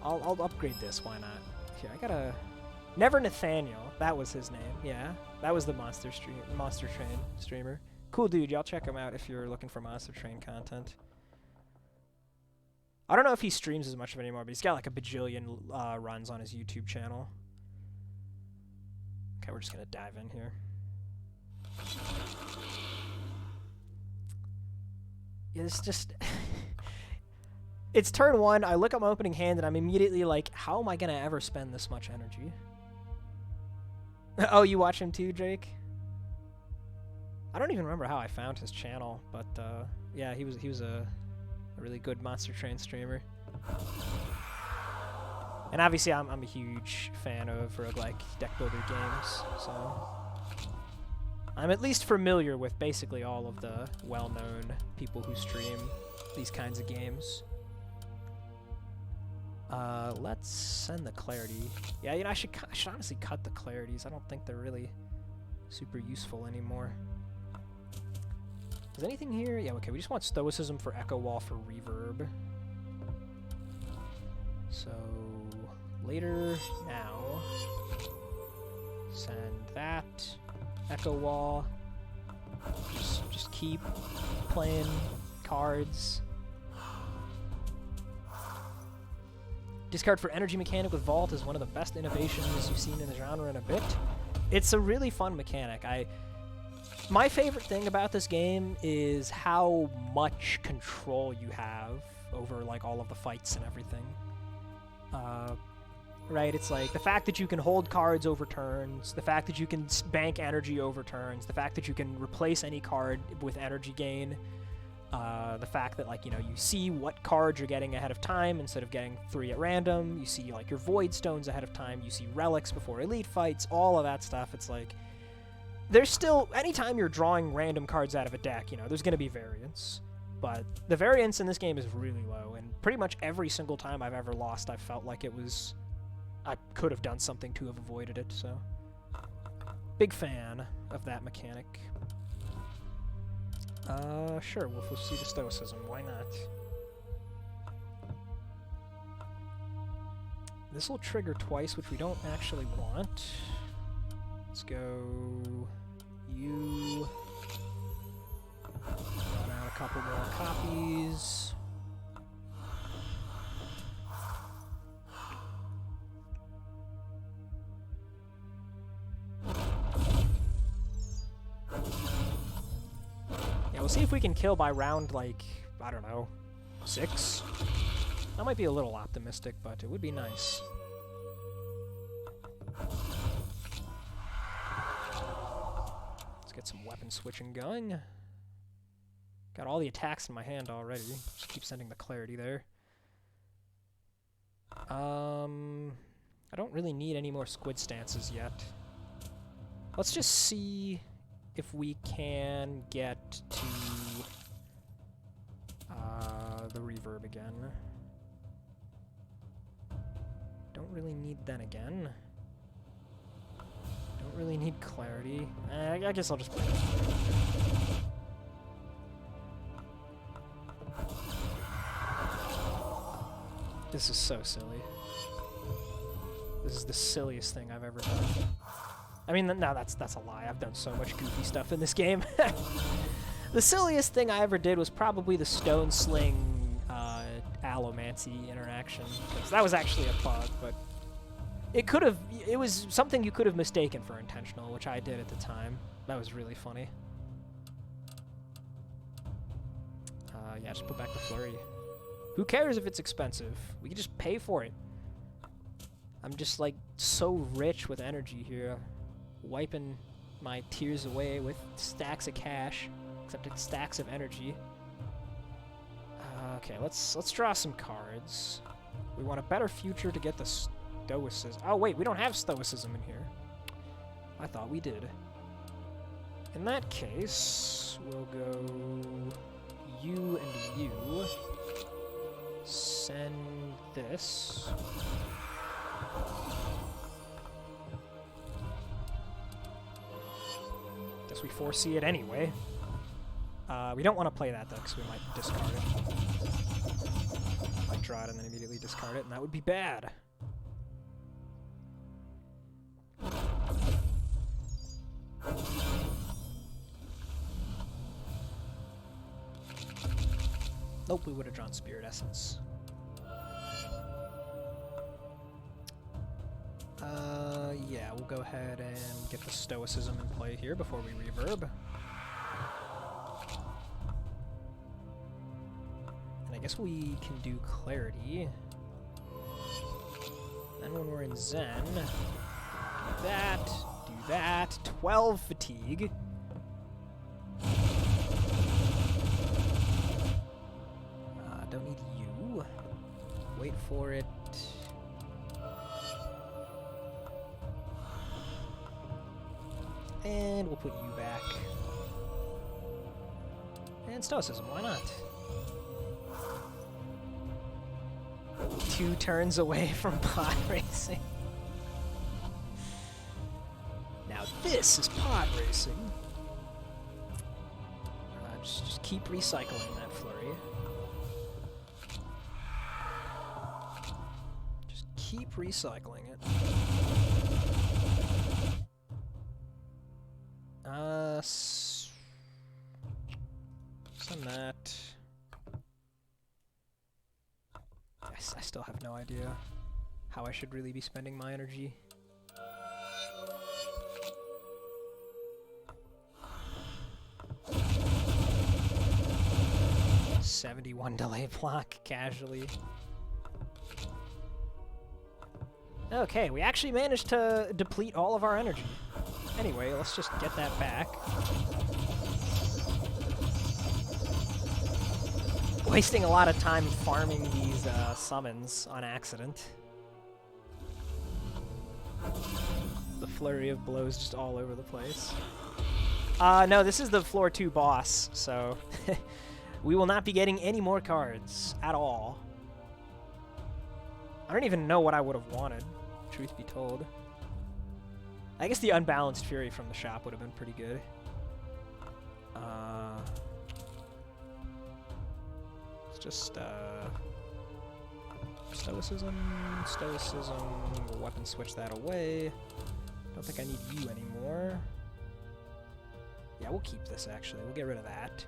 I'll upgrade this. Why not? Here, I gotta. Never Nathaniel. That was his name. Yeah, that was the Monster Train streamer. Cool dude. Y'all check him out if you're looking for Monster Train content. I don't know if he streams as much of it anymore, but he's got like a bajillion runs on his YouTube channel. Okay, we're just gonna dive in here. It's just... It's turn 1, I look at my opening hand, and I'm immediately like, how am I gonna ever spend this much energy? Oh, you watch him too, Jake? I don't even remember how I found his channel, but yeah, he was a really good Monster Train streamer. And obviously, I'm a huge fan of roguelike deck builder games, so I'm at least familiar with basically all of the well-known people who stream these kinds of games. Let's send the clarity. Yeah, you know, I should honestly cut the clarities. I don't think they're really super useful anymore. Is anything here? Yeah, okay, we just want Stoicism for Echo Wall for reverb. So... later, now, send that, Echo Wall, just keep playing cards. Discard for Energy mechanic with Vault is one of the best innovations you've seen in the genre in a bit. It's a really fun mechanic. My favorite thing about this game is how much control you have over like all of the fights and everything. Right, it's like the fact that you can hold cards over turns, the fact that you can bank energy over turns, the fact that you can replace any card with energy gain, the fact that, like, you know, you see what cards you're getting ahead of time instead of getting 3 at random, you see, like, your Void Stones ahead of time, you see relics before elite fights, all of that stuff. It's like, there's still, anytime you're drawing random cards out of a deck, you know, there's going to be variance. But the variance in this game is really low, and pretty much every single time I've ever lost, I've felt like it was... I could have done something to have avoided it, so... Big fan of that mechanic. Sure, we'll see the Stoicism. Why not? This will trigger twice, which we don't actually want. Let's go... you... Run out a couple more copies. Yeah, we'll see if we can kill by round, like, I don't know, 6? That might be a little optimistic, but it would be nice. Let's get some weapon switching going. Got all the attacks in my hand already. Just keep sending the clarity there. I don't really need any more squid stances yet. Let's just see if we can get to the reverb again. Don't really need then again. Don't really need clarity. I guess I'll just play this. This is so silly. This is the silliest thing I've ever done. I mean, no, that's a lie. I've done so much goofy stuff in this game. The silliest thing I ever did was probably the Stone Sling Allomancy interaction. That was actually a bug, but it was something you could have mistaken for intentional, which I did at the time. That was really funny. Yeah, just put back the flurry. Who cares if it's expensive? We can just pay for it. I'm just like so rich with energy here, wiping my tears away with stacks of cash, except it's stacks of energy. Okay, let's draw some cards. We want a better future to get the stoicism. Oh wait, we don't have stoicism in here. I thought we did. In that case, we'll go you and you. Send this. Guess we foresee it anyway. We don't want to play that though, because we might discard it. Might draw it and then immediately discard it, and that would be bad. Nope, we would have drawn Spirit Essence. Yeah, we'll go ahead and get the Stoicism in play here before we reverb. And I guess we can do Clarity. Then when we're in Zen, do that, 12 Fatigue. Don't need you. Wait for it. And we'll put you back. And Stoicism, why not? 2 turns away from pod racing. Now this is pod racing. Just keep recycling that flurry. Just keep recycling it. Send that. Yes, I still have no idea how I should really be spending my energy. $71 delay block casually. Okay, we actually managed to deplete all of our energy. Anyway, let's just get that back. Wasting a lot of time farming these summons on accident. The flurry of blows just all over the place. No, this is the floor 2 boss, so we will not be getting any more cards at all. I don't even know what I would have wanted, truth be told. I guess the Unbalanced Fury from the shop would have been pretty good. It's just, Stoicism, we'll weapon switch that away. Don't think I need you anymore. Yeah, we'll keep this actually, we'll get rid of that.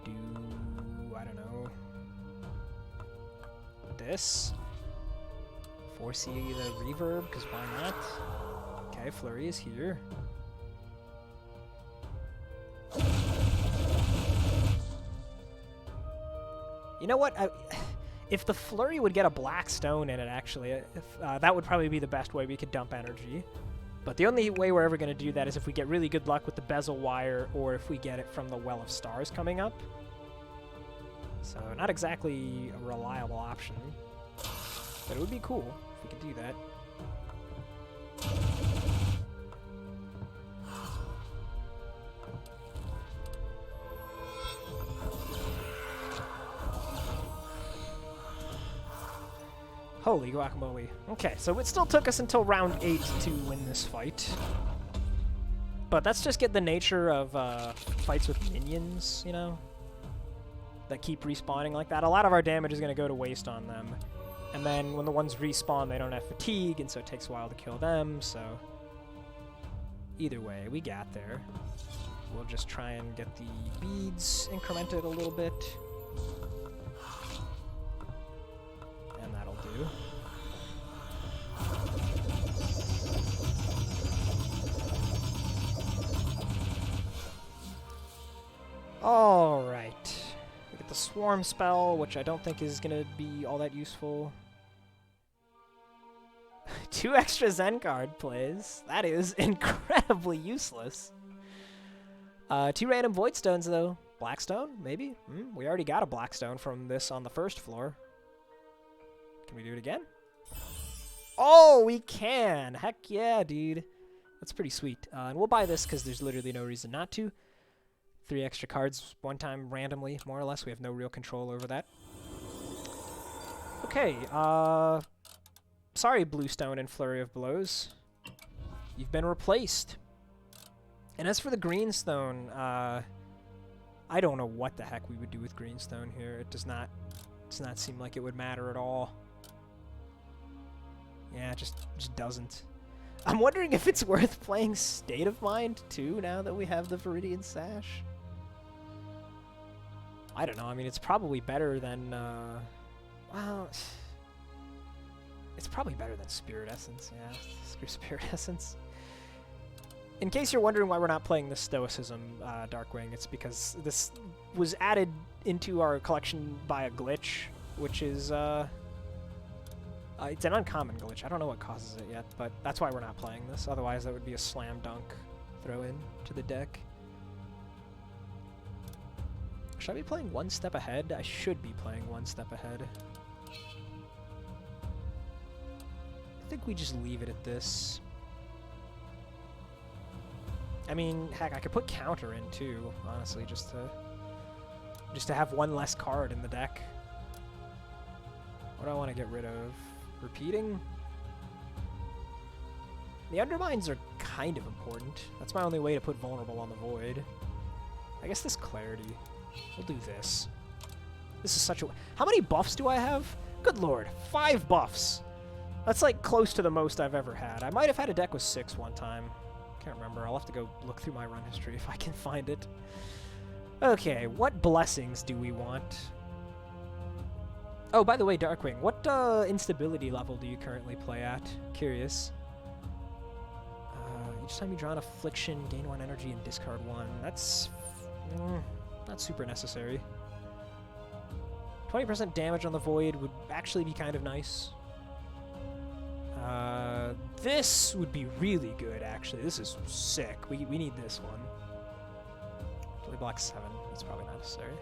I don't know, this. Foresee the reverb, because why not? Okay, flurry is here. You know what? If the flurry would get a black stone in it, actually, that would probably be the best way we could dump energy. But the only way we're ever going to do that is if we get really good luck with the bezel wire, or if we get it from the Well of Stars coming up. So not exactly a reliable option, but it would be cool if we could do that. Holy guacamole. Okay, so it still took us until round 8 to win this fight. But that's just get the nature of fights with minions, you know? That keep respawning like that. A lot of our damage is going to go to waste on them. And then when the ones respawn, they don't have fatigue, and so it takes a while to kill them, so... Either way, we got there. We'll just try and get the beads incremented a little bit. And that'll do. Alright. We get the Swarm spell, which I don't think is going to be all that useful. 2 extra Zen card plays. That is incredibly useless. 2 random Void Stones, though. Blackstone, maybe? We already got a Blackstone from this on the first floor. Can we do it again? Oh, we can! Heck yeah, dude. That's pretty sweet. And we'll buy this because there's literally no reason not to. 3 extra cards one time randomly, more or less. We have no real control over that. Okay, sorry, Bluestone and Flurry of Blows. You've been replaced. And as for the Greenstone, I don't know what the heck we would do with Greenstone here. It does not seem like it would matter at all. Yeah, it just doesn't. I'm wondering if it's worth playing State of Mind, too, now that we have the Viridian Sash. I don't know. I mean, it's probably better than, well... It's probably better than Spirit Essence, yeah. Screw Spirit Essence. In case you're wondering why we're not playing the Stoicism Darkwing, it's because this was added into our collection by a glitch, which is, it's an uncommon glitch. I don't know what causes it yet, but that's why we're not playing this. Otherwise, that would be a slam dunk throw in to the deck. Should I be playing One Step Ahead? I should be playing One Step Ahead. I think we just leave it at this. I mean, heck, I could put Counter in too, honestly, just to have one less card in the deck. What do I want to get rid of? Repeating? The Undermines are kind of important. That's my only way to put Vulnerable on the Void. I guess this Clarity. We'll do this. This is such a... How many buffs do I have? Good lord, 5 buffs! That's like close to the most I've ever had. I might have had a deck with 6 one time. Can't remember. I'll have to go look through my run history if I can find it. Okay, what blessings do we want? Oh, by the way, Darkwing, what instability level do you currently play at? Curious. Each time you draw an affliction, gain 1 energy and discard 1. That's not super necessary. 20% damage on the Void would actually be kind of nice. This would be really good, actually. This is sick. We need this one. Only block 7. That's probably not necessary.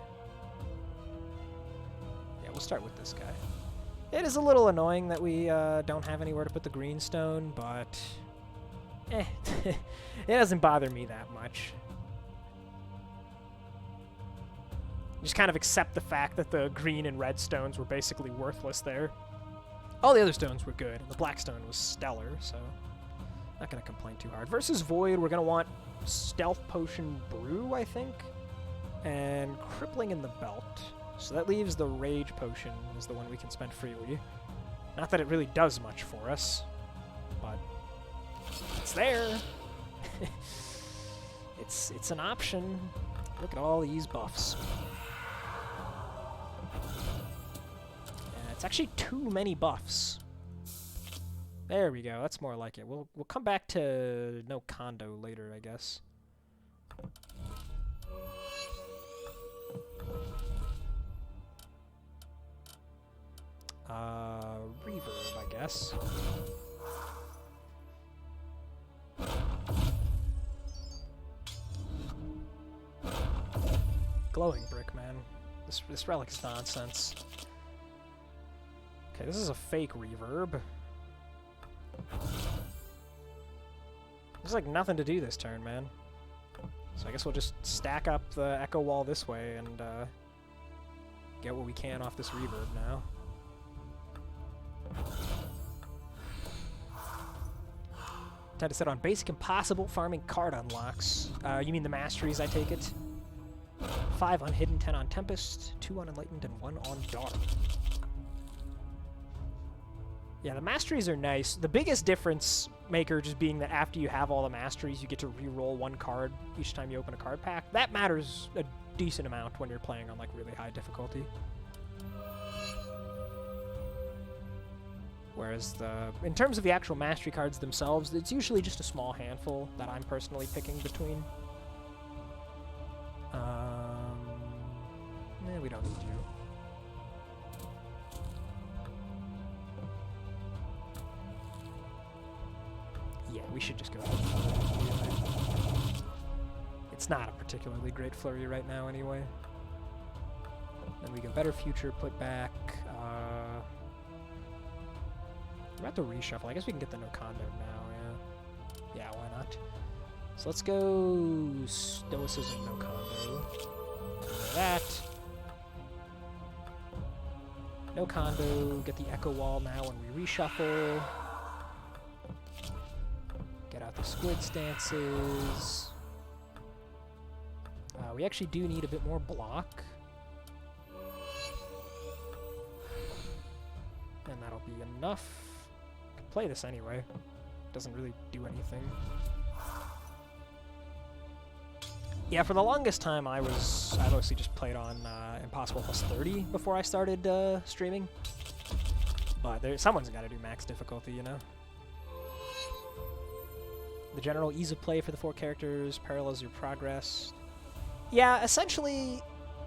Yeah, we'll start with this guy. It is a little annoying that we don't have anywhere to put the Greenstone, but... it doesn't bother me that much. Just kind of accept the fact that the green and red stones were basically worthless there. All the other stones were good, and the black stone was stellar, so not going to complain too hard. Versus Void, we're going to want Stealth Potion Brew, I think, and Crippling in the Belt. So that leaves the Rage Potion as the one we can spend freely. Not that it really does much for us, but it's there. It's an option. Look at all these buffs. It's actually too many buffs. There we go. That's more like it. We'll come back to no Kondo later, I guess. Reverb, I guess. glowing brick, man. This relic is nonsense. Okay, this is a fake reverb. There's like nothing to do this turn, man. So I guess we'll just stack up the echo wall this way and get what we can off this reverb now. Time to set on basic impossible farming card unlocks. You mean the masteries, I take it? 5 on Hidden, 10 on Tempest, 2 on Enlightened, and 1 on Daughter. Yeah, the masteries are nice. The biggest difference maker just being that after you have all the masteries, you get to re-roll 1 card each time you open a card pack. That matters a decent amount when you're playing on like really high difficulty. Whereas in terms of the actual mastery cards themselves, it's usually just a small handful that I'm personally picking between. We don't need you. Yeah, we should just go for the flurry. It's not a particularly great flurry right now anyway. Then we go better future, put back. We're about to reshuffle. I guess we can get the no condo now, yeah. Yeah, why not? So let's go stoicism, no condo. That. No condo, get the echo wall now when we reshuffle. Get out the squid stances. We actually do need a bit more block. And that'll be enough. I can play this anyway. Doesn't really do anything. Yeah, for the longest time I mostly just played on Impossible plus 30 before I started streaming. But someone's got to do max difficulty, you know? The general ease of play for the 4 characters parallels your progress. Yeah, essentially,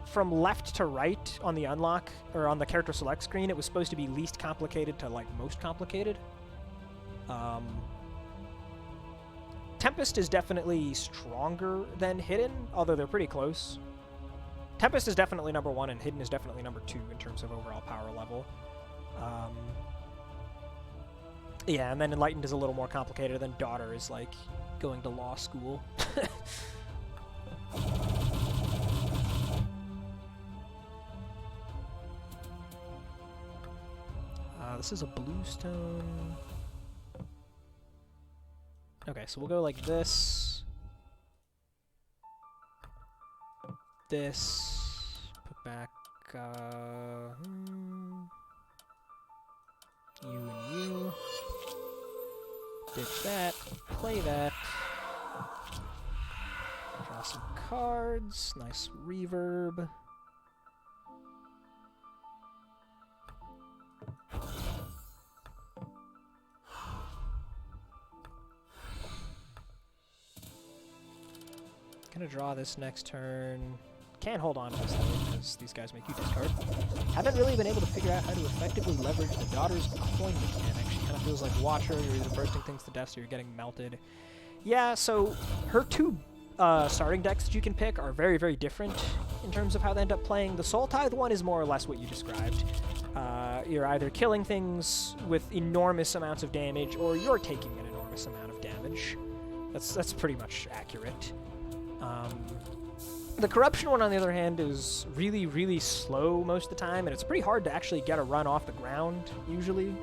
from left to right on the unlock, or on the character select screen, it was supposed to be least complicated to, like, most complicated. Tempest is definitely stronger than Hidden, although they're pretty close. Tempest is definitely number 1, and Hidden is definitely number 2 in terms of overall power level. Yeah, and then Enlightened is a little more complicated, then Daughter is, like, going to law school. This is a bluestone. Okay, so we'll go like this. This. Put back, you and you. Ditch that. Play that. Draw some cards. Nice reverb. Gonna draw this next turn. Can't hold on to this though, because these guys make you discard. Haven't really been able to figure out how to effectively leverage the Daughter's coin mechanic. She kind of feels like Watcher. You're either bursting things to death or you're getting melted. Yeah, so her 2 starting decks that you can pick are very, very different in terms of how they end up playing. The Soul Tithe one is more or less what you described. You're either killing things with enormous amounts of damage, or you're taking an enormous amount of damage. That's pretty much accurate. The Corruption one, on the other hand, is really, really slow most of the time, and it's pretty hard to actually get a run off the ground, usually.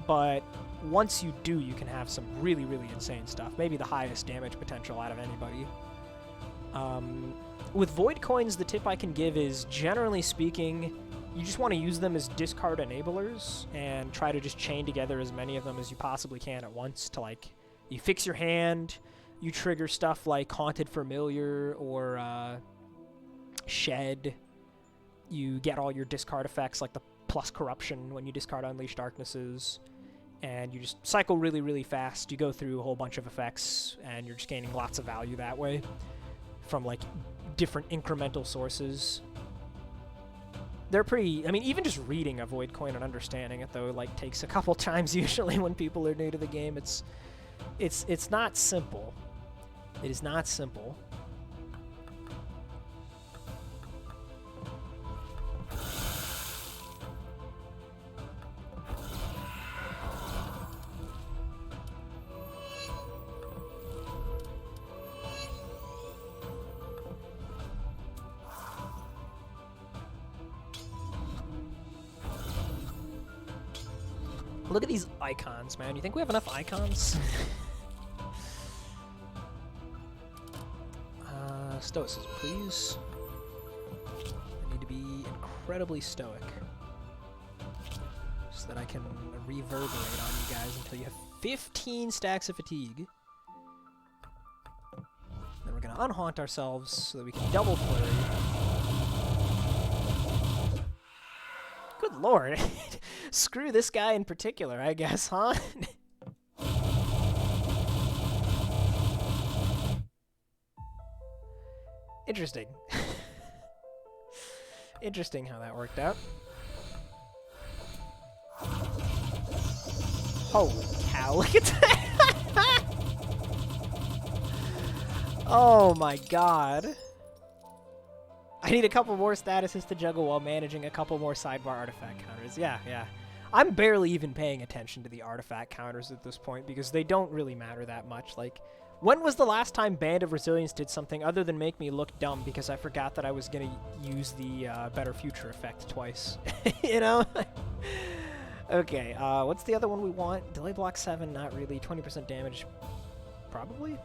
But once you do, you can have some really, really insane stuff. Maybe the highest damage potential out of anybody. With Void Coins, the tip I can give is, generally speaking, you just want to use them as discard enablers, and try to just chain together as many of them as you possibly can at once to, like, you fix your hand. You trigger stuff like Haunted Familiar or Shed. You get all your discard effects like the plus Corruption when you discard Unleash Darknesses. And you just cycle really, really fast. You go through a whole bunch of effects, and you're just gaining lots of value that way from, like, different incremental sources. They're pretty... I mean, even just reading a Void Coin and understanding it, though, like, takes a couple times usually when people are new to the game. It's not simple. It is not simple. Look at these icons, man. You think we have enough icons? Stoicism, please. I need to be incredibly stoic so that I can reverberate on you guys until you have 15 stacks of fatigue. Then we're going to unhaunt ourselves so that we can double flurry. Good lord. Screw this guy in particular, I guess, huh? Interesting. Interesting how that worked out. Holy cow, look at that! Oh my god. I need a couple more statuses to juggle while managing a couple more sidebar artifact counters. Yeah, yeah. I'm barely even paying attention to the artifact counters at this point because they don't really matter that much. Like, when was the last time Band of Resilience did something other than make me look dumb because I forgot that I was going to use the Better Future effect twice? You know? Okay, what's the other one we want? Delay block 7, not really. 20% damage, probably?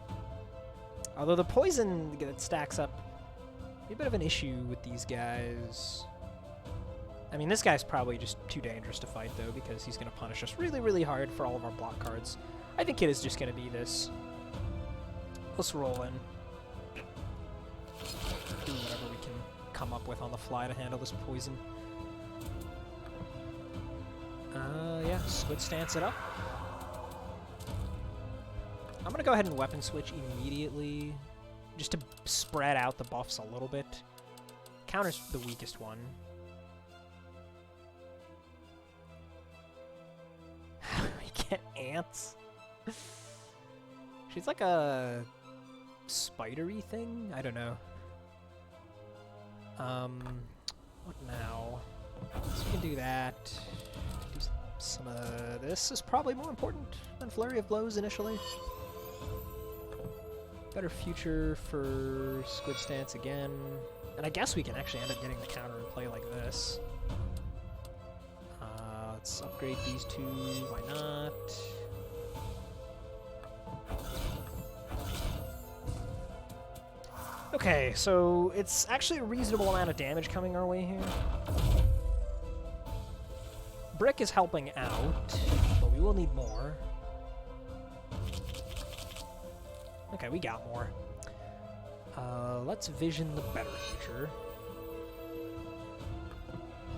Although the poison that stacks up, be a bit of an issue with these guys. I mean, this guy's probably just too dangerous to fight, though, because he's going to punish us really, really hard for all of our block cards. I think it is just going to be this. Let's roll in. Do whatever we can come up with on the fly to handle this poison. Yeah, Squid Stance it up. I'm going to go ahead and weapon switch immediately, just to spread out the buffs a little bit. Counter's the weakest one. We get ants. She's like a spidery thing? I don't know. What now? So we can do that. Do some of this is probably more important than Flurry of Blows initially. Better Future for Squid Stance again. And I guess we can actually end up getting the counter and play like this. Let's upgrade these two. Why not? Okay, so it's actually a reasonable amount of damage coming our way here. Brick is helping out, but we will need more. Okay, we got more. Let's vision the Better Future.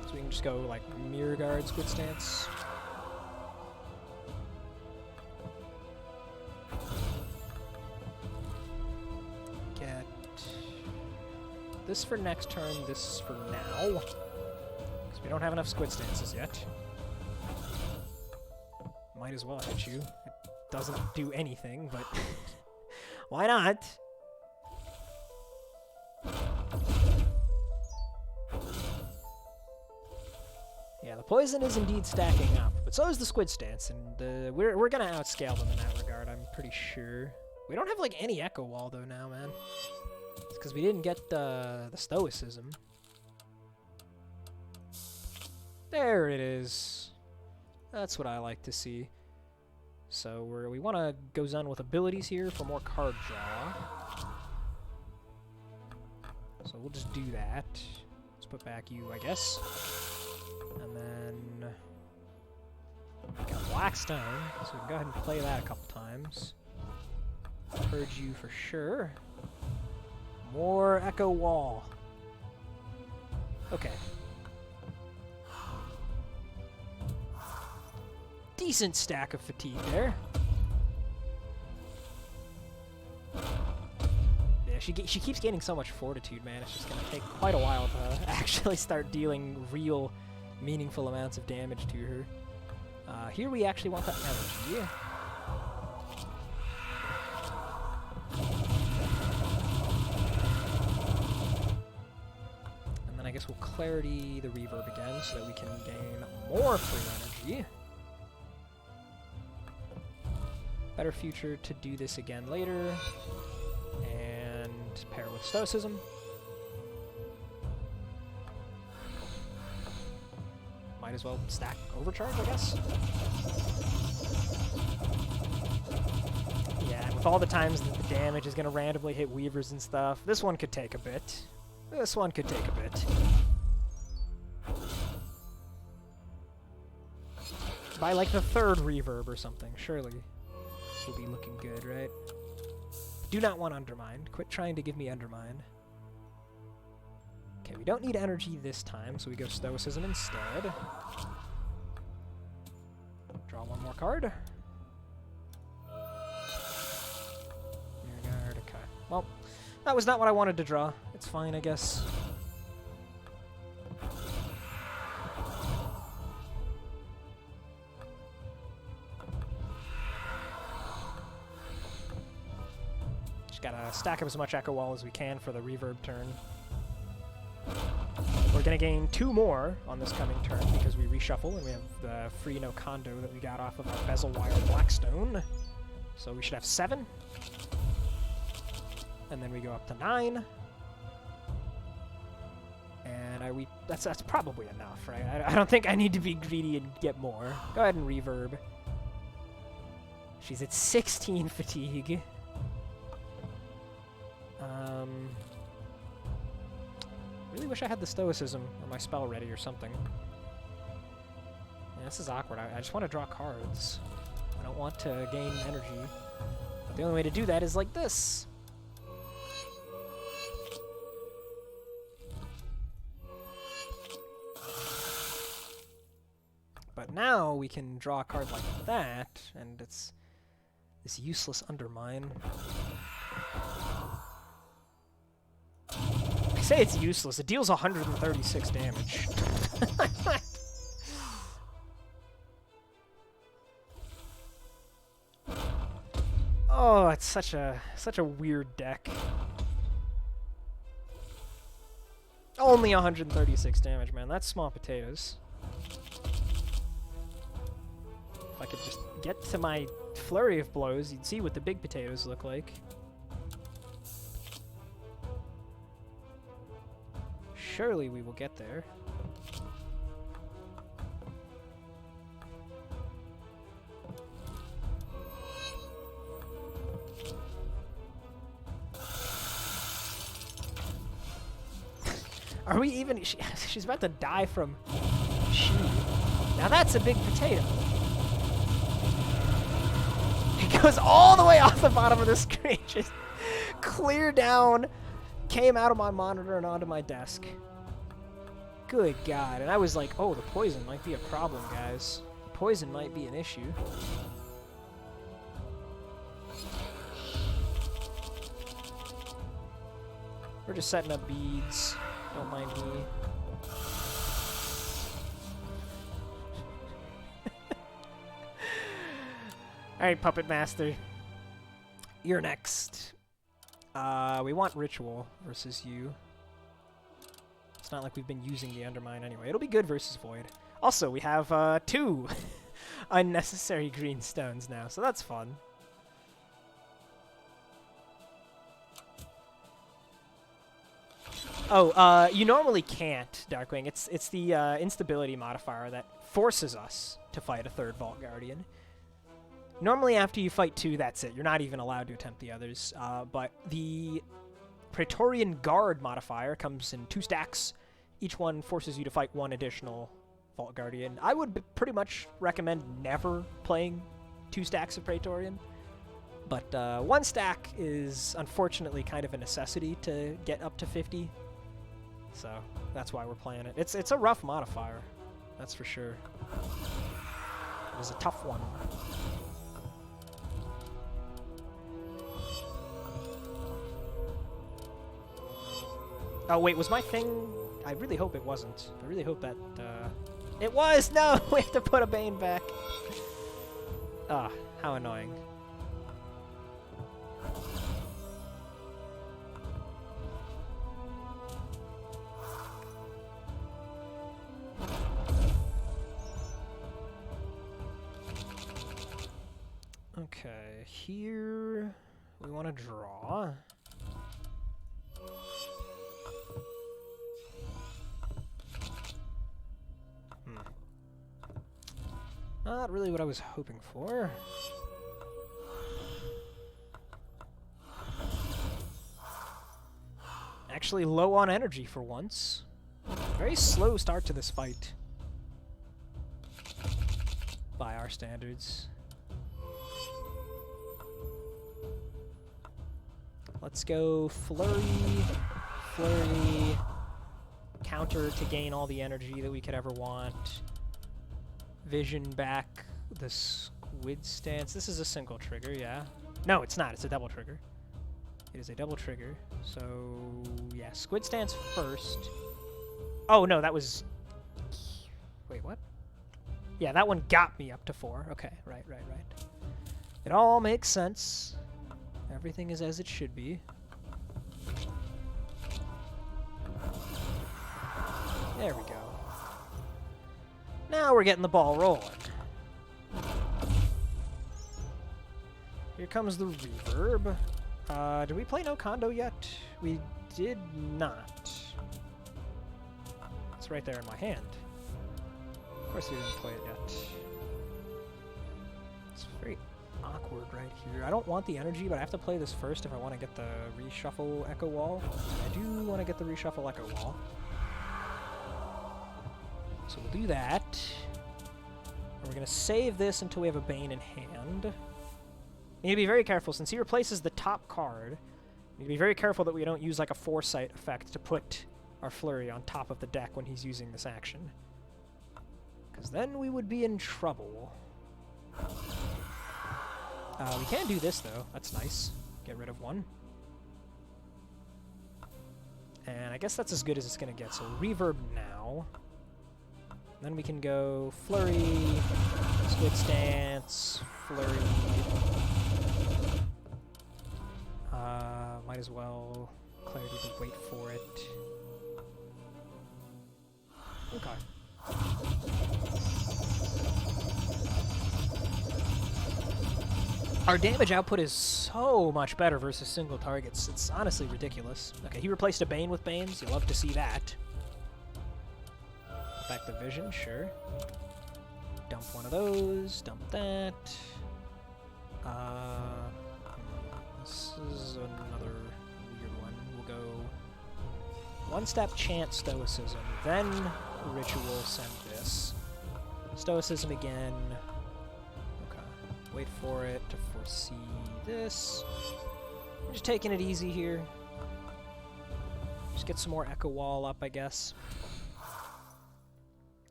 So we can just go, like, Mirror Guard, Squid Stance. Get this for next turn, this for now. Because we don't have enough Squid Stances yet. Might as well hit you. It doesn't do anything, but why not? Yeah, the poison is indeed stacking up, but so is the Squid Stance, and we're gonna outscale them in that regard, I'm pretty sure. We don't have, like, any Echo Wall, though, now, man. It's because we didn't get the Stoicism. There it is. That's what I like to see. So we want to go Zen with abilities here for more card draw. So we'll just do that. Let's put back you, I guess. And then got Blackstone, so we can go ahead and play that a couple times. Purge you for sure. More Echo Wall. Okay. Decent stack of fatigue there. Yeah, she keeps gaining so much fortitude, man. It's just gonna take quite a while to actually start dealing real, meaningful amounts of damage to her. Here we actually want that energy. And then I guess we'll Clarity the Reverb again so that we can gain more free energy. Better Future to do this again later, and pair with Stoicism. Might might as well stack overcharge, I guess. Yeah, and with all the times that the damage is going to randomly hit weavers and stuff, this one could take a bit. This one could take a bit. By like the third reverb or something, surely we'll be looking good, right? Do not want Undermine. Quit trying to give me Undermine. Okay, we don't need energy this time, so we go Stoicism instead. Draw one more card. Rearguard, okay. Well, that was not what I wanted to draw. It's fine, I guess. Just gotta stack up as much Echo Wall as we can for the reverb turn. We're going to gain 2 more on this coming turn because we reshuffle, and we have the free no condo that we got off of our Bezel Wire Blackstone. So we should have 7. And then we go up to 9. And that's probably enough, right? I don't think I need to be greedy and get more. Go ahead and reverb. She's at 16 fatigue. Really wish I had the Stoicism or my spell ready or something. Yeah, this is awkward. I just want to draw cards. I don't want to gain energy. But the only way to do that is like this. But now we can draw a card like that, and it's this useless Undermine. I say it's useless. It deals 136 damage. Oh, it's such a weird deck. Only 136 damage, man. That's small potatoes. If I could just get to my flurry of blows, you'd see what the big potatoes look like. Surely we will get there. Are we even... She's about to die from... Now that's a big potato. It goes all the way off the bottom of the screen. Just clear down... Came out of my monitor and onto my desk. Good God. And I was like, oh, the poison might be a problem, guys. The poison might be an issue. We're just setting up beads. Don't mind me. Alright, Puppet Master. You're next. We want Ritual versus you. It's not like we've been using the Undermine anyway. It'll be good versus Void. Also, we have 2 unnecessary green stones now, so that's fun. Oh, you normally can't, Darkwing. It's the instability modifier that forces us to fight a 3rd Vault Guardian. Normally, after you fight 2, that's it. You're not even allowed to attempt the others. But the Praetorian Guard modifier comes in 2 stacks. Each one forces you to fight 1 additional Vault Guardian. I would pretty much recommend never playing 2 stacks of Praetorian. But 1 stack is unfortunately kind of a necessity to get up to 50. So that's why we're playing it. It's a rough modifier, that's for sure. It was a tough one. Oh, wait, was my thing... I really hope it wasn't. I really hope that, It was! No! We have to put a Bane back. Ah, how annoying. Okay, here... we want to draw... not really what I was hoping for. Actually low on energy for once. Very slow start to this fight. By our standards. Let's go flurry, flurry, counter to gain all the energy that we could ever want. Vision back the squid stance. This is a single trigger, yeah. No, it's not. It's a double trigger. It is a double trigger. So, yeah, squid stance first. Oh, no, that was... Wait, what? Yeah, that one got me up to 4. Okay, right. It all makes sense. Everything is as it should be. There we go. Now we're getting the ball rolling. Here comes the reverb. Did we play No Condo yet? We did not. It's right there in my hand. Of course we didn't play it yet. It's very awkward right here. I don't want the energy, but I have to play this first if I want to get the reshuffle echo wall. I do want to get the reshuffle echo wall. So we'll do that. And we're going to save this until we have a Bane in hand. You need to be very careful, since he replaces the top card. You need to be very careful that we don't use like a foresight effect to put our flurry on top of the deck when he's using this action. Because then we would be in trouble. We can do this, though. That's nice. Get rid of one. And I guess that's as good as it's going to get. So reverb now. Then we can go flurry, squid stance, flurry. Might as well clarity to wait for it. Okay. Our damage output is so much better versus single targets. It's honestly ridiculous. Okay, he replaced a Bane with Banes. You love to see that. Back the vision, sure. Dump one of those. Dump that. This is another weird one. We'll go one-step chant stoicism, then ritual send this. Stoicism again. Okay. Wait for it to foresee this. We're just taking it easy here. Just get some more echo wall up, I guess.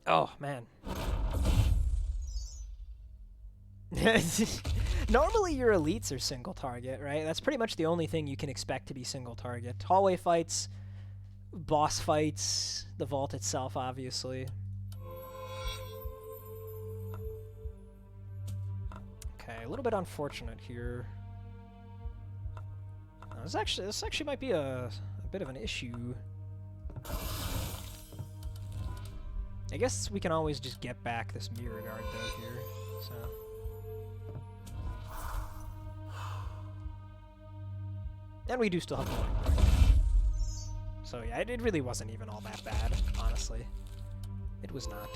Oh, man. Normally your elites are single target, right? That's pretty much the only thing you can expect to be single target. Hallway fights, boss fights, the vault itself, obviously. Okay, a little bit unfortunate here. This actually might be a bit of an issue. I guess we can always just get back this mirror guard though here, so. And we do still have one. So yeah, it really wasn't even all that bad, honestly. It was not.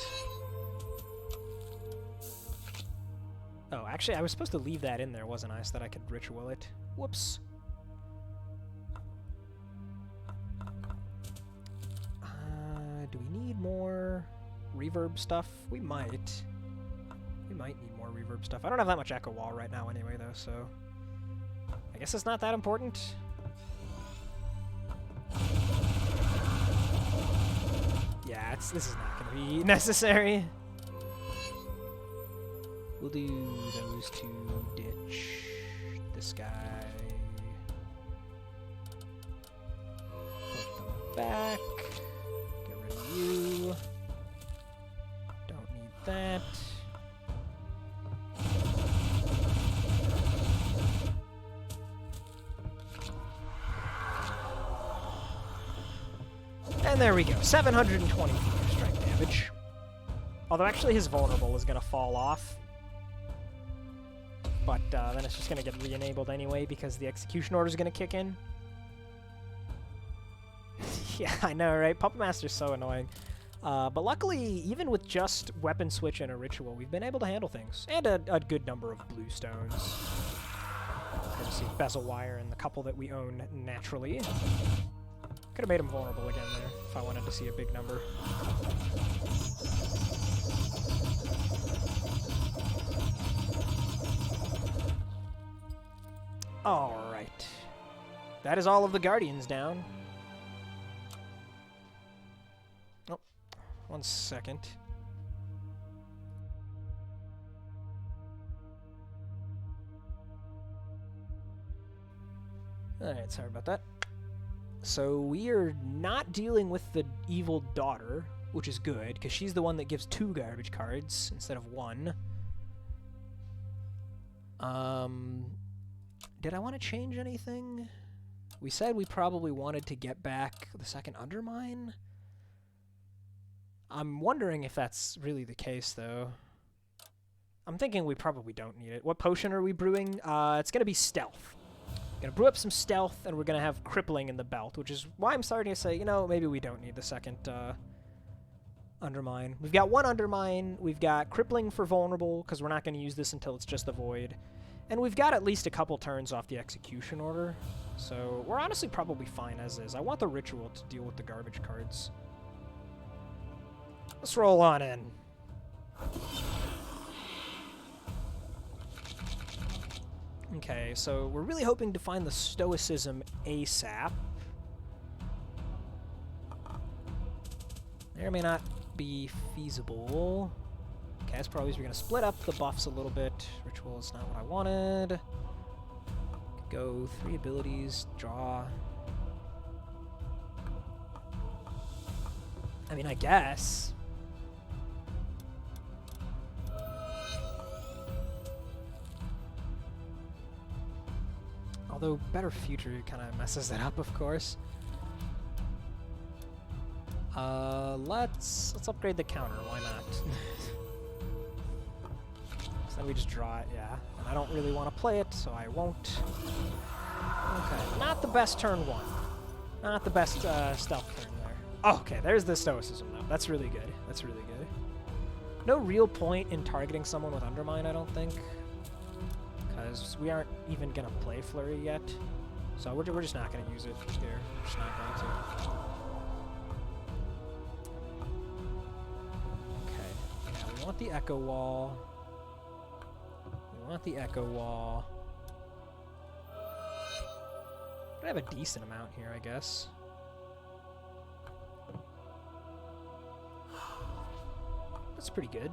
Oh, actually, I was supposed to leave that in there, wasn't I, so that I could ritual it. Whoops. Do we need more reverb stuff? We might. We might need more reverb stuff. I don't have that much echo wall right now anyway, though, so... I guess it's not that important. Yeah, this is not going to be necessary. We'll do those two, ditch this guy. Put them back. Get rid of you. Don't need that. And there we go, 724 strike damage. Although actually his vulnerable is going to fall off. But then it's just going to get re-enabled anyway because the execution order is going to kick in. Yeah, I know, right? Puppet Master's so annoying. But luckily, even with just weapon switch and a ritual, we've been able to handle things. And a good number of blue stones. Courtesy of bezel wire and the couple that we own naturally. Could have made him vulnerable again there if I wanted to see a big number. Alright. That is all of the Guardians down. Oh, 1 second. Alright, sorry about that. So we are not dealing with the evil daughter, which is good, because she's the one that gives 2 garbage cards instead of 1. Did I want to change anything? We said we probably wanted to get back the second Undermine. I'm wondering if that's really the case, though. I'm thinking we probably don't need it. What potion are we brewing? It's going to be Stealth. Gonna brew up some Stealth, and we're gonna have Crippling in the belt, which is why I'm starting to say, you know, maybe we don't need the second Undermine. We've got 1 Undermine, we've got Crippling for Vulnerable, because we're not gonna use this until it's just the Void, and we've got at least a couple turns off the Execution Order, so we're honestly probably fine as is. I want the Ritual to deal with the garbage cards. Let's roll on in. Okay, so we're really hoping to find the Stoicism ASAP. May or may not be feasible. Okay, as per always, we're going to split up the buffs a little bit. Ritual is not what I wanted. Go 3 abilities, draw. I mean, I guess. Although Better Future kind of messes that up, of course. Let's upgrade the counter. Why not? So then we just draw it, yeah. And I don't really want to play it, so I won't. Okay, not the best turn 1. Not the best stealth turn there. Oh, okay, there's the Stoicism though. That's really good. That's really good. No real point in targeting someone with Undermine, I don't think. Because we aren't even going to play Flurry yet. So we're just not going to use it here. We're just not going to. Okay. Yeah, we want the Echo Wall. We want the Echo Wall. I have a decent amount here, I guess. That's pretty good.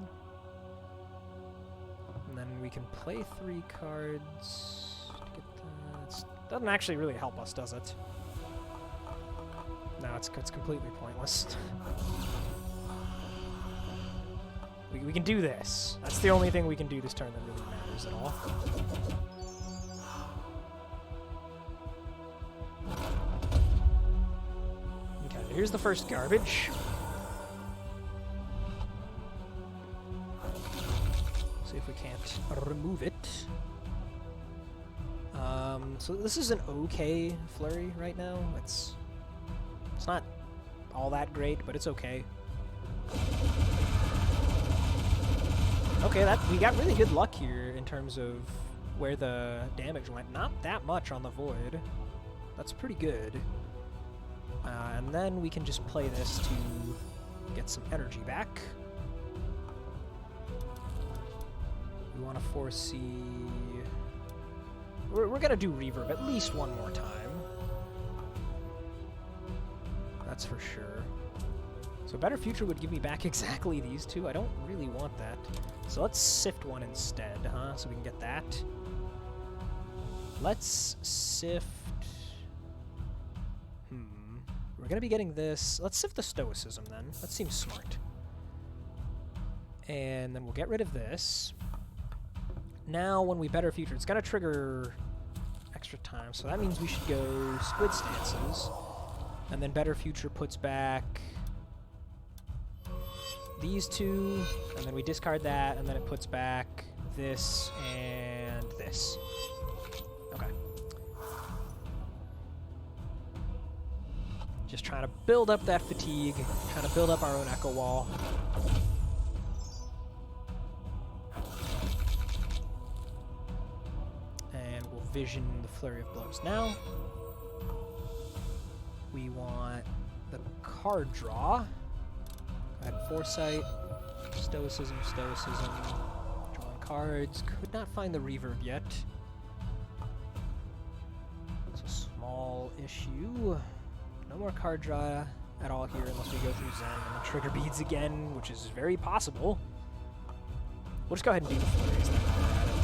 And then we can play 3 cards to get that. Doesn't actually really help us, does it? No, it's completely pointless. we can do this. That's the only thing we can do this turn that really matters at all. Okay, here's the first garbage. If we can't remove it. So this is an okay Flurry right now. It's not all that great, but it's okay. Okay, we got really good luck here in terms of where the damage went. Not that much on the Void. That's pretty good. And then we can just play this to get some energy back. We want to foresee... We're going to do Reverb at least 1 more time. That's for sure. So Better Future would give me back exactly these 2. I don't really want that. So let's Sift 1 instead, huh? So we can get that. Let's Sift... We're going to be getting this. Let's Sift the Stoicism then. That seems smart. And then we'll get rid of this. Now, when we Better Future, it's going to trigger extra time, so that means we should go Squid Stances, and then Better Future puts back these 2, and then we discard that, and then it puts back this and this. Okay. Just trying to build up that fatigue, trying to build up our own echo wall. And we'll vision the flurry of blows now. We want the card draw. Go ahead, foresight, stoicism, stoicism, drawing cards. Could not find the reverb yet. It's a small issue. No more card draw at all here unless we go through Zen and the trigger beads again, which is very possible. We'll just go ahead and do the flurries then while we're at it.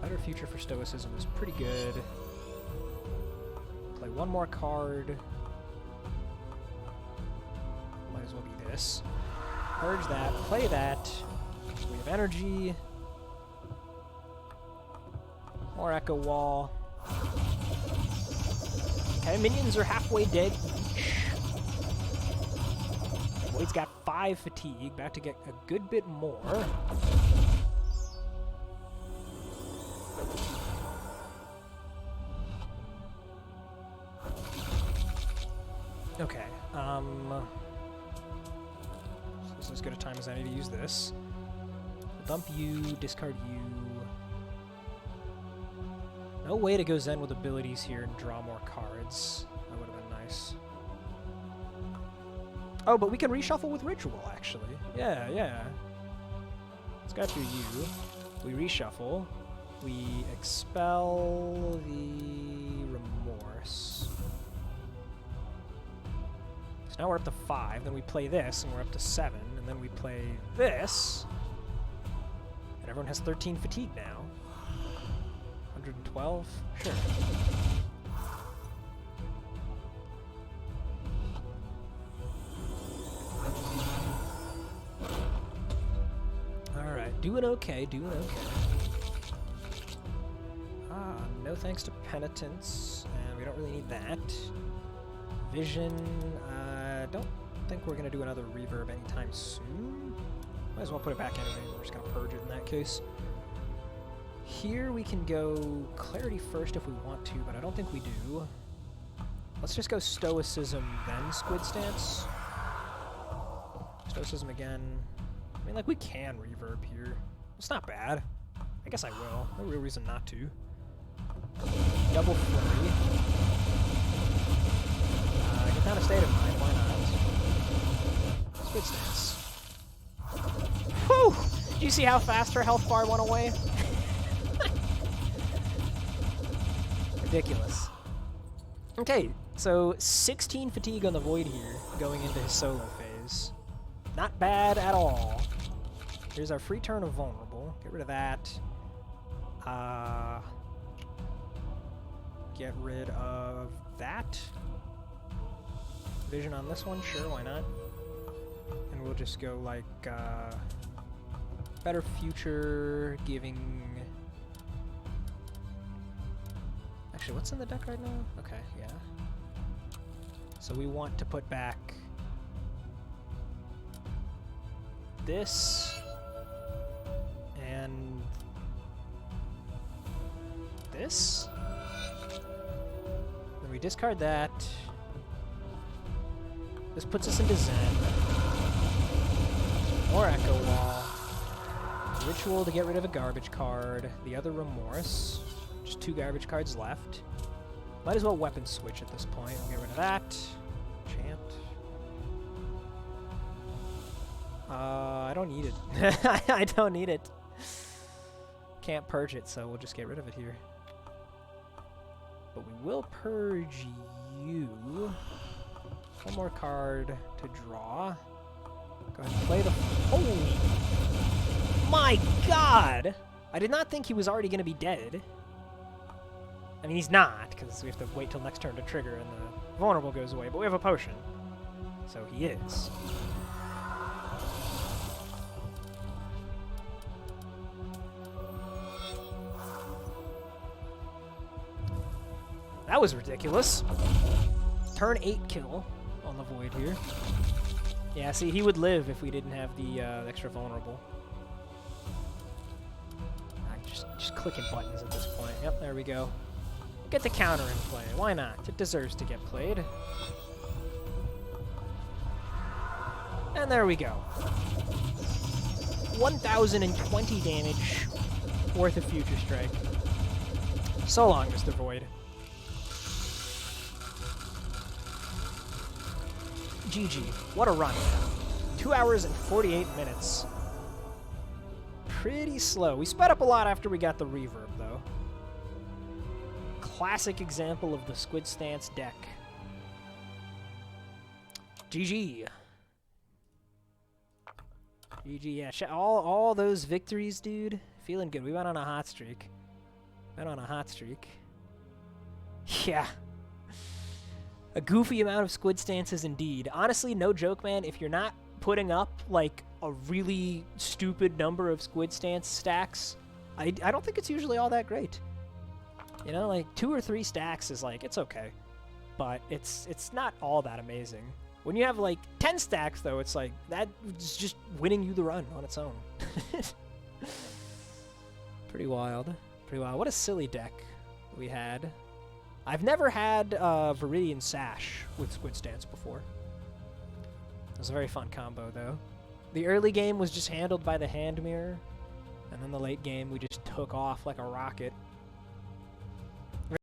Better future for stoicism is pretty good. Play one more card. Might as well be this. Purge that, play that. We have energy. More echo wall. Okay, minions are halfway dead each. Void's got 5 fatigue, about to get a good bit more. Okay, this is as good a time as any to use this. We'll dump you, discard you. No way to go Zen with abilities here and draw more cards. That would have been nice. Oh, but we can reshuffle with Ritual, actually. Yeah, yeah. Let's go through you. We reshuffle. We expel the Remorse. So now we're up to 5, then we play this, and we're up to 7, and then we play this, and everyone has 13 fatigue now. 112? Sure. Alright, doing okay, doing okay. No thanks to Penitence, and we don't really need that. Vision, don't think we're going to do another reverb anytime soon. Might as well put it back anyway, we're just going to purge it in that case. Here we can go Clarity first if we want to, but I don't think we do. Let's just go Stoicism, then Squid Stance. Stoicism again. I mean, like, we can reverb here. It's not bad. I guess I will. No real reason not to. Double Flurry. Get down a State of Mind, why not? Squid Stance. Whew! Do you see how fast her health bar went away? Ridiculous. Okay, so 16 fatigue on the Void here, going into his solo phase. Not bad at all. Here's our free turn of Vulnerable. Get rid of that. Get rid of that. Vision on this one, sure, why not? And we'll just go like, Better Future, giving... Actually, what's in the deck right now? Okay, yeah. So we want to put back this and this. Then we discard that. This puts us into Zen. More Echo Wall. Ritual to get rid of a garbage card. The other Remorse. Just 2 garbage cards left. Might as well weapon switch at this point. We'll get rid of that. Chant. I don't need it. I don't need it. Can't purge it, so we'll just get rid of it here. But we will purge you. One more card to draw. Go ahead and play the... Oh! My God! I did not think he was already going to be dead. I mean, he's not, because we have to wait till next turn to trigger and the vulnerable goes away, but we have a potion. So he is. That was ridiculous. Turn 8 kill on the Void here. Yeah, see, he would live if we didn't have the extra vulnerable. Just clicking buttons at this point. Yep, there we go. Get the counter in play. Why not? It deserves to get played. And there we go. 1,020 damage worth of Future Strike. So long, Mr. Void. GG. What a run. 2 hours and 48 minutes. Pretty slow. We sped up a lot after we got the reverb, though. Classic example of the Squid Stance deck. GG. GG, yeah. All those victories, dude. Feeling good. We went on a hot streak. Yeah. A goofy amount of Squid Stances indeed. Honestly, no joke, man. If you're not putting up, like, a really stupid number of Squid Stance stacks, I don't think it's usually all that great. You know, like, 2 or 3 stacks is, like, it's okay. But it's not all that amazing. When you have, like, 10 stacks, though, it's like, that's just winning you the run on its own. Pretty wild. Pretty wild. What a silly deck we had. I've never had Viridian Sash with Squid Stance before. It was a very fun combo, though. The early game was just handled by the hand mirror, and then the late game we just took off like a rocket.